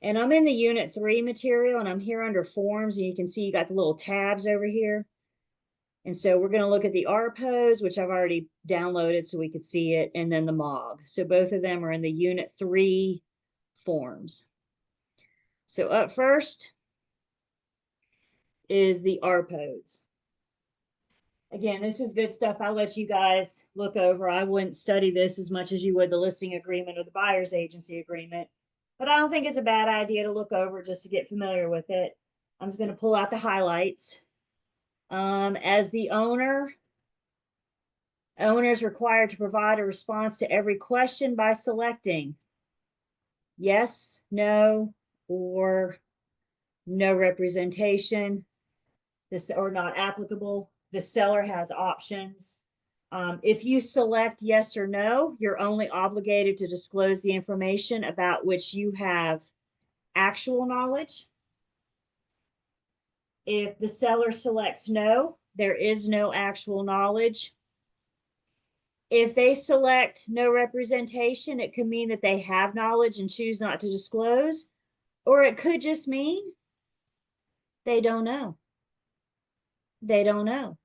And I'm in the Unit 3 material, and I'm here under Forms, and you can see you got the little tabs over here. And so we're going to look at the ARPOs, which I've already downloaded so we could see it, and then the MOG. So both of them are in the Unit 3 forms. So up first is the ARPOs. Again, this is good stuff. I'll let you guys look over. I wouldn't study this as much as you would the listing agreement or the buyer's agency agreement. but I don't think it's a bad idea to look over just to get familiar with it. I'm just going to pull out the highlights. As the owner is required to provide a response to every question by selecting yes, no, or no representation, this or not applicable. The seller has options. If you select yes or no, you're only obligated to disclose the information about which you have actual knowledge. If the seller selects no, there is no actual knowledge. If they select no representation, it could mean that they have knowledge and choose not to disclose, or it could just mean they don't know. They don't know.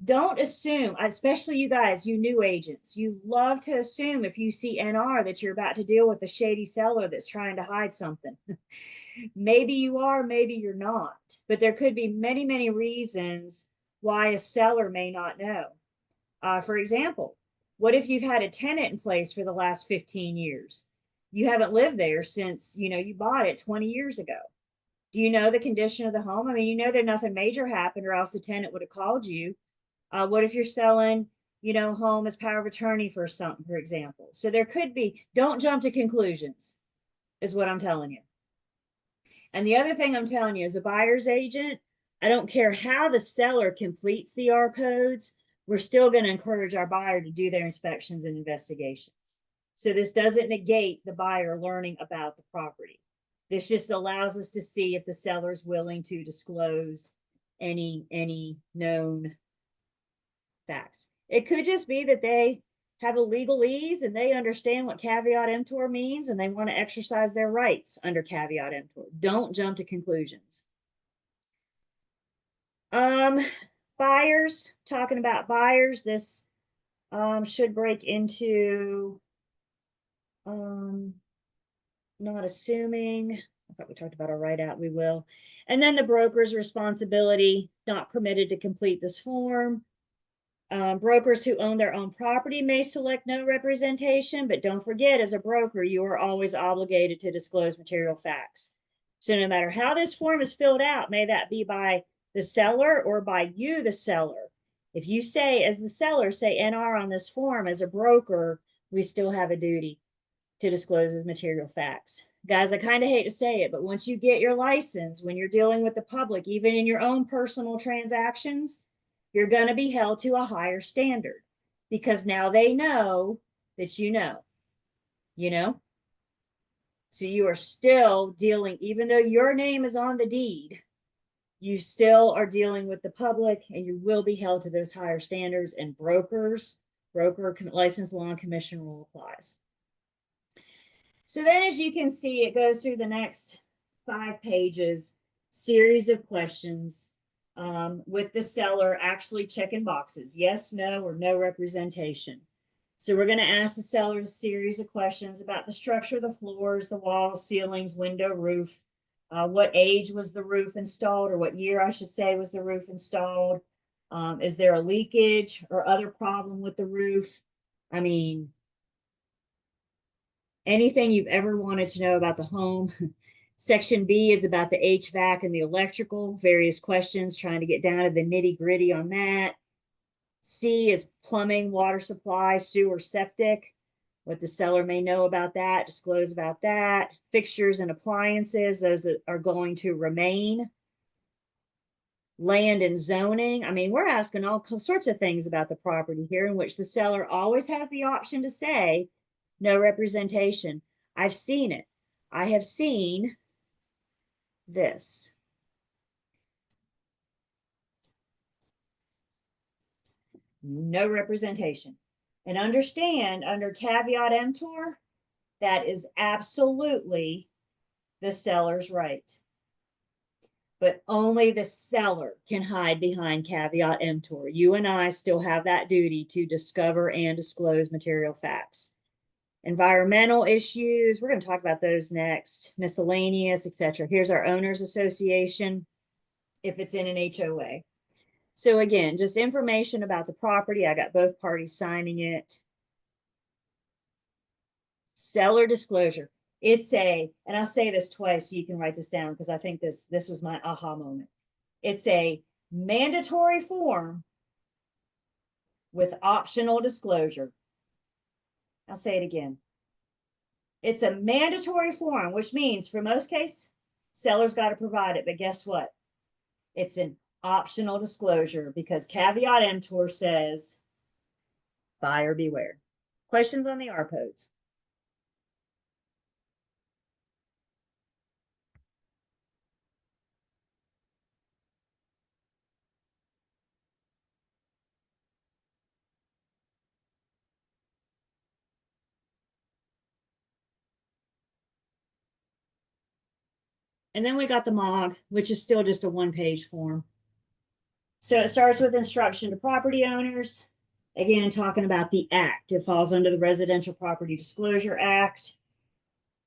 Don't assume, especially you guys, you new agents, you love to assume if you see NR that you're about to deal with a shady seller that's trying to hide something. Maybe you are, maybe you're not, but there could be many, many reasons why a seller may not know. For example, what if you've had a tenant in place for the last 15 years? You haven't lived there since, you bought it 20 years ago. Do you know the condition of the home? I mean, you know that nothing major happened or else the tenant would have called you. What if you're selling, home as power of attorney for something, for example? So there could be, don't jump to conclusions, is what I'm telling you. And the other thing I'm telling you, as a buyer's agent, I don't care how the seller completes the R codes, we're still going to encourage our buyer to do their inspections and investigations. So this doesn't negate the buyer learning about the property. This just allows us to see if the seller is willing to disclose any known facts. It could just be that they have a legalese and they understand what caveat emptor means and they want to exercise their rights under caveat emptor. Don't jump to conclusions. Buyers, talking about buyers, this should break into not assuming. I thought we talked about a write out, we will. And then the broker's responsibility, not permitted to complete this form. Brokers who own their own property may select no representation, but don't forget, as a broker, you are always obligated to disclose material facts. So no matter how this form is filled out, may that be by the seller or by you, the seller. If you say, as the seller, say NR on this form, as a broker, we still have a duty to disclose the material facts. Guys, I kind of hate to say it, but once you get your license, when you're dealing with the public, even in your own personal transactions, you're going to be held to a higher standard because now they know that you know. So you are still dealing, even though your name is on the deed, you still are dealing with the public and you will be held to those higher standards, and broker license law and commission rule applies. So then, as you can see, it goes through the next 5 pages, series of questions with the seller actually checking boxes, yes, no, or no representation. So we're going to ask the seller a series of questions about the structure of the floors, the walls, ceilings, window, roof. What age was the roof installed, or what year, I should say, was the roof installed? Is there a leakage or other problem with the roof? I mean, anything you've ever wanted to know about the home. Section B is about the HVAC and the electrical, various questions, trying to get down to the nitty gritty on that. C is plumbing, water supply, sewer, septic, what the seller may know about that, disclose about that. Fixtures and appliances, those that are going to remain. Land and zoning. I mean, we're asking all sorts of things about the property here, in which the seller always has the option to say no representation. I've seen it. I have seen this. No representation. And understand, under caveat emptor, that is absolutely the seller's right. But only the seller can hide behind caveat emptor. You and I still have that duty to discover and disclose material facts. Environmental issues, we're going to talk about those next. Miscellaneous, etc. Here's our owners association if it's in an HOA. So again, just information about the property. I got both parties signing it. Seller disclosure. and I'll say this twice so you can write this down because I think this was my aha moment. It's a mandatory form with optional disclosure. I'll say it again. It's a mandatory form, which means for most cases, seller's got to provide it. But guess what? It's an optional disclosure because caveat emptor says, buyer beware. Questions on the RPOs? And then we got the MOG, which is still just a one-page form. So it starts with instruction to property owners. Again, talking about the act. It falls under the Residential Property Disclosure Act,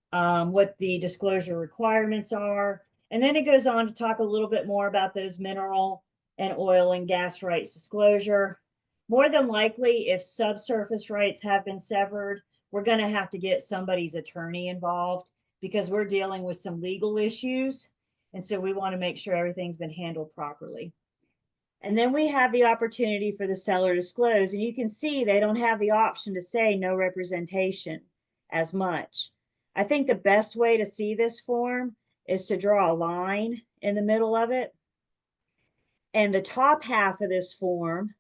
what the disclosure requirements are. And then it goes on to talk a little bit more about those mineral and oil and gas rights disclosure. More than likely, if subsurface rights have been severed, we're going to have to get somebody's attorney involved because we're dealing with some legal issues. And so we want to make sure everything's been handled properly. And then we have the opportunity for the seller to disclose. And you can see they don't have the option to say no representation as much. I think the best way to see this form is to draw a line in the middle of it. And the top half of this form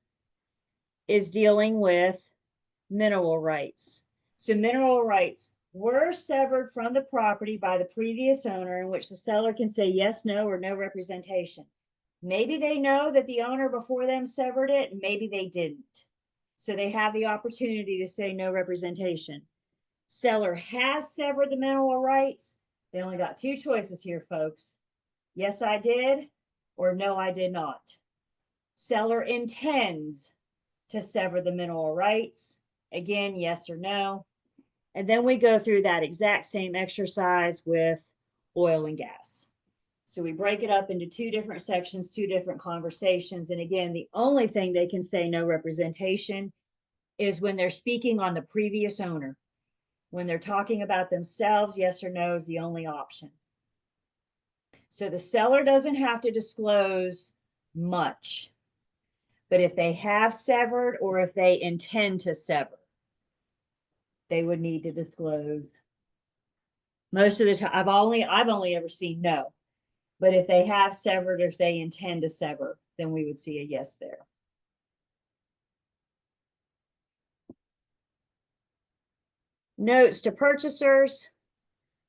is dealing with mineral rights. So mineral rights were severed from the property by the previous owner, in which the seller can say yes, no, or no representation. Maybe they know that the owner before them severed it, maybe they didn't. So they have the opportunity to say no representation. Seller has severed the mineral rights. They only got two choices here, folks. Yes, I did, or no, I did not. Seller intends to sever the mineral rights. Again, yes or no. And then we go through that exact same exercise with oil and gas. So we break it up into two different sections, two different conversations. And again, the only thing they can say no representation is when they're speaking on the previous owner. When they're talking about themselves, yes or no is the only option. So the seller doesn't have to disclose much. But if they have severed or if they intend to sever, they would need to disclose. Most of the time, I've only ever seen no. But if they have severed or if they intend to sever, then we would see a yes there. Notes to purchasers.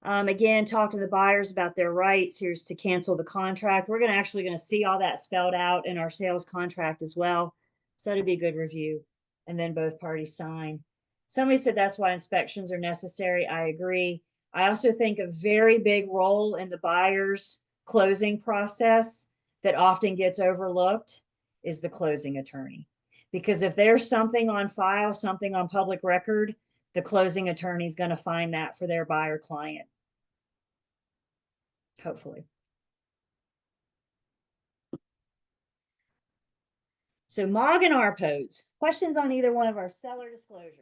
Again, talk to the buyers about their rights. Here's to cancel the contract. We're actually going to see all that spelled out in our sales contract as well. So that'd be a good review. And then both parties sign. Somebody said that's why inspections are necessary. I agree. I also think a very big role in the buyer's closing process that often gets overlooked is the closing attorney. Because if there's something on file, something on public record, the closing attorney is going to find that for their buyer client. Hopefully. So MOG and RPOs. Questions on either one of our seller disclosures?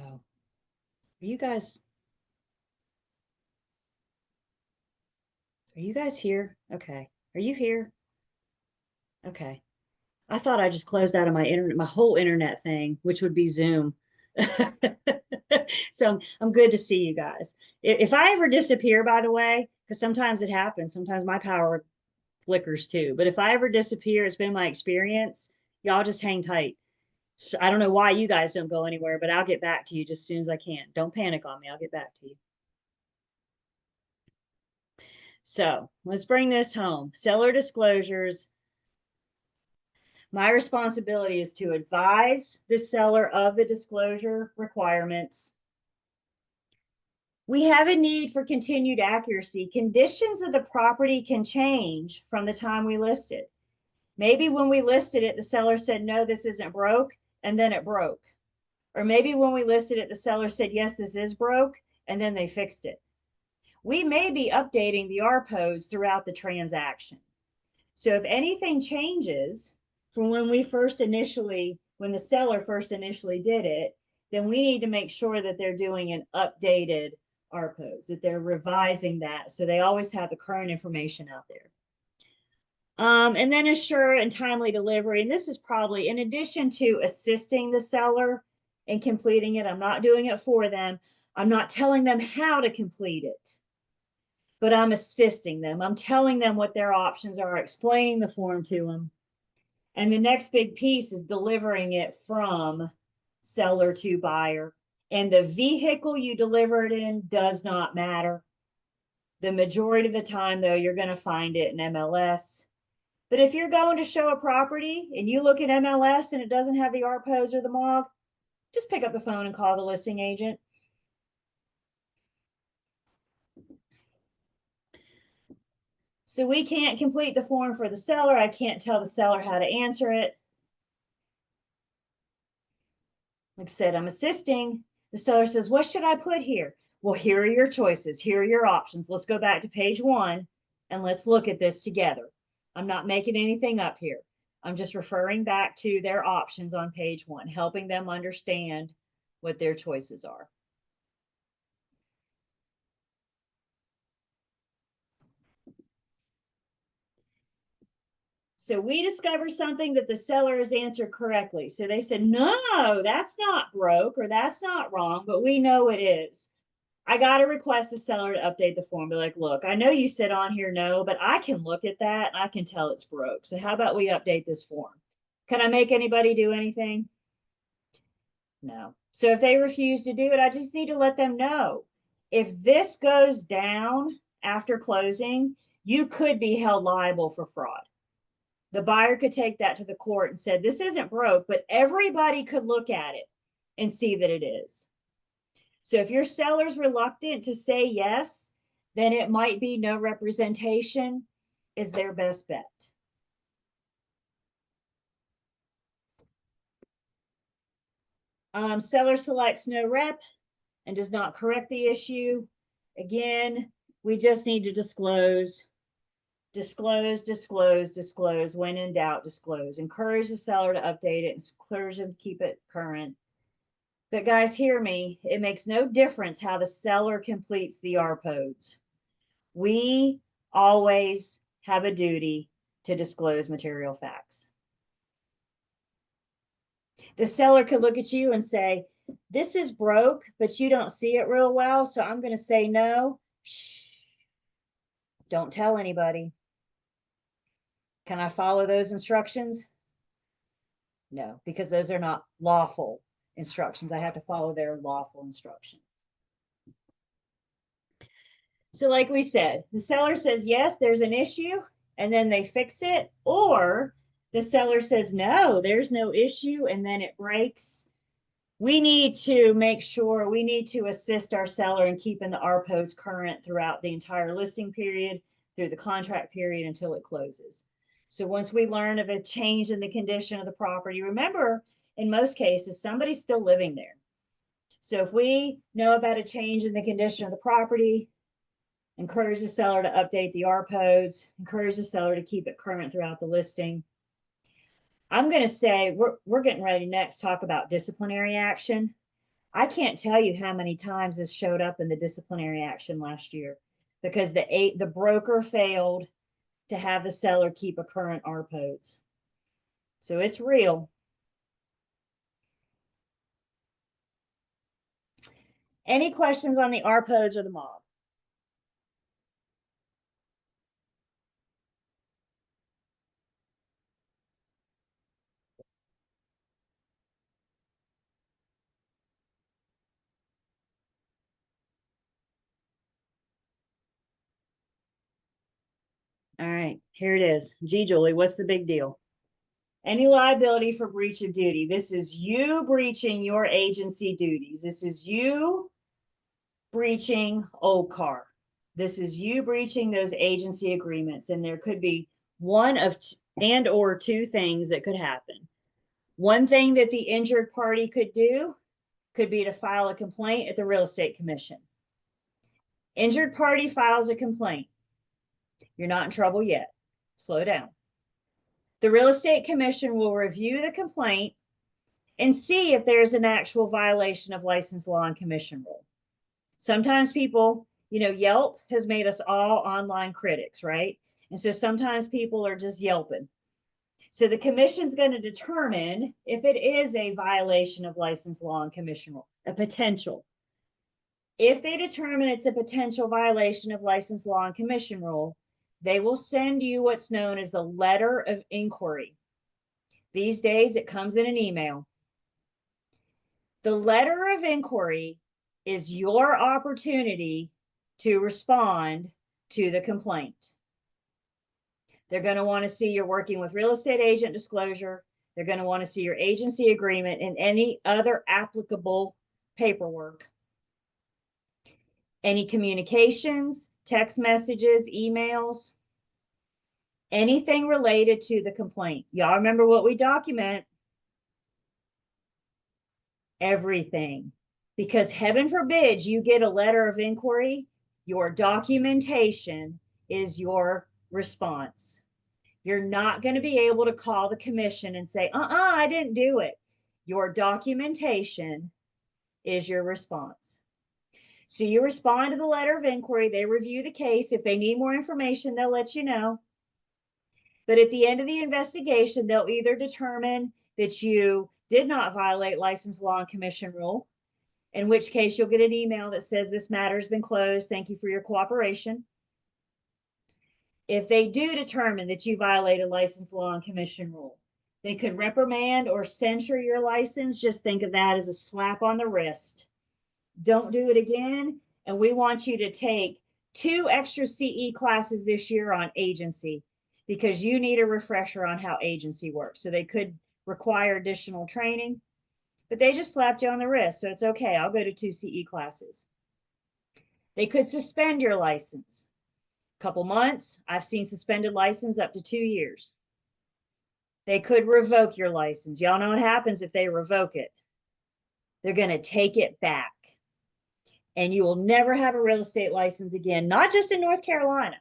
Oh, are you guys here? Okay. Are you here? Okay. I thought I just closed out of my internet, my whole internet thing, which would be Zoom. So I'm good to see you guys. If I ever disappear, by the way, because sometimes it happens, sometimes my power flickers too. But if I ever disappear, it's been my experience. Y'all just hang tight. I don't know why you guys don't go anywhere, but I'll get back to you just as soon as I can. Don't panic on me. I'll get back to you. So let's bring this home. Seller disclosures. My responsibility is to advise the seller of the disclosure requirements. We have a need for continued accuracy. Conditions of the property can change from the time we list it. Maybe when we listed it, the seller said, no, this isn't broke, and then it broke. Or maybe when we listed it, the seller said, yes, this is broke, and then they fixed it. We may be updating the RPOs throughout the transaction. So if anything changes from when the seller first initially did it, then we need to make sure that they're doing an updated RPOs, that they're revising that so they always have the current information out there. And then assure and timely delivery. And this is probably in addition to assisting the seller in completing it. I'm not doing it for them. I'm not telling them how to complete it, but I'm assisting them. I'm telling them what their options are, explaining the form to them. And the next big piece is delivering it from seller to buyer. And the vehicle you deliver it in does not matter. The majority of the time, though, you're going to find it in MLS. But if you're going to show a property and you look at MLS and it doesn't have the RPOs or the MOG, just pick up the phone and call the listing agent. So we can't complete the form for the seller. I can't tell the seller how to answer it. Like I said, I'm assisting. The seller says, what should I put here? Well, here are your choices. Here are your options. Let's go back to page 1 and let's look at this together. I'm not making anything up here. I'm just referring back to their options on page 1, helping them understand what their choices are. So we discover something that the seller has answered correctly. So they said, no, that's not broke or that's not wrong, but we know it is. I got to request the seller to update the form. Be like, look, I know you said on here no, but I can look at that and I can tell it's broke. So how about we update this form? Can I make anybody do anything? No. So if they refuse to do it, I just need to let them know. If this goes down after closing, you could be held liable for fraud. The buyer could take that to the court and said, this isn't broke, but everybody could look at it and see that it is. So if your seller's reluctant to say yes, then it might be no representation is their best bet. Seller selects no rep and does not correct the issue. Again, we just need to disclose. Disclose, disclose, disclose. When in doubt, disclose. Encourage the seller to update it and encourage them to keep it current. But guys, hear me. It makes no difference how the seller completes the RPOs. We always have a duty to disclose material facts. The seller could look at you and say, this is broke, but you don't see it real well, so I'm going to say no. Shh. Don't tell anybody. Can I follow those instructions? No, because those are not lawful instructions. I have to follow their lawful instructions. So like we said, the seller says, yes, there's an issue, and then they fix it, or the seller says, no, there's no issue, and then it breaks. We need to make sure, we need to assist our seller in keeping the RPOs current throughout the entire listing period, through the contract period until it closes. So once we learn of a change in the condition of the property, remember, in most cases, somebody's still living there. So if we know about a change in the condition of the property, encourage the seller to update the RPOs, encourage the seller to keep it current throughout the listing. I'm going to say we're getting ready next to talk about disciplinary action. I can't tell you how many times this showed up in the disciplinary action last year because the broker failed to have the seller keep a current RPOs. So it's real. Any questions on the RPOs or the MOG? All right, here it is. G. Julie, what's the big deal? Any liability for breach of duty. This is you breaching your agency duties. This is you breaching OCAR. This is you breaching those agency agreements. And there could be one of and or two things that could happen. One thing that the injured party could do could be to file a complaint at the real estate commission. Injured party files a complaint. You're not in trouble yet. Slow down. The real estate commission will review the complaint and see if there's an actual violation of license law and commission rule. Sometimes people, Yelp has made us all online critics, right? And so sometimes people are just yelping. So the commission's going to determine if it is a violation of license law and commission rule, a potential. If they determine it's a potential violation of license law and commission rule, they will send you what's known as the letter of inquiry. These days, it comes in an email. The letter of inquiry is your opportunity to respond to the complaint. They're going to want to see you're working with real estate agent disclosure. They're going to want to see your agency agreement and any other applicable paperwork. Any communications, text messages, emails, anything related to the complaint. Y'all remember what we document? Everything. Because heaven forbid you get a letter of inquiry, your documentation is your response. You're not going to be able to call the commission and say, I didn't do it. Your documentation is your response. So you respond to the letter of inquiry, they review the case. If they need more information, they'll let you know. But at the end of the investigation, they'll either determine that you did not violate license law and commission rule, in which case you'll get an email that says this matter has been closed. Thank you for your cooperation. If they do determine that you violated license law and commission rule, they could reprimand or censure your license. Just think of that as a slap on the wrist. Don't do it again. And we want you to take 2 extra CE classes this year on agency, because you need a refresher on how agency works. So they could require additional training, but they just slapped you on the wrist. So it's okay. I'll go to 2 CE classes. They could suspend your license. Couple months. I've seen suspended license up to 2 years. They could revoke your license. Y'all know what happens if they revoke it. They're going to take it back. And you will never have a real estate license again, not just in North Carolina,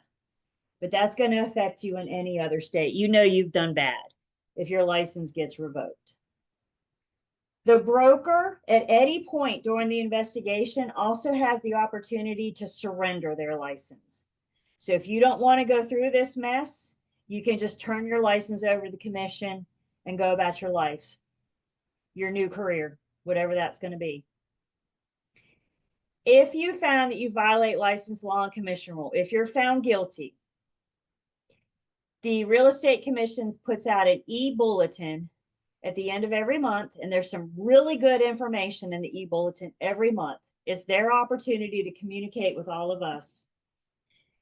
but that's going to affect you in any other state. You know you've done bad if your license gets revoked. The broker at any point during the investigation also has the opportunity to surrender their license. So if you don't want to go through this mess, you can just turn your license over to the commission and go about your life, your new career, whatever that's going to be. If you found that you violate license law and commission rule, if you're found guilty, the Real Estate Commission puts out an e-bulletin at the end of every month, and there's some really good information in the e-bulletin every month. It's their opportunity to communicate with all of us.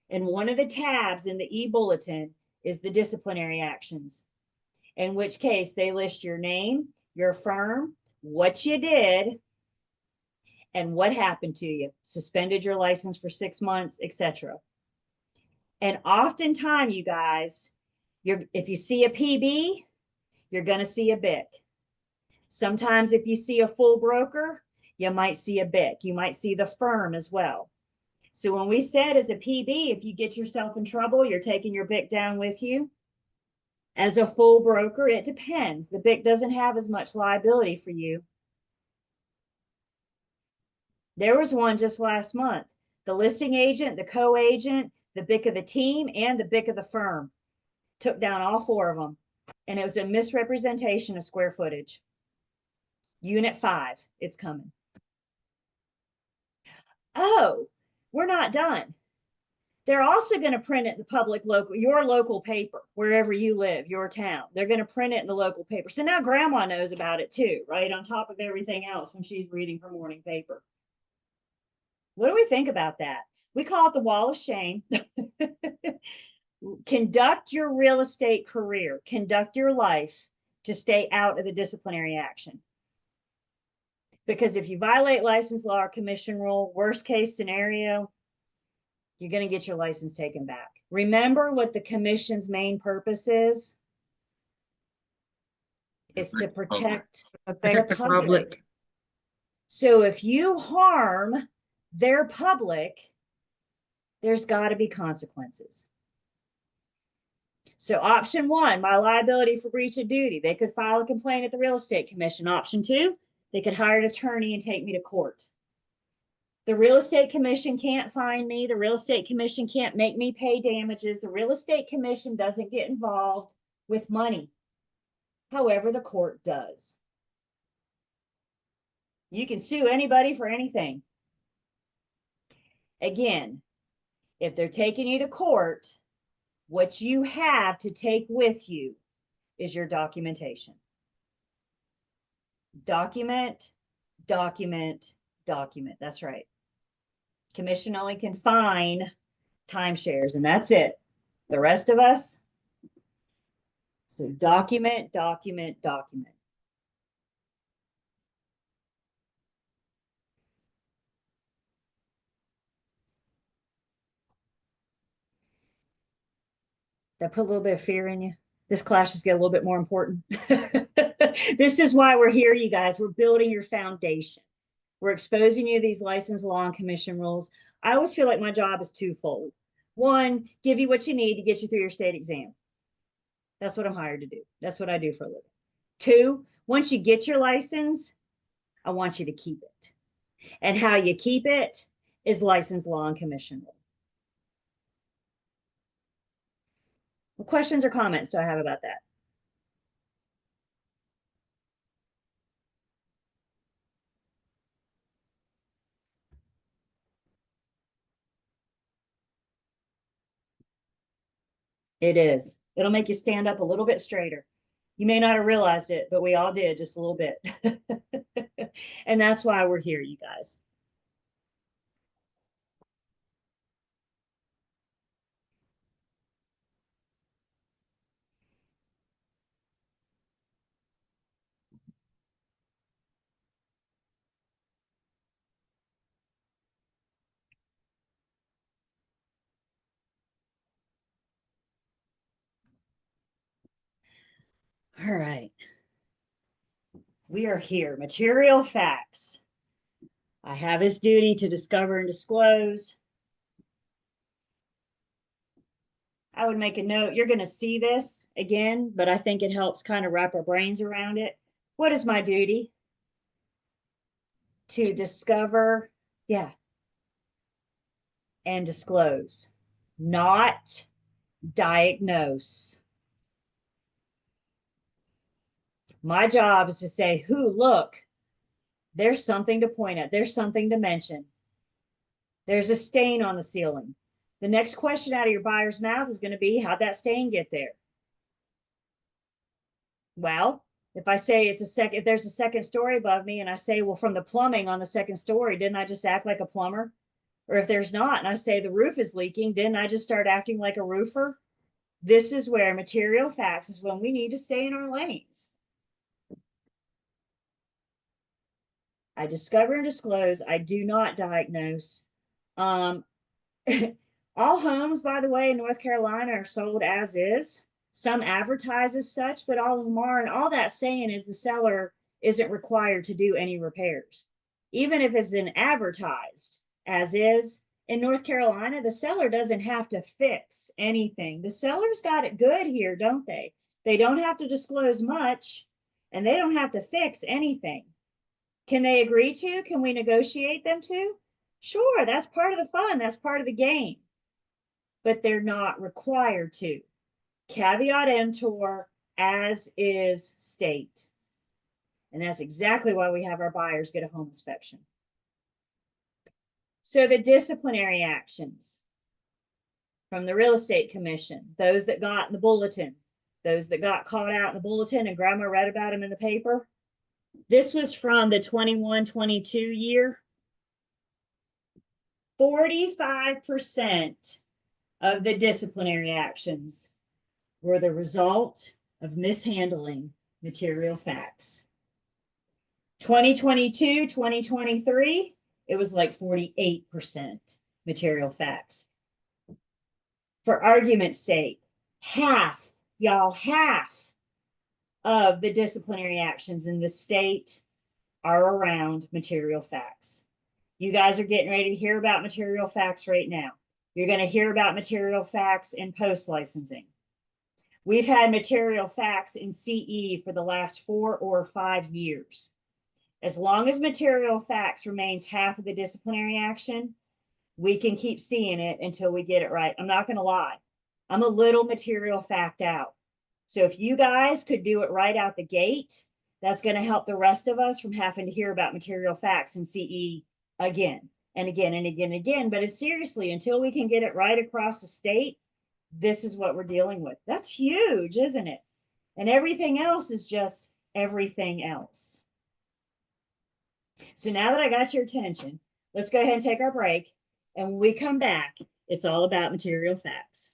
And one of the tabs in the e-bulletin is the disciplinary actions, in which case they list your name, your firm, what you did, and what happened to you. Suspended your license for 6 months, etc. And oftentimes, you guys, if you see a PB, you're going to see a BIC. Sometimes if you see a full broker, you might see a BIC. You might see the firm as well. So when we said as a PB, if you get yourself in trouble, you're taking your BIC down with you. As a full broker, it depends. The BIC doesn't have as much liability for you. There was one just last month. The listing agent, the co-agent, the BIC of the team, and the BIC of the firm took down all 4 of them. And it was a misrepresentation of square footage. Unit 5, it's coming. Oh, we're not done. They're also going to print it in the public your local paper, wherever you live, your town. They're going to print it in the local paper. So now grandma knows about it too, right? On top of everything else when she's reading her morning paper. What do we think about that? We call it the wall of shame. Conduct your real estate career, conduct your life to stay out of the disciplinary action. Because if you violate license law or commission rule, worst case scenario, you're going to get your license taken back. Remember what the commission's main purpose is? It's to protect Protect the public. So if you harm their public, there's got to be consequences. So option one, my liability for breach of duty. They could file a complaint at the real estate commission. Option two, they could hire an attorney and take me to court. The real estate commission can't fine me. The real estate commission can't make me pay damages. The real estate commission doesn't get involved with money. However, the court does. You can sue anybody for anything. Again, if they're taking you to court, what you have to take with you is your documentation. Document, document, document. That's right. Commission only can fine timeshares, and that's it. The rest of us, so document, document, document. Did I put a little bit of fear in you? This class just get a little bit more important. This is why we're here, you guys. We're building your foundation. We're exposing you to these license law and commission rules. I always feel like my job is twofold. One, give you what you need to get you through your state exam. That's what I'm hired to do. That's what I do for a living. Two, once you get your license, I want you to keep it. And how you keep it is license law and commission rule. What questions or comments do I have about that? It is. It'll make you stand up a little bit straighter. You may not have realized it, but we all did just a little bit. And that's why we're here, you guys. All right. We are here. Material facts. I have his duty to discover and disclose. I would make a note. You're going to see this again, but I think it helps kind of wrap our brains around it. What is my duty? To discover, yeah, and disclose, not diagnose. My job is to say, look, there's something to point at. There's something to mention. There's a stain on the ceiling. The next question out of your buyer's mouth is going to be, how'd that stain get there? Well, if I say if there's a second story above me and I say, well, from the plumbing on the second story, didn't I just act like a plumber? Or if there's not, and I say the roof is leaking, didn't I just start acting like a roofer? This is where material facts is when we need to stay in our lanes. I discover and disclose. I do not diagnose. All homes, by the way, in North Carolina are sold as is. Some advertise as such, but all of them are. And all that's saying is the seller isn't required to do any repairs. Even if it's an advertised as is, in North Carolina, the seller doesn't have to fix anything. The seller's got it good here, don't they? They don't have to disclose much, and they don't have to fix anything. Can they agree to? Can we negotiate them to? Sure, that's part of the fun. That's part of the game. But they're not required to. Caveat emptor, as is state. And that's exactly why we have our buyers get a home inspection. So the disciplinary actions from the real estate commission, those that got in the bulletin, those that got caught out in the bulletin and grandma read about them in the paper. This was from the 21-22 year. 45% of the disciplinary actions were the result of mishandling material facts. 2022, 2023, it was like 48% material facts. For argument's sake, half of the disciplinary actions in the state are around material facts. You guys are getting ready to hear about material facts right now. You're going to hear about material facts in post licensing. We've had material facts in CE for the last 4 or 5 years. As long as material facts remains half of the disciplinary action, we can keep seeing it until we get it right. I'm not going to lie. I'm a little material fact out. So if you guys could do it right out the gate, that's going to help the rest of us from having to hear about material facts in CE again and again and again and again. But it's seriously, until we can get it right across the state, this is what we're dealing with. That's huge, isn't it? And everything else is just everything else. So now that I got your attention, let's go ahead and take our break. And when we come back, it's all about material facts.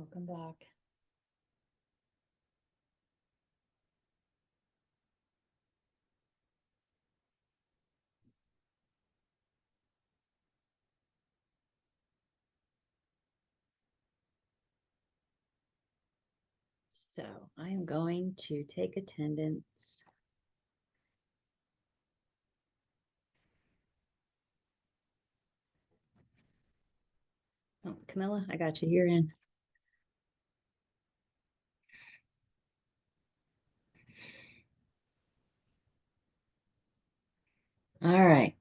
Welcome back. So I am going to take attendance. Oh, Camilla, I got you. You're in. All right.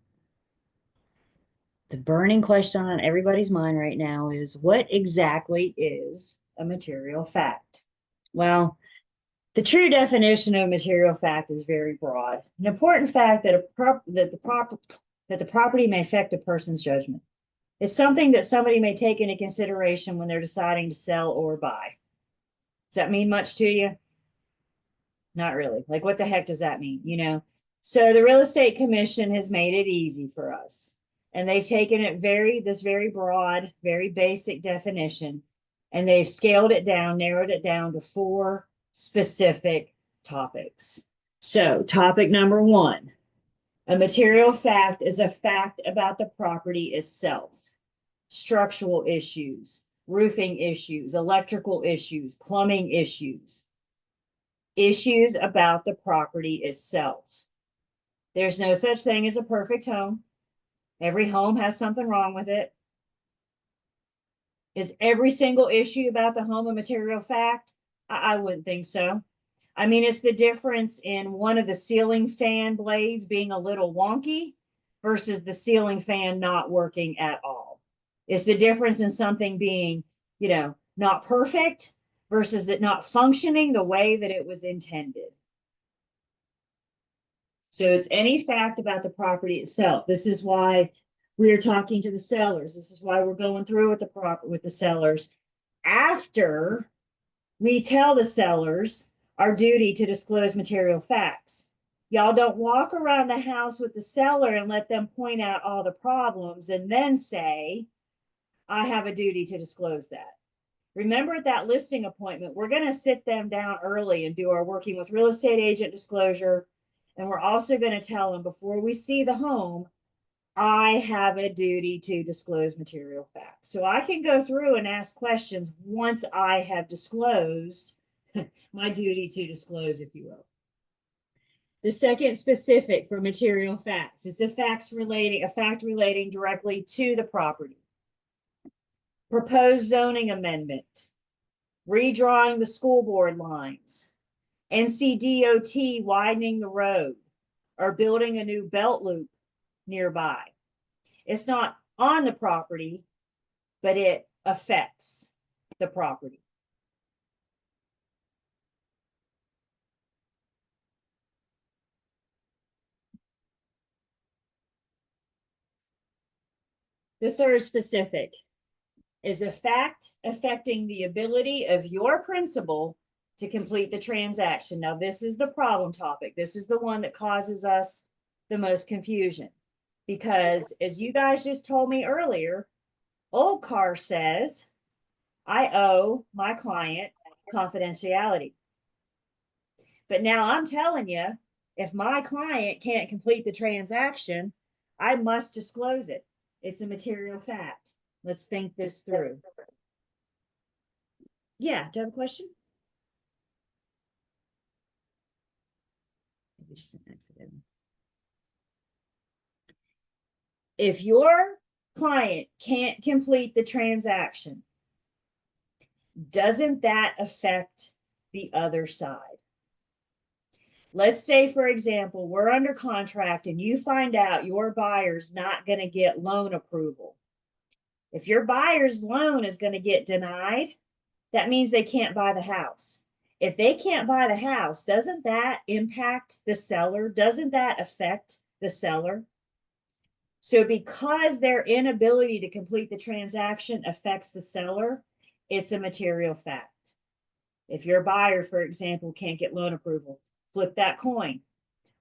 The burning question on everybody's mind right now is, what exactly is a material fact? Well, the true definition of material fact is very broad. An important fact that the property may affect a person's judgment. It's something that somebody may take into consideration when they're deciding to sell or buy. Does that mean much to you? Not really. Like, what the heck does that mean? You know? So the Real Estate Commission has made it easy for us. And they've taken it this very broad, very basic definition, and they've scaled it down, narrowed it down to 4 specific topics. So topic number 1, a material fact is a fact about the property itself. Structural issues, roofing issues, electrical issues, plumbing issues. Issues about the property itself. There's no such thing as a perfect home. Every home has something wrong with it. Is every single issue about the home a material fact? I wouldn't think so. I mean, it's the difference in one of the ceiling fan blades being a little wonky versus the ceiling fan not working at all. It's the difference in something being, you know, not perfect versus it not functioning the way that it was intended. So it's any fact about the property itself. This is why we're talking to the sellers. This is why we're going through with the sellers after we tell the sellers our duty to disclose material facts. Y'all don't walk around the house with the seller and let them point out all the problems and then say, I have a duty to disclose that. Remember, at that listing appointment, we're going to sit them down early and do our working with real estate agent disclosure. And we're also going to tell them, before we see the home, I have a duty to disclose material facts. So I can go through and ask questions once I have disclosed my duty to disclose, if you will. The second specific for material facts, it's a fact relating directly to the property. Proposed zoning amendment, redrawing the school board lines, NCDOT widening the road, or building a new belt loop nearby. It's not on the property, but it affects the property. The third specific is a fact affecting the ability of your principal to complete the transaction. Now, this is the problem topic. This is the one that causes us the most confusion, because as you guys just told me earlier, Old Car says, I owe my client confidentiality. But now I'm telling you, if my client can't complete the transaction, I must disclose it. It's a material fact. Let's think this through. Yeah, do you have a question? Maybe just an accident. If your client can't complete the transaction, doesn't that affect the other side? Let's say, for example, we're under contract and you find out your buyer's not going to get loan approval. If your buyer's loan is going to get denied, that means they can't buy the house. If they can't buy the house, doesn't that impact the seller? Doesn't that affect the seller? So because their inability to complete the transaction affects the seller, it's a material fact. If your buyer, for example, can't get loan approval, flip that coin.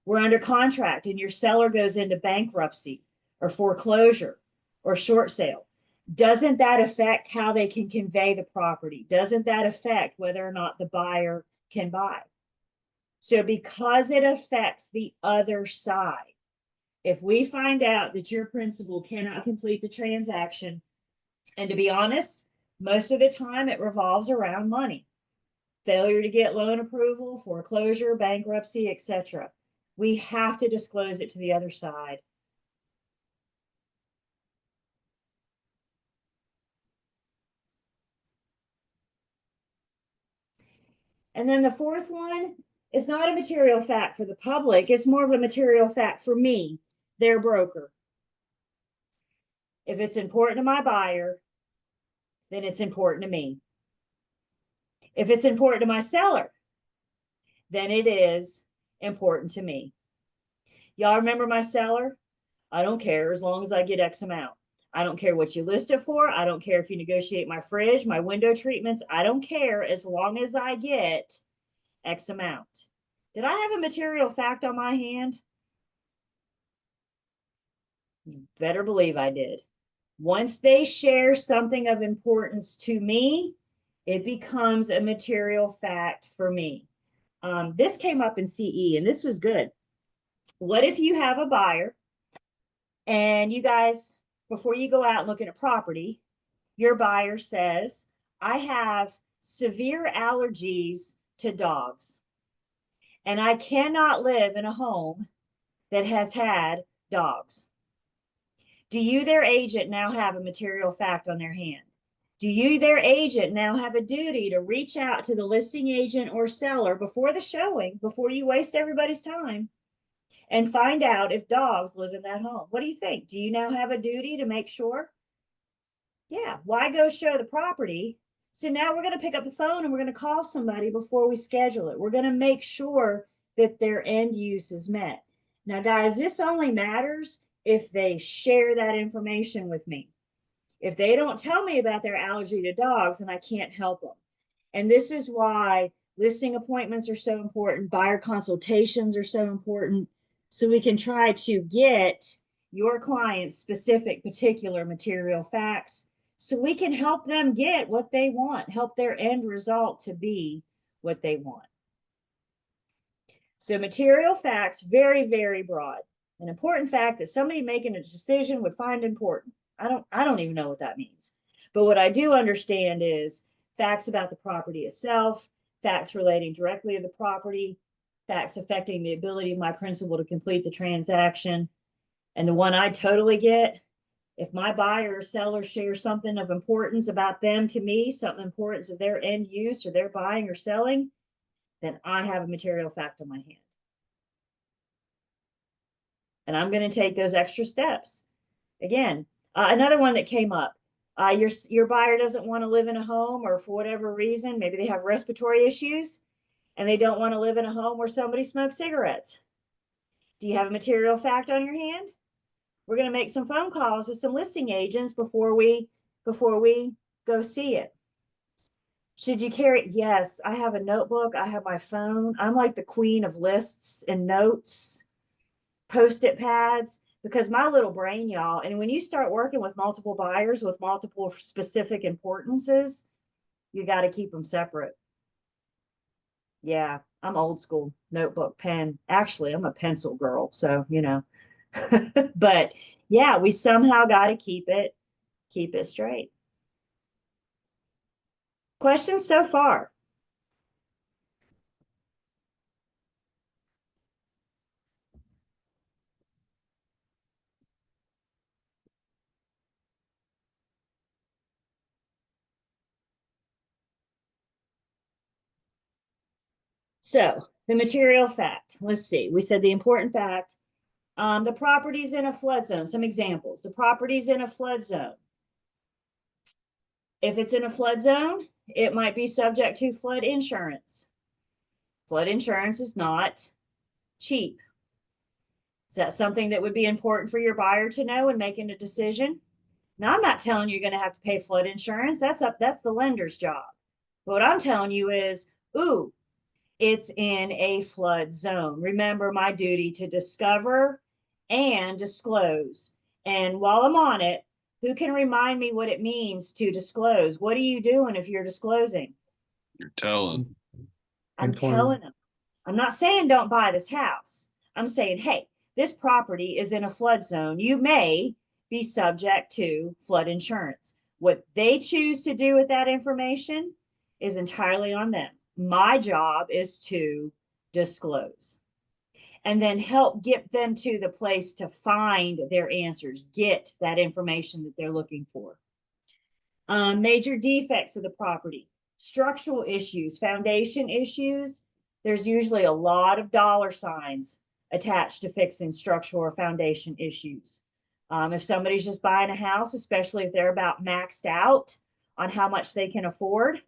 We're under contract and your seller goes into bankruptcy or foreclosure or short sale. Doesn't that affect how they can convey the property? Doesn't that affect whether or not the buyer can buy? So because it affects the other side, if we find out that your principal cannot complete the transaction, and to be honest, most of the time it revolves around money, failure to get loan approval, foreclosure, bankruptcy, etc. We have to disclose it to the other side. And then the fourth one is not a material fact for the public. It's more of a material fact for me, their broker. If it's important to my buyer, then it's important to me. If it's important to my seller, then it is important to me. Y'all remember my seller? I don't care as long as I get X amount. I don't care what you list it for. I don't care if you negotiate my fridge, my window treatments. I don't care as long as I get X amount. Did I have a material fact on my hand? You better believe I did. Once they share something of importance to me, it becomes a material fact for me. This came up in CE, and this was good. What if you have a buyer and you guys, before you go out and look at a property, your buyer says, I have severe allergies to dogs, and I cannot live in a home that has had dogs. Do you, their agent, now have a material fact on their hand? Do you, their agent, now have a duty to reach out to the listing agent or seller before the showing, before you waste everybody's time, and find out if dogs live in that home? What do you think? Do you now have a duty to make sure? Yeah, why go show the property? So now we're going to pick up the phone and we're going to call somebody before we schedule it. We're going to make sure that their end use is met. Now, guys, this only matters if they share that information with me. If they don't tell me about their allergy to dogs, then I can't help them. And this is why listing appointments are so important. Buyer consultations are so important. So we can try to get your clients specific, particular material facts so we can help them get what they want, help their end result to be what they want. So material facts, very, very broad. An important fact that somebody making a decision would find important. I don't even know what that means. But what I do understand is facts about the property itself, facts relating directly to the property, facts affecting the ability of my principal to complete the transaction. And the one I totally get, if my buyer or seller shares something of importance about them to me, something importance of their end use or their buying or selling, then I have a material fact on my hand. And I'm going to take those extra steps. Again, another one that came up, your buyer doesn't want to live in a home, or for whatever reason, maybe they have respiratory issues and they don't want to live in a home where somebody smokes cigarettes. Do you have a material fact on your hand? We're going to make some phone calls to some listing agents before we go see it. Should you carry? Yes, I have a notebook. I have my phone. I'm like the queen of lists and notes, Post-it pads, because my little brain, y'all, and when you start working with multiple buyers with multiple specific importances, you got to keep them separate. Yeah, I'm old school, notebook, pen. Actually, I'm a pencil girl, so, you know. But yeah, we somehow got to keep it straight. Questions so far? So the material fact, let's see, we said the important fact, the property's in a flood zone. Some examples, the property's in a flood zone. If it's in a flood zone, it might be subject to flood insurance. Flood insurance is not cheap. Is that something that would be important for your buyer to know when making a decision? Now, I'm not telling you you're going to have to pay flood insurance. That's the lender's job. But what I'm telling you is, ooh, it's in a flood zone. Remember my duty to discover and disclose. And while I'm on it, Who can remind me what it means to disclose? What are you doing if you're disclosing? You're telling. I'm Inform. telling them. I'm not saying don't buy this house. I'm saying, hey, this property is in a flood zone. You may be subject to flood insurance. What they choose to do with that information is entirely on them. My job is to disclose and then help get them to the place to find their answers, get that information that they're looking for. Major defects of the property, structural issues, foundation issues. There's usually a lot of dollar signs attached to fixing structural or foundation issues. If somebody's just buying a house, especially if they're about maxed out on how much they can afford,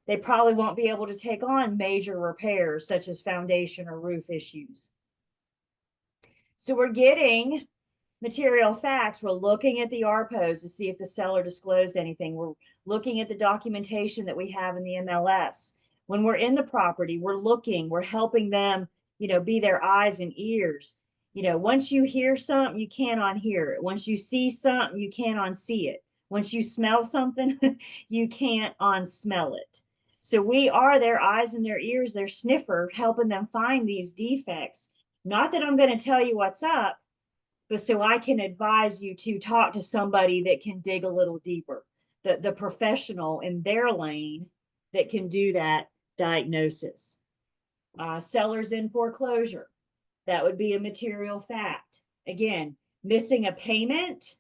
they probably won't be able to take on major repairs such as foundation or roof issues. So we're getting material facts. We're looking at the RPOs to see if the seller disclosed anything. We're looking at the documentation that we have in the MLS. When we're in the property, we're looking, we're helping them, be their eyes and ears. Once you hear something, you can't unhear it. Once you see something, you can't unsee it. Once you smell something, you can't unsmell it. So we are their eyes and their ears, their sniffer, helping them find these defects. Not that I'm going to tell you what's up, but so I can advise you to talk to somebody that can dig a little deeper, the professional in their lane that can do that diagnosis. Sellers in foreclosure, that would be a material fact. Again, missing a payment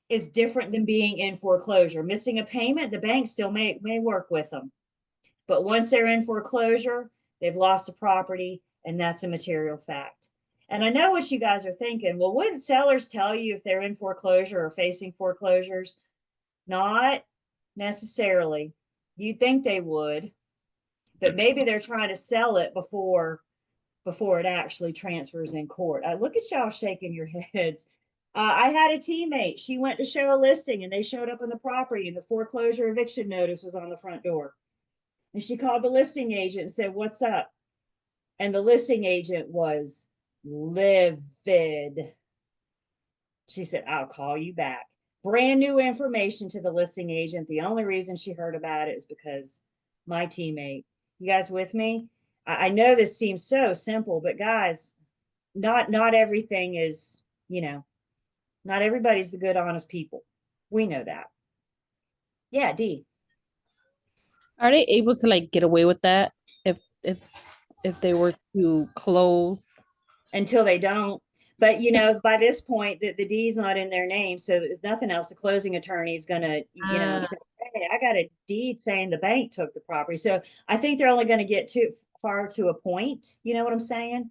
is different than being in foreclosure. Missing a payment, the bank still may work with them. But once they're in foreclosure, they've lost a property, and that's a material fact. And I know what you guys are thinking. Well, wouldn't sellers tell you if they're in foreclosure or facing foreclosures? Not necessarily. You'd think they would, but maybe they're trying to sell it before it actually transfers in court. Look at y'all shaking your heads. I had a teammate. She went to show a listing and they showed up on the property and the foreclosure eviction notice was on the front door. And she called the listing agent and said, "What's up?" And the listing agent was livid. She said, "I'll call you back." Brand new information to the listing agent. The only reason she heard about it is because my teammate. You guys with me? I know this seems so simple, but guys, not everything is, not everybody's the good, honest people. We know that. Yeah, D. Are they able to like get away with that if they were to close? Until they don't. But by this point, the D's not in their name. So if nothing else, the closing attorney is gonna, say, "Hey, I got a deed saying the bank took the property." So I think they're only going to get too far to a point. You know what I'm saying?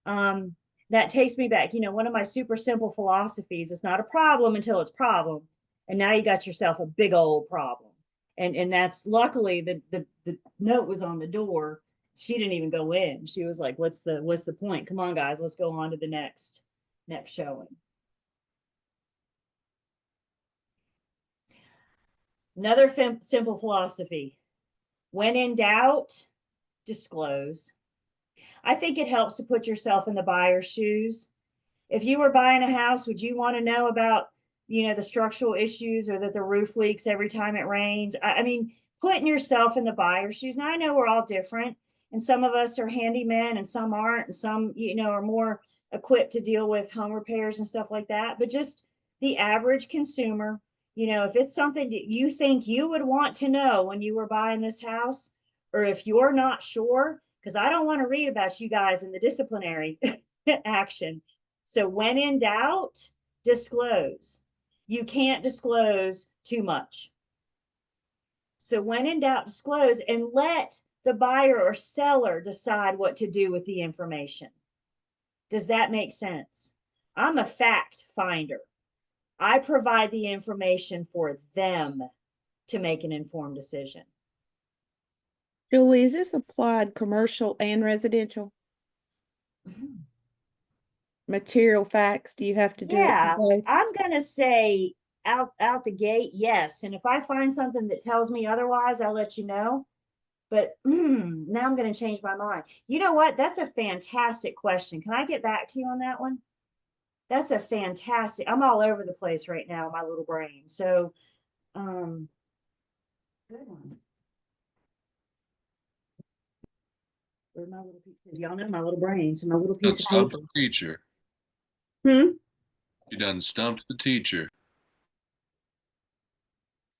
That takes me back. One of my super simple philosophies is not a problem until it's problem. And now you got yourself a big old problem. And that's luckily the note was on the door. She didn't even go in. She was like, what's the point? Come on, guys, let's go on to the next showing. Another simple philosophy. When in doubt, disclose. I think it helps to put yourself in the buyer's shoes. If you were buying a house, would you want to know about, the structural issues or that the roof leaks every time it rains? I mean, putting yourself in the buyer's shoes. Now I know we're all different. And some of us are handymen and some aren't, and some, are more equipped to deal with home repairs and stuff like that. But just the average consumer, if it's something that you think you would want to know when you were buying this house, or if you're not sure, because I don't want to read about you guys in the disciplinary action. So when in doubt, disclose. You can't disclose too much. So when in doubt, disclose and let the buyer or seller decide what to do with the information. Does that make sense? I'm a fact finder. I provide the information for them to make an informed decision. Julie, is this applied commercial and residential? Material facts, do you have to do it Yeah, for both? I'm gonna say out the gate, yes. And if I find something that tells me otherwise, I'll let you know. But now I'm going to change my mind. You know what? That's a fantastic question. Can I get back to you on that one? That's a fantastic, I'm all over the place right now, my little brain. So, good one. Where's my little piece? Y'all know my little brain, so my little Done piece of stumped paper. the teacher. Hmm? You done stumped the teacher.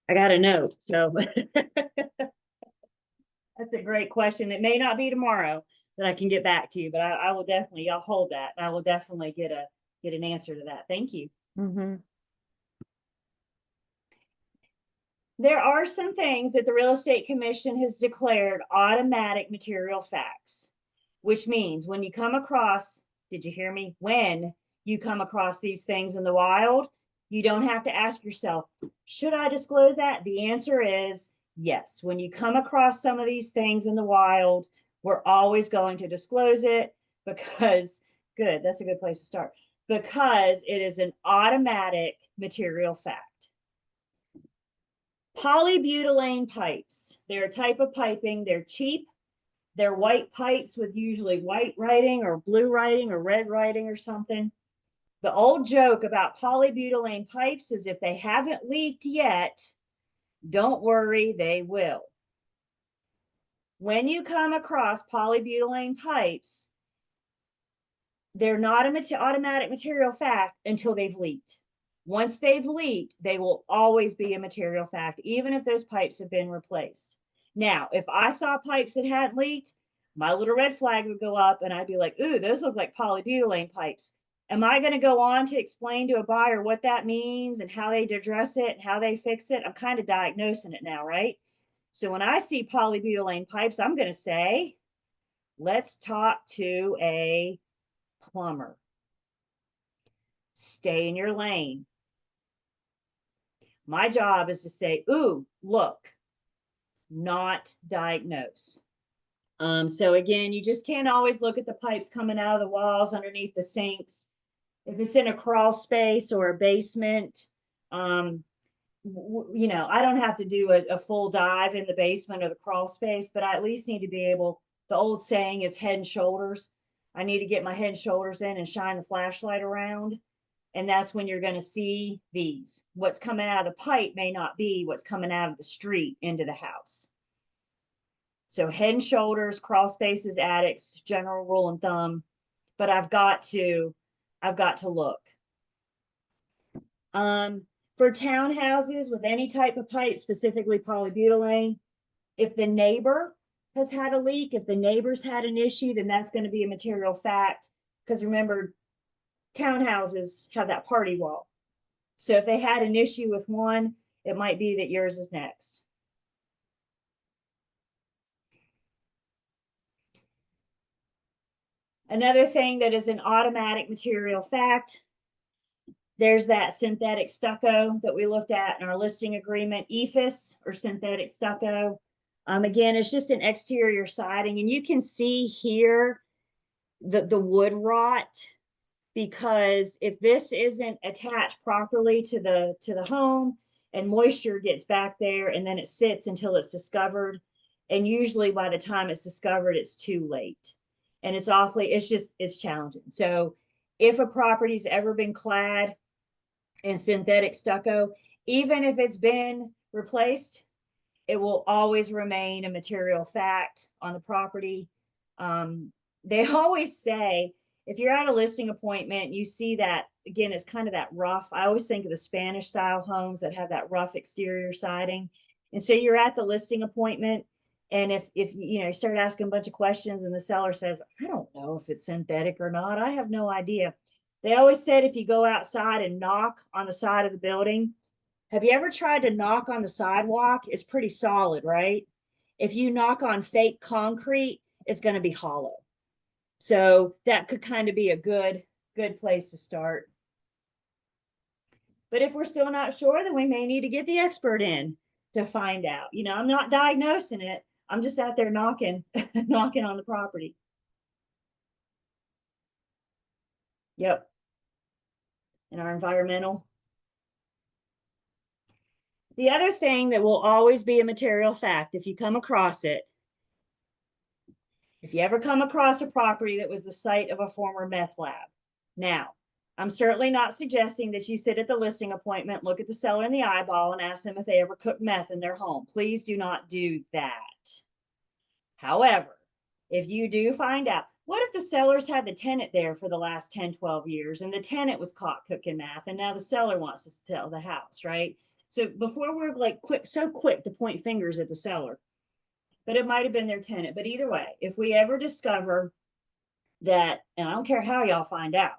I got a note, so that's a great question. It may not be tomorrow that I can get back to you, but I will definitely, y'all hold that. I will definitely get an answer to that. Thank you. Mm-hmm. There are some things that the Real Estate Commission has declared automatic material facts, which means when you come across, did you hear me? When you come across these things in the wild, you don't have to ask yourself, should I disclose that? The answer is yes. When you come across some of these things in the wild, we're always going to disclose it because, good, that's a good place to start, because it is an automatic material fact. Polybutylene pipes. They're a type of piping. They're cheap. They're white pipes with usually white writing or blue writing or red writing or something. The old joke about polybutylene pipes is if they haven't leaked yet, don't worry, they will. When you come across polybutylene pipes, they're not an automatic material fact until they've leaked. Once they've leaked, they will always be a material fact, even if those pipes have been replaced. Now, if I saw pipes that hadn't leaked, my little red flag would go up and I'd be like, ooh, those look like polybutylene pipes. Am I going to go on to explain to a buyer what that means and how they address it and how they fix it? I'm kind of diagnosing it now, right? So when I see polybutylene pipes, I'm going to say, let's talk to a plumber. Stay in your lane. My job is to say, ooh, look, not diagnose. So again, you just can't always look at the pipes coming out of the walls underneath the sinks. If it's in a crawl space or a basement, I don't have to do a full dive in the basement or the crawl space, but I at least need to be able, the old saying is head and shoulders. I need to get my head and shoulders in and shine the flashlight around. And that's when you're going to see these. What's coming out of the pipe may not be what's coming out of the street into the house. So head and shoulders, crawl spaces, attics, general rule and thumb, but I've got to look. For townhouses with any type of pipe, specifically polybutylene, if the neighbor has had a leak, if the neighbor's had an issue, then that's going to be a material fact. Because remember, townhouses have that party wall. So if they had an issue with one, it might be that yours is next. Another thing that is an automatic material fact, there's that synthetic stucco that we looked at in our listing agreement, EIFS or synthetic stucco. Again, it's just an exterior siding, and you can see here the wood rot, because if this isn't attached properly to the home and moisture gets back there and then it sits until it's discovered, and usually by the time it's discovered, it's too late. And it's challenging. So if a property's ever been clad in synthetic stucco, even if it's been replaced, it will always remain a material fact on the property. They always say, if you're at a listing appointment, you see that, again, it's kind of that rough. I always think of the Spanish style homes that have that rough exterior siding. And so you're at the listing appointment, and if you start asking a bunch of questions and the seller says, I don't know if it's synthetic or not, I have no idea. They always said, if you go outside and knock on the side of the building, have you ever tried to knock on the sidewalk? It's pretty solid, right? If you knock on fake concrete, it's going to be hollow. So that could kind of be a good place to start. But if we're still not sure, then we may need to get the expert in to find out. I'm not diagnosing it. I'm just out there knocking, knocking on the property. Yep. And our environmental. The other thing that will always be a material fact, if you come across it, if you ever come across a property that was the site of a former meth lab. Now, I'm certainly not suggesting that you sit at the listing appointment, look at the seller in the eyeball and ask them if they ever cook meth in their home. Please do not do that. However, if you do find out, what if the sellers had the tenant there for the last 10, 12 years and the tenant was caught cooking meth and now the seller wants to sell the house, right? So before we're like so quick to point fingers at the seller, but it might have been their tenant. But either way, if we ever discover that, and I don't care how y'all find out,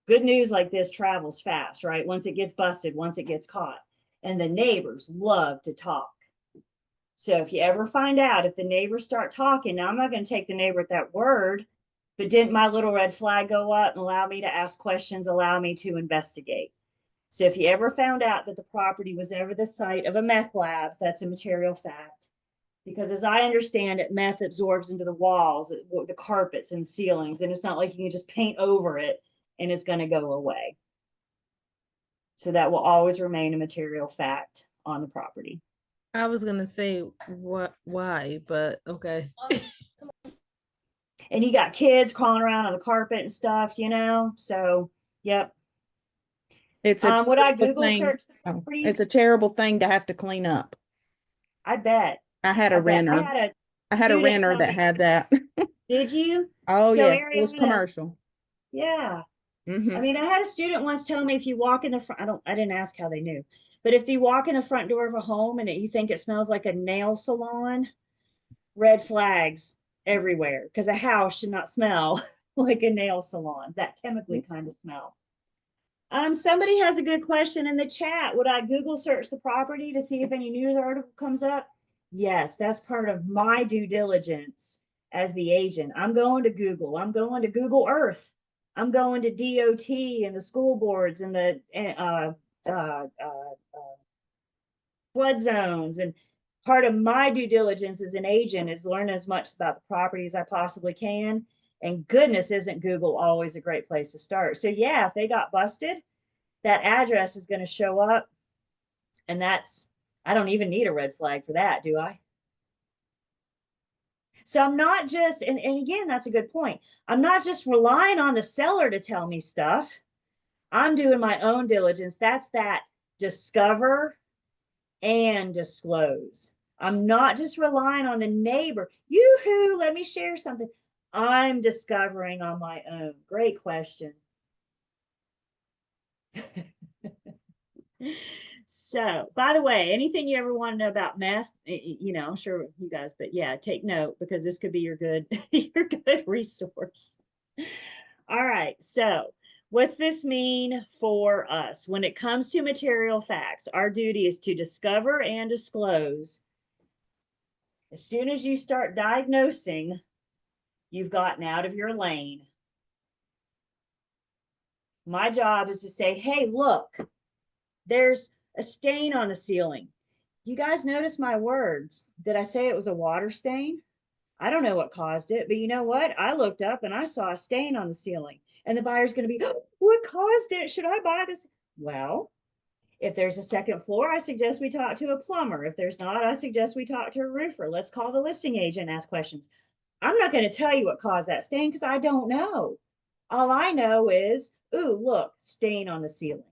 good news like this travels fast, right? Once it gets busted, once it gets caught. And the neighbors love to talk. So if you ever find out, if the neighbors start talking, now I'm not going to take the neighbor at that word, but didn't my little red flag go up and allow me to ask questions, allow me to investigate? So if you ever found out that the property was ever the site of a meth lab, that's a material fact. Because as I understand it, meth absorbs into the walls, the carpets and ceilings, and it's not like you can just paint over it and it's going to go away. So that will always remain a material fact on the property. I was gonna say why, but okay. And you got kids crawling around on the carpet and stuff, you know? So, yep. It's a Would I terrible Google thing. search the Oh, property? it's a terrible thing to have to clean up. I bet. I had a I bet. renter. I had a student renter tell that me- had that. Did you? Oh So yes, it was Ariana's- commercial. Yeah. Mhm. I mean, I had a student once tell me if you walk in the front, I didn't ask how they knew, but if you walk in the front door of a home and you think it smells like a nail salon, red flags everywhere, because a house should not smell like a nail salon, that chemically kind of smell. Somebody has a good question in the chat. Would I Google search the property to see if any news article comes up? Yes, that's part of my due diligence as the agent. I'm going to Google. I'm going to Google Earth. I'm going to DOT and the school boards and the flood zones. And part of my due diligence as an agent is learn as much about the property as I possibly can. And goodness, isn't Google always a great place to start? So yeah, if they got busted, that address is going to show up. And that's, I don't even need a red flag for that, do I? So I'm not just, and again, that's a good point. I'm not just relying on the seller to tell me stuff. I'm doing my own diligence. That's that discover and disclose. I'm not just relying on the neighbor. Yoo-hoo, let me share something. I'm discovering on my own. Great question. So, by the way, anything you ever want to know about meth, you know, I'm sure you guys, but yeah, take note because this could be your good, your good resource. All right. So what's this mean for us? When it comes to material facts, our duty is to discover and disclose. As soon as you start diagnosing, you've gotten out of your lane. My job is to say, hey, look, there's a stain on the ceiling. You guys notice my words. Did I say it was a water stain? I don't know what caused it, but you know what? I looked up and I saw a stain on the ceiling. And the buyer's going to be, oh, what caused it? Should I buy this? Well, if there's a second floor, I suggest we talk to a plumber. If there's not, I suggest we talk to a roofer. Let's call the listing agent and ask questions. I'm not going to tell you what caused that stain because I don't know. All I know is, ooh, look, stain on the ceiling.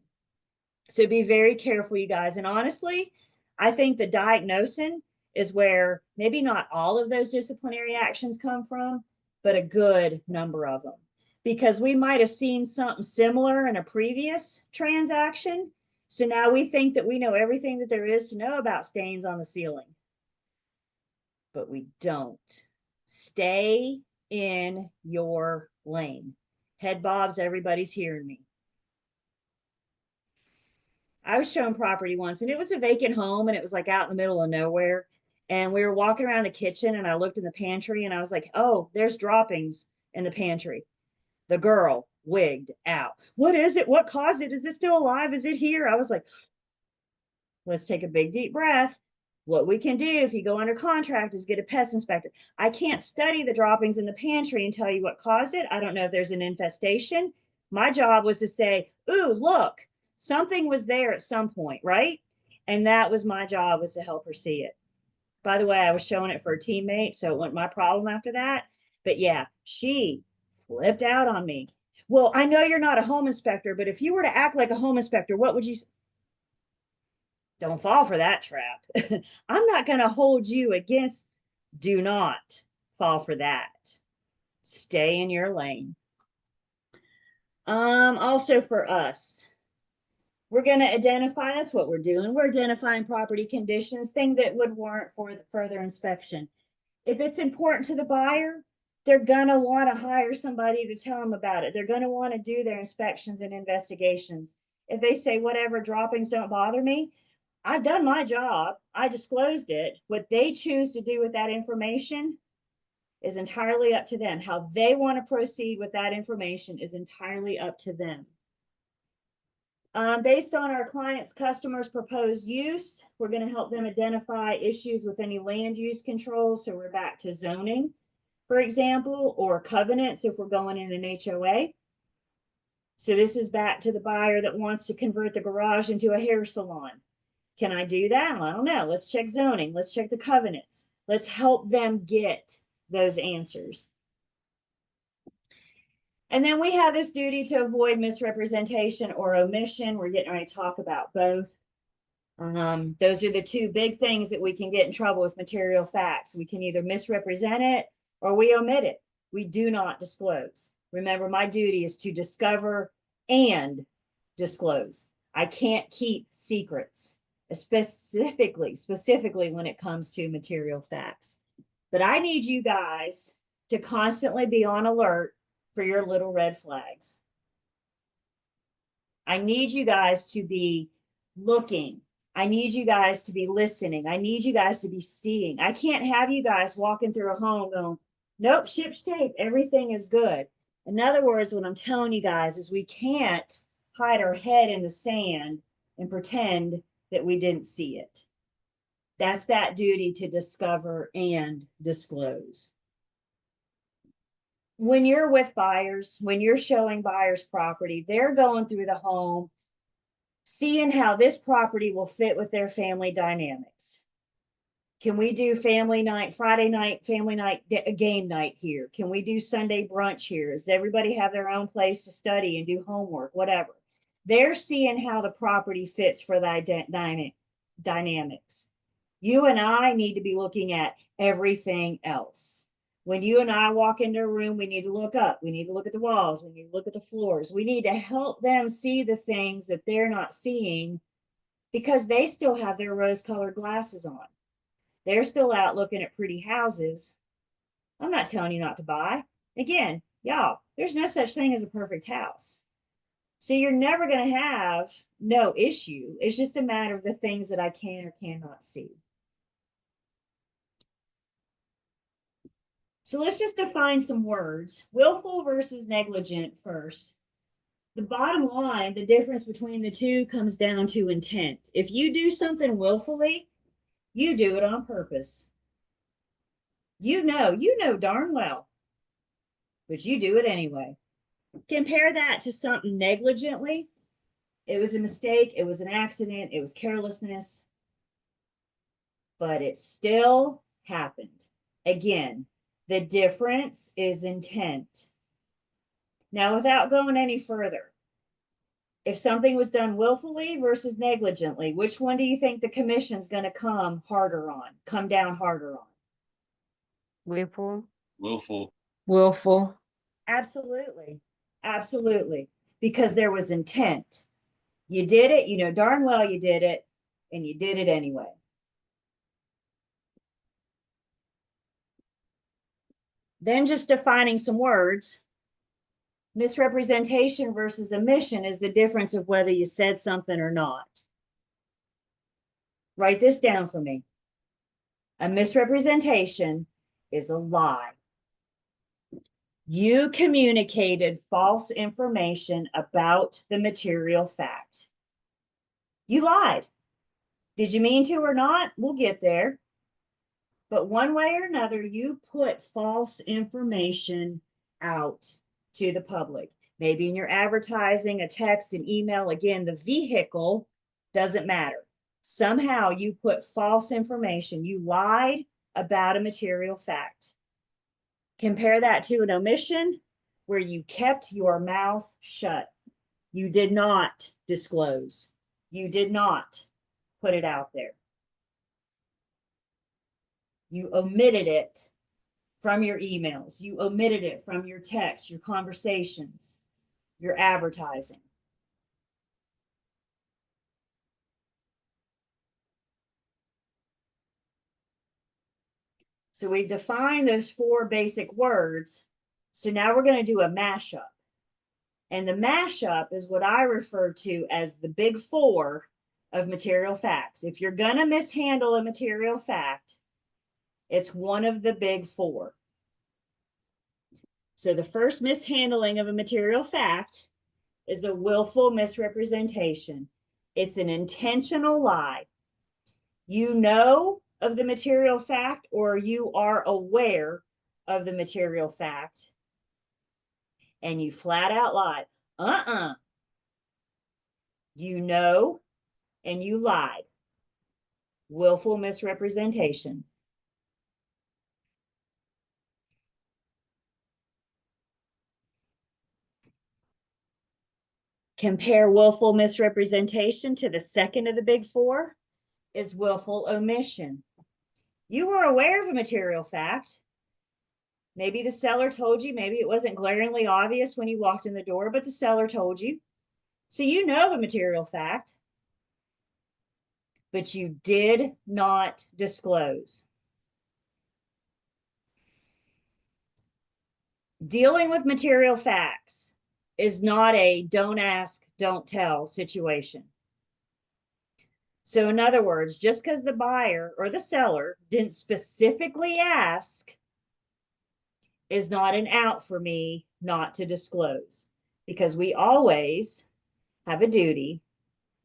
So be very careful, you guys. And honestly, I think the diagnosing is where maybe not all of those disciplinary actions come from, but a good number of them. Because we might have seen something similar in a previous transaction. So now we think that we know everything that there is to know about stains on the ceiling. But we don't. Stay in your lane. Head bobs, everybody's hearing me. I was shown property once and it was a vacant home and it was like out in the middle of nowhere. And we were walking around the kitchen and I looked in the pantry and I was like, oh, there's droppings in the pantry. The girl wigged out. What is it? What caused it? Is it still alive? Is it here? I was like, let's take a big deep breath. What we can do if you go under contract is get a pest inspector. I can't study the droppings in the pantry and tell you what caused it. I don't know if there's an infestation. My job was to say, ooh, look, something was there at some point, right? And that was my job, was to help her see it. By the way, I was showing it for a teammate, so it wasn't my problem after that. But yeah, she flipped out on me. Well, I know you're not a home inspector, but if you were to act like a home inspector, what would you? Don't fall for that trap. I'm not going to hold you against. Do not fall for that. Stay in your lane. Also for us, we're going to identify, that's what we're doing. We're identifying property conditions, things that would warrant for the further inspection. If it's important to the buyer, they're going to want to hire somebody to tell them about it. They're going to want to do their inspections and investigations. If they say, whatever, droppings don't bother me, I've done my job. I disclosed it. What they choose to do with that information is entirely up to them. How they want to proceed with that information is entirely up to them. Based on our clients' customers' proposed use, we're going to help them identify issues with any land use control. So we're back to zoning, for example, or covenants if we're going in an HOA. So this is back to the buyer that wants to convert the garage into a hair salon. Can I do that? Well, I don't know. Let's check zoning. Let's check the covenants. Let's help them get those answers. And then we have this duty to avoid misrepresentation or omission. We're getting ready to talk about both. Those are the two big things that we can get in trouble with material facts. We can either misrepresent it or we omit it. We do not disclose. Remember, my duty is to discover and disclose. I can't keep secrets, specifically when it comes to material facts. But I need you guys to constantly be on alert for your little red flags. I need you guys to be looking. I need you guys to be listening. I need you guys to be seeing. I can't have you guys walking through a home going, nope, ship's shape, everything is good. In other words, what I'm telling you guys is we can't hide our head in the sand and pretend that we didn't see it. That's that duty to discover and disclose. When you're with buyers, when you're showing buyers property, they're going through the home, seeing how this property will fit with their family dynamics. Can we do family night, Friday night, family night, game night here? Can we do Sunday brunch here? Does everybody have their own place to study and do homework, whatever? They're seeing how the property fits for the dynamics. You and I need to be looking at everything else. When you and I walk into a room, we need to look up. We need to look at the walls. We need to look at the floors. We need to help them see the things that they're not seeing because they still have their rose-colored glasses on. They're still out looking at pretty houses. I'm not telling you not to buy. Again, y'all, there's no such thing as a perfect house. So you're never going to have no issue. It's just a matter of the things that I can or cannot see. So let's just define some words. Willful versus negligent first. The bottom line, the difference between the two comes down to intent. If you do something willfully, you do it on purpose. You know darn well, but you do it anyway. Compare that to something negligently. It was a mistake. It was an accident. It was carelessness, but it still happened. Again, the difference is intent. Now, without going any further, if something was done willfully versus negligently, which one do you think the commission's going to come down harder on? Willful. Willful. Willful. Absolutely. Absolutely. Because there was intent. You did it, you know darn well you did it, and you did it anyway. Then just defining some words. Misrepresentation versus omission is the difference of whether you said something or not. Write this down for me. A misrepresentation is a lie. You communicated false information about the material fact. You lied. Did you mean to or not? We'll get there. But one way or another, you put false information out to the public. Maybe in your advertising, a text, an email. Again, the vehicle doesn't matter. Somehow you put false information. You lied about a material fact. Compare that to an omission. where you kept your mouth shut. You did not disclose. You did not put it out there. You omitted it from your emails. You omitted it from your texts, your conversations, your advertising. So we've defined those 4 basic words. So now we're going to do a mashup. And the mashup is what I refer to as the big 4 of material facts. If you're going to mishandle a material fact, it's one of the big 4. So the first mishandling of a material fact is a willful misrepresentation. It's an intentional lie. You know of the material fact, or you are aware of the material fact, and you flat out lied. You know, and you lied. Willful misrepresentation. Compare willful misrepresentation to the second of the big 4 is willful omission. You were aware of a material fact. Maybe the seller told you, maybe it wasn't glaringly obvious when you walked in the door, but the seller told you. So you know the material fact, but you did not disclose. Dealing with material facts is not a don't ask, don't tell situation. So in other words, just because the buyer or the seller didn't specifically ask is not an out for me not to disclose, because we always have a duty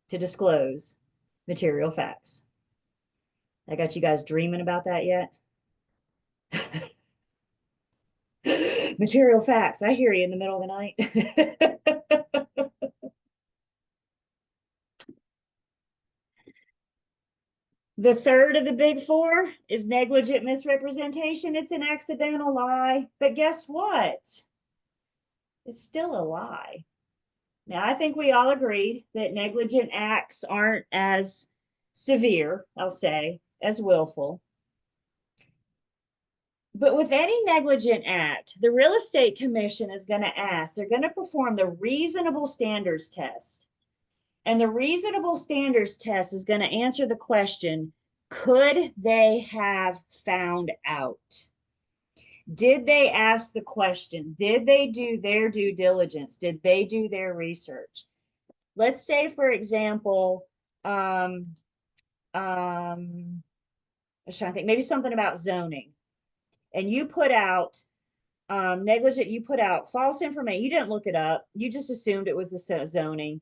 to disclose material facts. I got you guys dreaming about that yet? Material facts. I hear you in the middle of the night. The third of the big 4 is negligent misrepresentation. It's an accidental lie, but guess what? It's still a lie. Now, I think we all agreed that negligent acts aren't as severe, I'll say, as willful. But with any negligent act, the Real Estate Commission is going to ask, they're going to perform the reasonable standards test. And the reasonable standards test is going to answer the question, could they have found out? Did they ask the question? Did they do their due diligence? Did they do their research? Let's say, for example, I was trying to think, maybe something about zoning. And you put out negligent, you put out false information. You didn't look it up. You just assumed it was the zoning.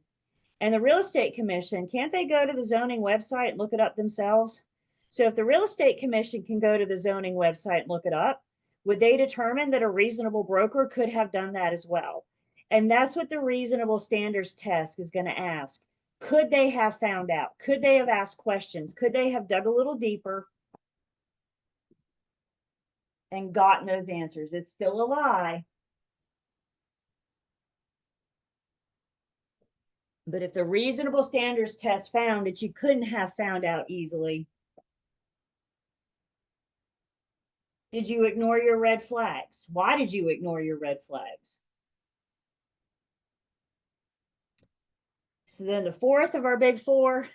And the Real Estate Commission, can't they go to the zoning website and look it up themselves? So if the Real Estate Commission can go to the zoning website and look it up, would they determine that a reasonable broker could have done that as well? And that's what the reasonable standards test is going to ask. Could they have found out? Could they have asked questions? Could they have dug a little deeper and gotten those answers? It's still a lie. But if the reasonable standards test found that you couldn't have found out easily, did you ignore your red flags? Why did you ignore your red flags? So then the fourth of our big 4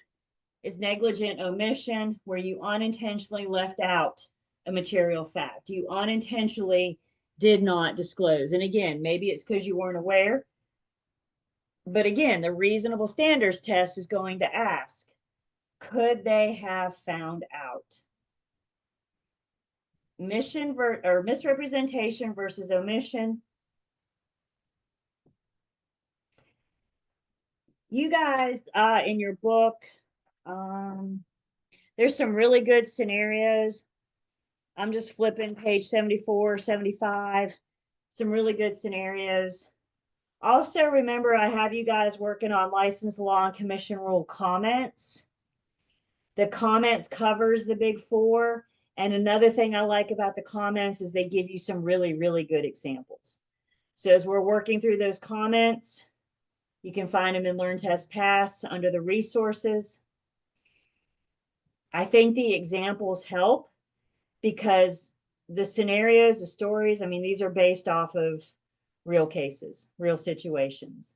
is negligent omission, where you unintentionally left out a material fact. You unintentionally did not disclose. And again, maybe it's because you weren't aware. But again, the reasonable standards test is going to ask, could they have found out? Misrepresentation versus omission. You guys, in your book, there's some really good scenarios. I'm just flipping page 74, 75, some really good scenarios. Also, remember, I have you guys working on license law and commission rule comments. The comments covers the big 4. And another thing I like about the comments is they give you some really, really good examples. So as we're working through those comments, you can find them in Learn, Test, Pass under the resources. I think the examples help because the scenarios, the stories, I mean, these are based off of real cases, real situations.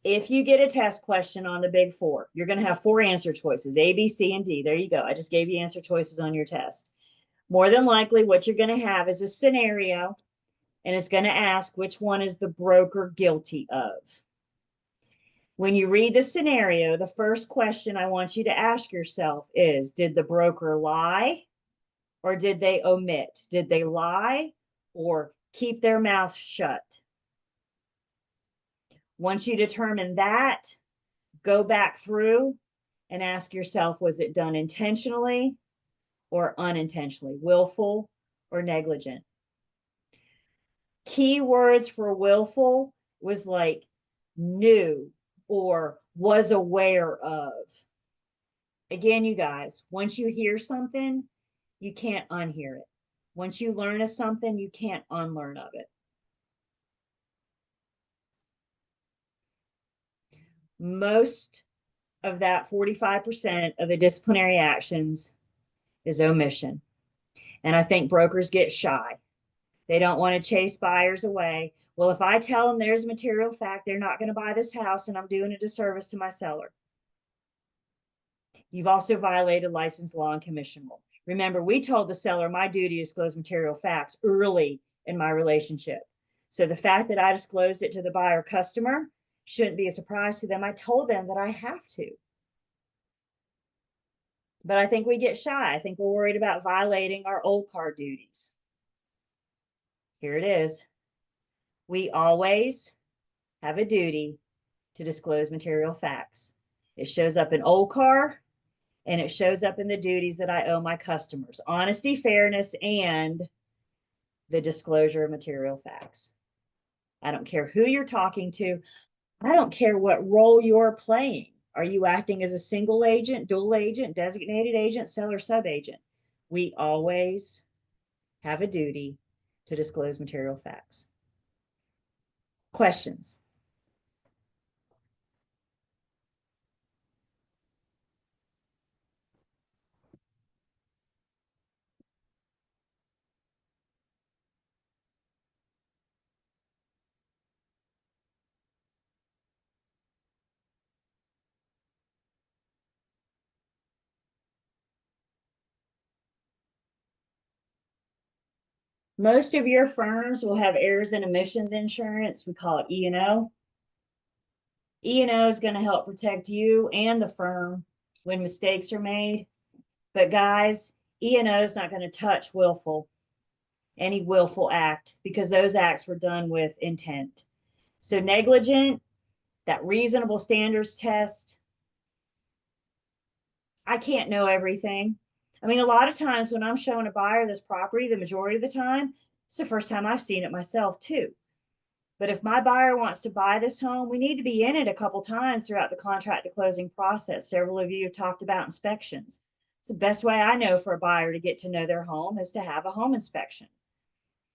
If you get a test question on the big four, you're going to have 4 answer choices, A, B, C, and D. There you go. I just gave you answer choices on your test. More than likely, what you're going to have is a scenario, and it's going to ask which one is the broker guilty of. When you read the scenario, the first question I want you to ask yourself is, did the broker lie or did they omit? Did they lie or keep their mouth shut? Once you determine that, go back through and ask yourself, was it done intentionally or unintentionally, willful or negligent? Key words for willful was like knew or was aware of. Again, you guys, once you hear something, you can't unhear it. Once you learn of something, you can't unlearn of it. Most of that 45% of the disciplinary actions is omission. And I think brokers get shy. They don't want to chase buyers away. Well, if I tell them there's a material fact, they're not going to buy this house and I'm doing a disservice to my seller. You've also violated license law and commission rule. Remember, we told the seller my duty to disclose material facts early in my relationship. So the fact that I disclosed it to the buyer customer shouldn't be a surprise to them. I told them that I have to. But I think we get shy. I think we're worried about violating our old car duties. Here it is. We always have a duty to disclose material facts. It shows up in old car and it shows up in the duties that I owe my customers. Honesty, fairness, and the disclosure of material facts. I don't care who you're talking to. I don't care what role you're playing. Are you acting as a single agent, dual agent, designated agent, seller, sub-agent? We always have a duty to disclose material facts. Questions? Most of your firms will have errors and omissions insurance. We call it E&O. E&O is going to help protect you and the firm when mistakes are made. But guys, E&O is not going to touch any willful act, because those acts were done with intent. So negligent, that reasonable standards test, I can't know everything. I mean, a lot of times when I'm showing a buyer this property, the majority of the time, it's the first time I've seen it myself too. But if my buyer wants to buy this home, we need to be in it a couple times throughout the contract to closing process. Several of you have talked about inspections. It's the best way I know for a buyer to get to know their home is to have a home inspection.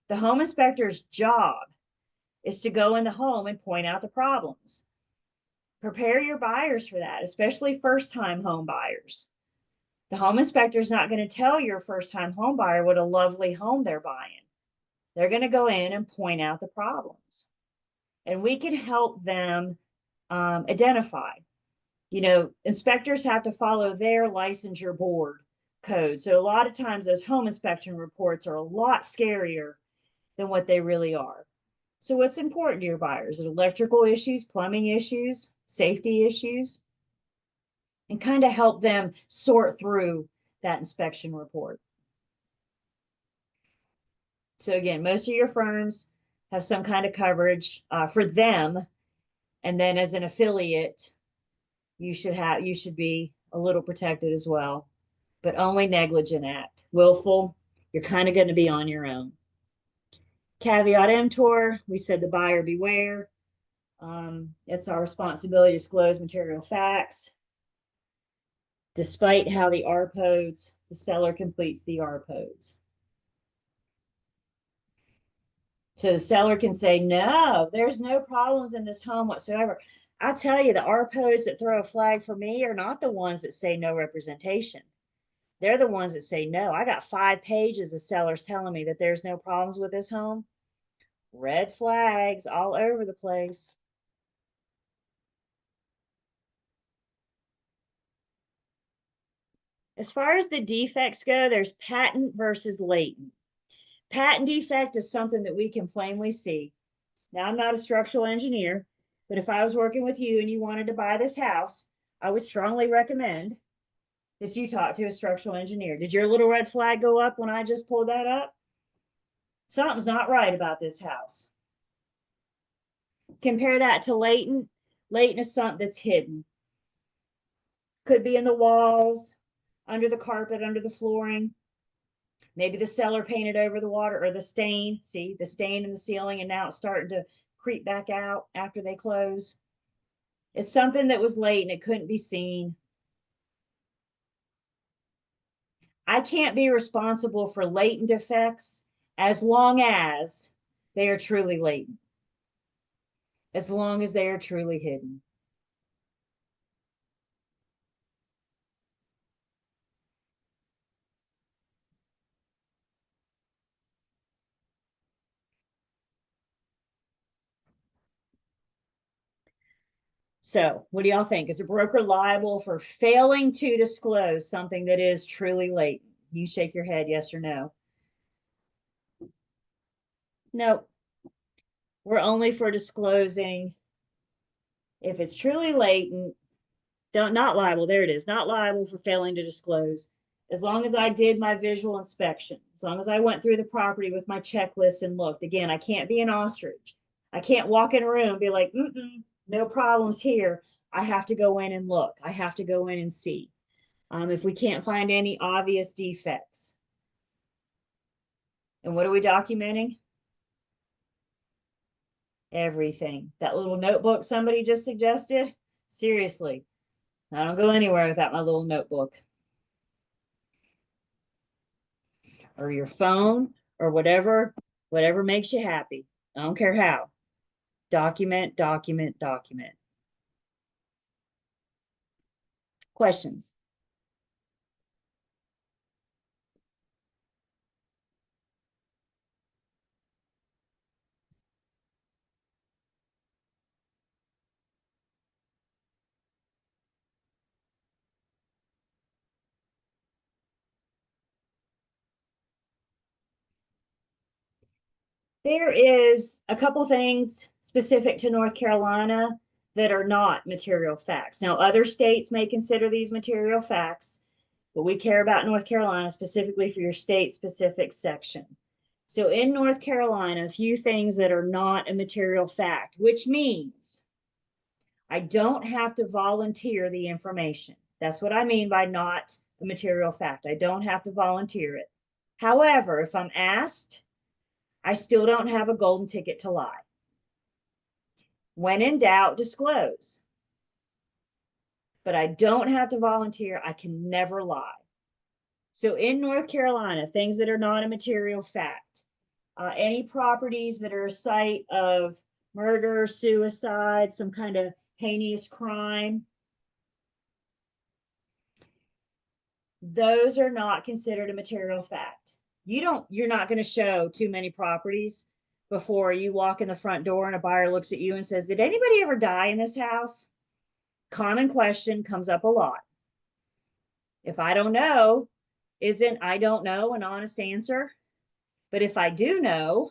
The home inspector's job is to go in the home and point out the problems. Prepare your buyers for that, especially first-time home buyers. The home inspector is not going to tell your first-time home buyer what a lovely home they're buying. They're going to go in and point out the problems. And we can help them identify. You know, inspectors have to follow their licensure board code. So a lot of times those home inspection reports are a lot scarier than what they really are. So what's important to your buyers? Electrical issues, plumbing issues, safety issues, and kind of help them sort through that inspection report. So again, most of your firms have some kind of coverage for them. And then as an affiliate, you should be a little protected as well, but only negligent act. Willful, you're kind of going to be on your own. Caveat emptor, we said the buyer beware. It's our responsibility to disclose material facts. Despite how the RPODs, the seller completes the RPODs. So the seller can say, no, there's no problems in this home whatsoever. I tell you, the RPOs that throw a flag for me are not the ones that say no representation. They're the ones that say no. I got 5 pages of sellers telling me that there's no problems with this home. Red flags all over the place. As far as the defects go, there's patent versus latent. Patent defect is something that we can plainly see. Now, I'm not a structural engineer, but if I was working with you and you wanted to buy this house, I would strongly recommend that you talk to a structural engineer. Did your little red flag go up when I just pulled that up? Something's not right about this house. Compare that to latent. Latent is something that's hidden. Could be in the walls, under the carpet, under the flooring. Maybe the seller painted over the water, or the stain. See the stain in the ceiling, and now it's starting to creep back out after they close. It's something that was latent. It couldn't be seen. I can't be responsible for latent defects as long as they are truly latent, as long as they are truly hidden. So what do y'all think? Is a broker liable for failing to disclose something that is truly latent? You shake your head, yes or no. No, we're only for disclosing if it's truly latent. Not liable, there it is, not liable for failing to disclose. As long as I did my visual inspection, as long as I went through the property with my checklist and looked. Again, I can't be an ostrich. I can't walk in a room and be like, no problems here. I have to go in and look. I have to go in and see. If we can't find any obvious defects. And what are we documenting? Everything. That little notebook somebody just suggested, seriously, I don't go anywhere without my little notebook. Or your phone, or whatever makes you happy. I don't care how. Document, document, document. Questions? There is a couple things specific to North Carolina that are not material facts. Now, other states may consider these material facts, but we care about North Carolina specifically for your state-specific section. So in North Carolina, a few things that are not a material fact, which means I don't have to volunteer the information. That's what I mean by not a material fact. I don't have to volunteer it. However, if I'm asked, I still don't have a golden ticket to lie. When in doubt, disclose. But I don't have to volunteer. I can never lie. So in North Carolina, things that are not a material fact, any properties that are a site of murder, suicide, some kind of heinous crime, those are not considered a material fact. You're not going to show too many properties before you walk in the front door and a buyer looks at you and says, did anybody ever die in this house? Common question comes up a lot. If I don't know, isn't I don't know an honest answer? But if I do know,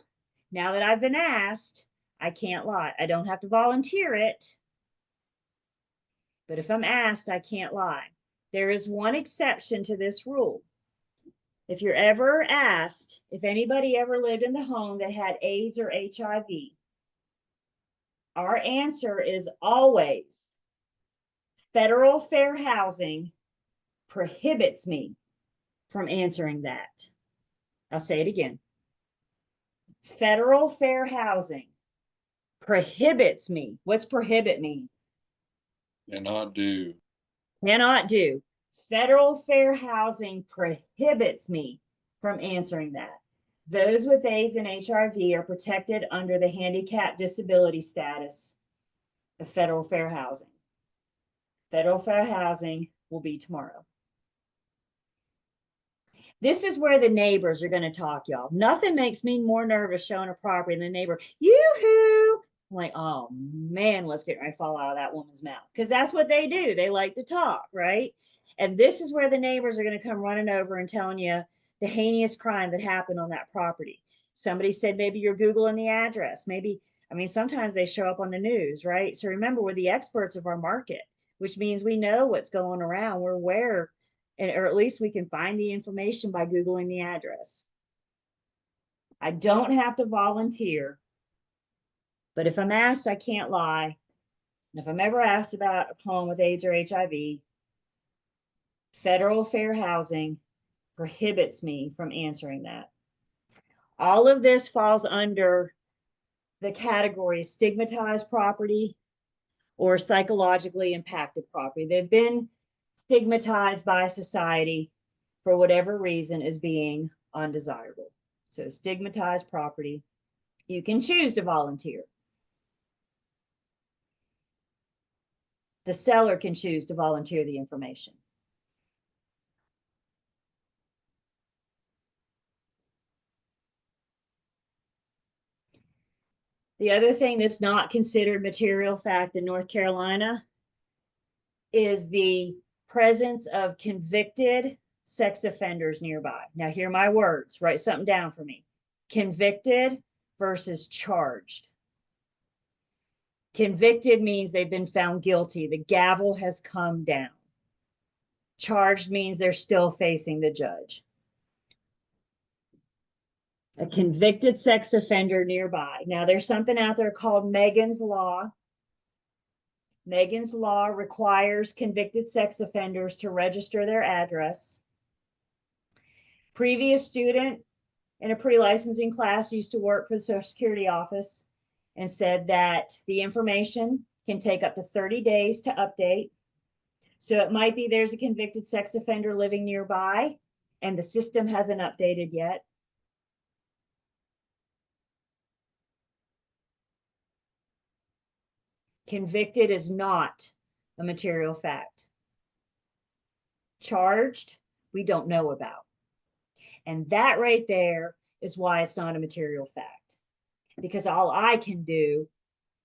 now that I've been asked, I can't lie. I don't have to volunteer it. But if I'm asked, I can't lie. There is one exception to this rule. If you're ever asked if anybody ever lived in the home that had AIDS or HIV, our answer is always federal fair housing prohibits me from answering that. I'll say it again. Federal fair housing prohibits me. What's prohibit mean? Cannot do. Cannot do. Federal fair housing prohibits me from answering that. Those with AIDS and HIV are protected under the handicap disability status of federal fair housing. Federal fair housing will be tomorrow. This is where the neighbors are going to talk, y'all. Nothing makes me more nervous showing a property than the neighbor, yoo-hoo. I'm like, oh man, what's getting ready to fall out of that woman's mouth? Because that's what they do. They like to talk, right? And this is where the neighbors are going to come running over and telling you the heinous crime that happened on that property. Somebody said maybe you're Googling the address. Maybe, I mean, sometimes they show up on the news, right? So remember, we're the experts of our market, which means we know what's going around. We're aware, or at least we can find the information by Googling the address. I don't have to volunteer, but if I'm asked, I can't lie. And if I'm ever asked about a home with AIDS or HIV, federal fair housing prohibits me from answering that. All of this falls under the category of stigmatized property or psychologically impacted property. They've been stigmatized by society for whatever reason as being undesirable. So stigmatized property, you can choose to volunteer. The seller can choose to volunteer the information. The other thing that's not considered material fact in North Carolina is the presence of convicted sex offenders nearby. Now, hear my words, write something down for me. Convicted versus charged. Convicted means they've been found guilty. The gavel has come down. Charged means they're still facing the judge. A convicted sex offender nearby. Now, there's something out there called Megan's Law. Megan's Law requires convicted sex offenders to register their address. Previous student in a pre-licensing class used to work for the Social Security office and said that the information can take up to 30 days to update. So it might be there's a convicted sex offender living nearby and the system hasn't updated yet. Convicted is not a material fact. Charged, we don't know about. And that right there is why it's not a material fact. Because all I can do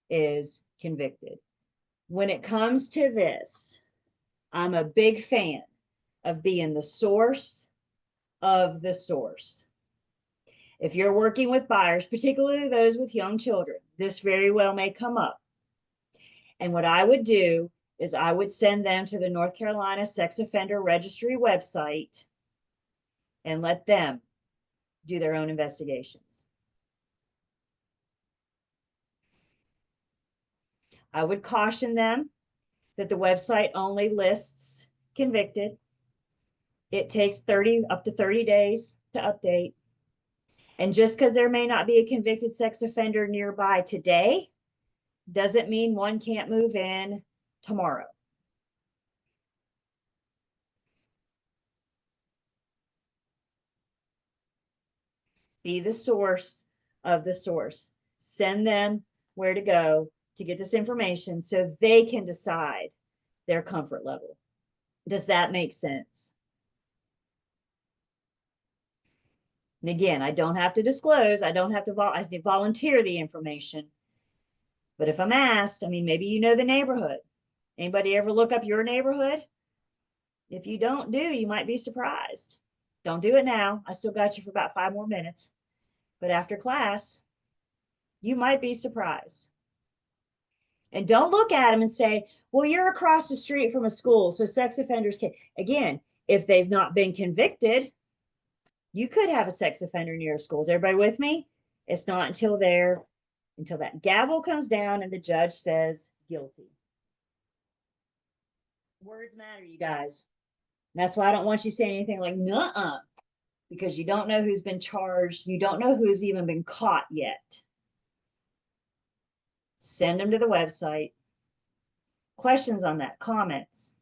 is convicted. When it comes to this, I'm a big fan of being the source of the source. If you're working with buyers, particularly those with young children, this very well may come up. And what I would do is I would send them to the North Carolina Sex Offender Registry website and let them do their own investigations. I would caution them that the website only lists convicted. It takes up to 30 days to update. And just because there may not be a convicted sex offender nearby today, doesn't mean one can't move in tomorrow. Be the source of the source. Send them where to go to get this information so they can decide their comfort level. Does that make sense? And again, I don't have to disclose. I don't have to volunteer the information. But if I'm asked, I mean, maybe you know the neighborhood. Anybody ever look up your neighborhood? If you don't you might be surprised. Don't do it now. I still got you for about 5 more minutes. But after class, you might be surprised. And don't look at them and say, well, you're across the street from a school, so sex offenders can. Again, if they've not been convicted, you could have a sex offender near a school. Is everybody with me? It's not until that gavel comes down and the judge says guilty. Words matter, you guys. And that's why I don't want you to say anything like, nuh-uh, because you don't know who's been charged. You don't know who's even been caught yet. Send them to the website. Questions on that? Comments?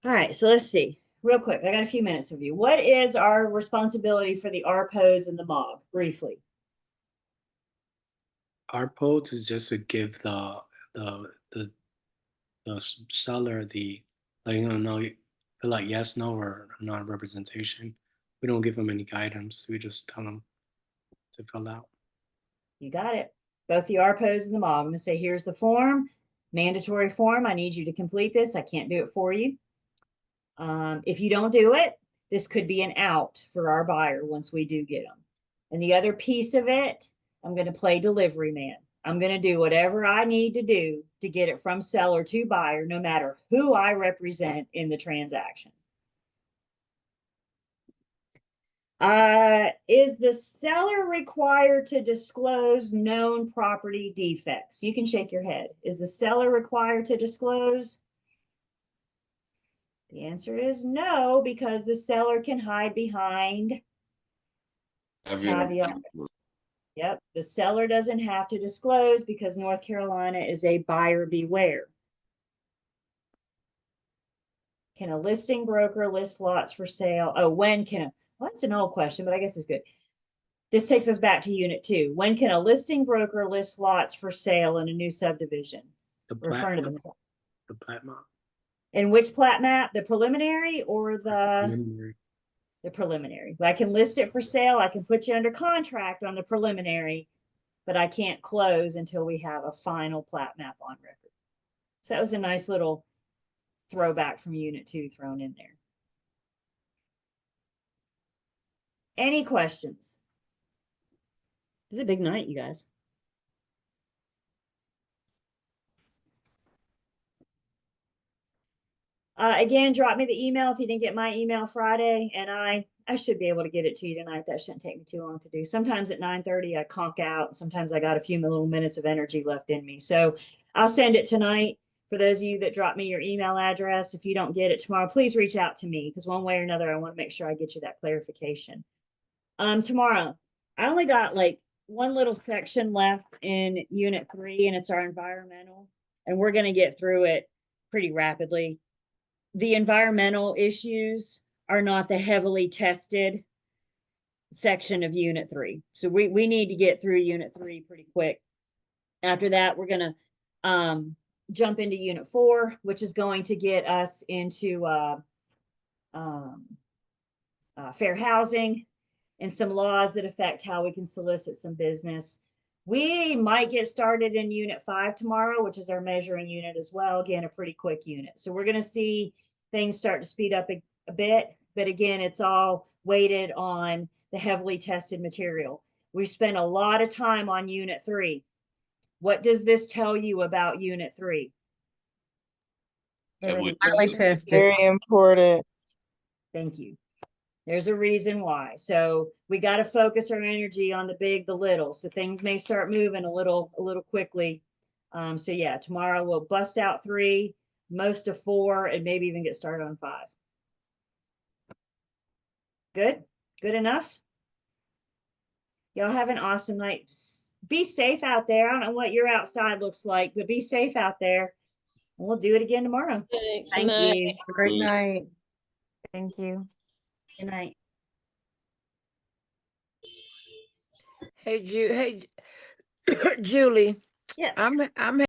All right, so let's see. Real quick, I got a few minutes of you. What is our responsibility for the RPOs and the MOG, briefly? Our post is just to give the seller the, like, no, feel like yes, no, or not representation. We don't give them any guidance. We just tell them to fill out. You got it. Both the RPOs and the MOG. I'm gonna say, here's the form, mandatory form. I need you to complete this. I can't do it for you. If you don't do it, this could be an out for our buyer once we do get them. And the other piece of it, I'm going to play delivery man. I'm going to do whatever I need to do to get it from seller to buyer, no matter who I represent in the transaction. Is the seller required to disclose known property defects? You can shake your head. Is the seller required to disclose? The answer is no, because the seller can hide behind caveat. Yep, the seller doesn't have to disclose because North Carolina is a buyer beware. Can a listing broker list lots for sale? Oh, when can a, well, that's an old question, but I guess it's good. This takes us back to Unit 2. When can a listing broker list lots for sale in a new subdivision? Referring to the plat map. In which plat map? The preliminary or the Preliminary. The preliminary? I can list it for sale. I can put you under contract on the preliminary, but I can't close until we have a final plat map on record. So that was a nice little throwback from Unit 2 thrown in there. Any questions? It's a big night, you guys. Again, drop me the email if you didn't get my email Friday, and I should be able to get it to you tonight. That shouldn't take me too long to do. Sometimes at 9:30 I conk out. Sometimes I got a few little minutes of energy left in me. So I'll send it tonight. For those of you that drop me your email address, if you don't get it tomorrow, please reach out to me, because one way or another, I want to make sure I get you that clarification. Tomorrow, I only got like one little section left in Unit 3, and it's our environmental, and we're going to get through it pretty rapidly. The environmental issues are not the heavily tested section of Unit 3. So we need to get through Unit 3 pretty quick. After that, we're going to jump into Unit 4, which is going to get us into fair housing and some laws that affect how we can solicit some business. We might get started in Unit 5 tomorrow, which is our measuring unit as well. Again, a pretty quick unit. So we're going to see things start to speed up a bit. But again, it's all weighted on the heavily tested material. We spent a lot of time on Unit 3. What does this tell you about Unit 3? Highly tested. Very important. Thank you. There's a reason why. So we got to focus our energy on the big, the little. So things may start moving a little quickly. So yeah, tomorrow we'll bust out 3, most of 4, and maybe even get started on 5. Good? Good enough? Y'all have an awesome night. Be safe out there. I don't know what your outside looks like, but be safe out there. We'll do it again tomorrow. Thank you. Great night. Thank you. Good night. Hey, Julie. Yes. I'm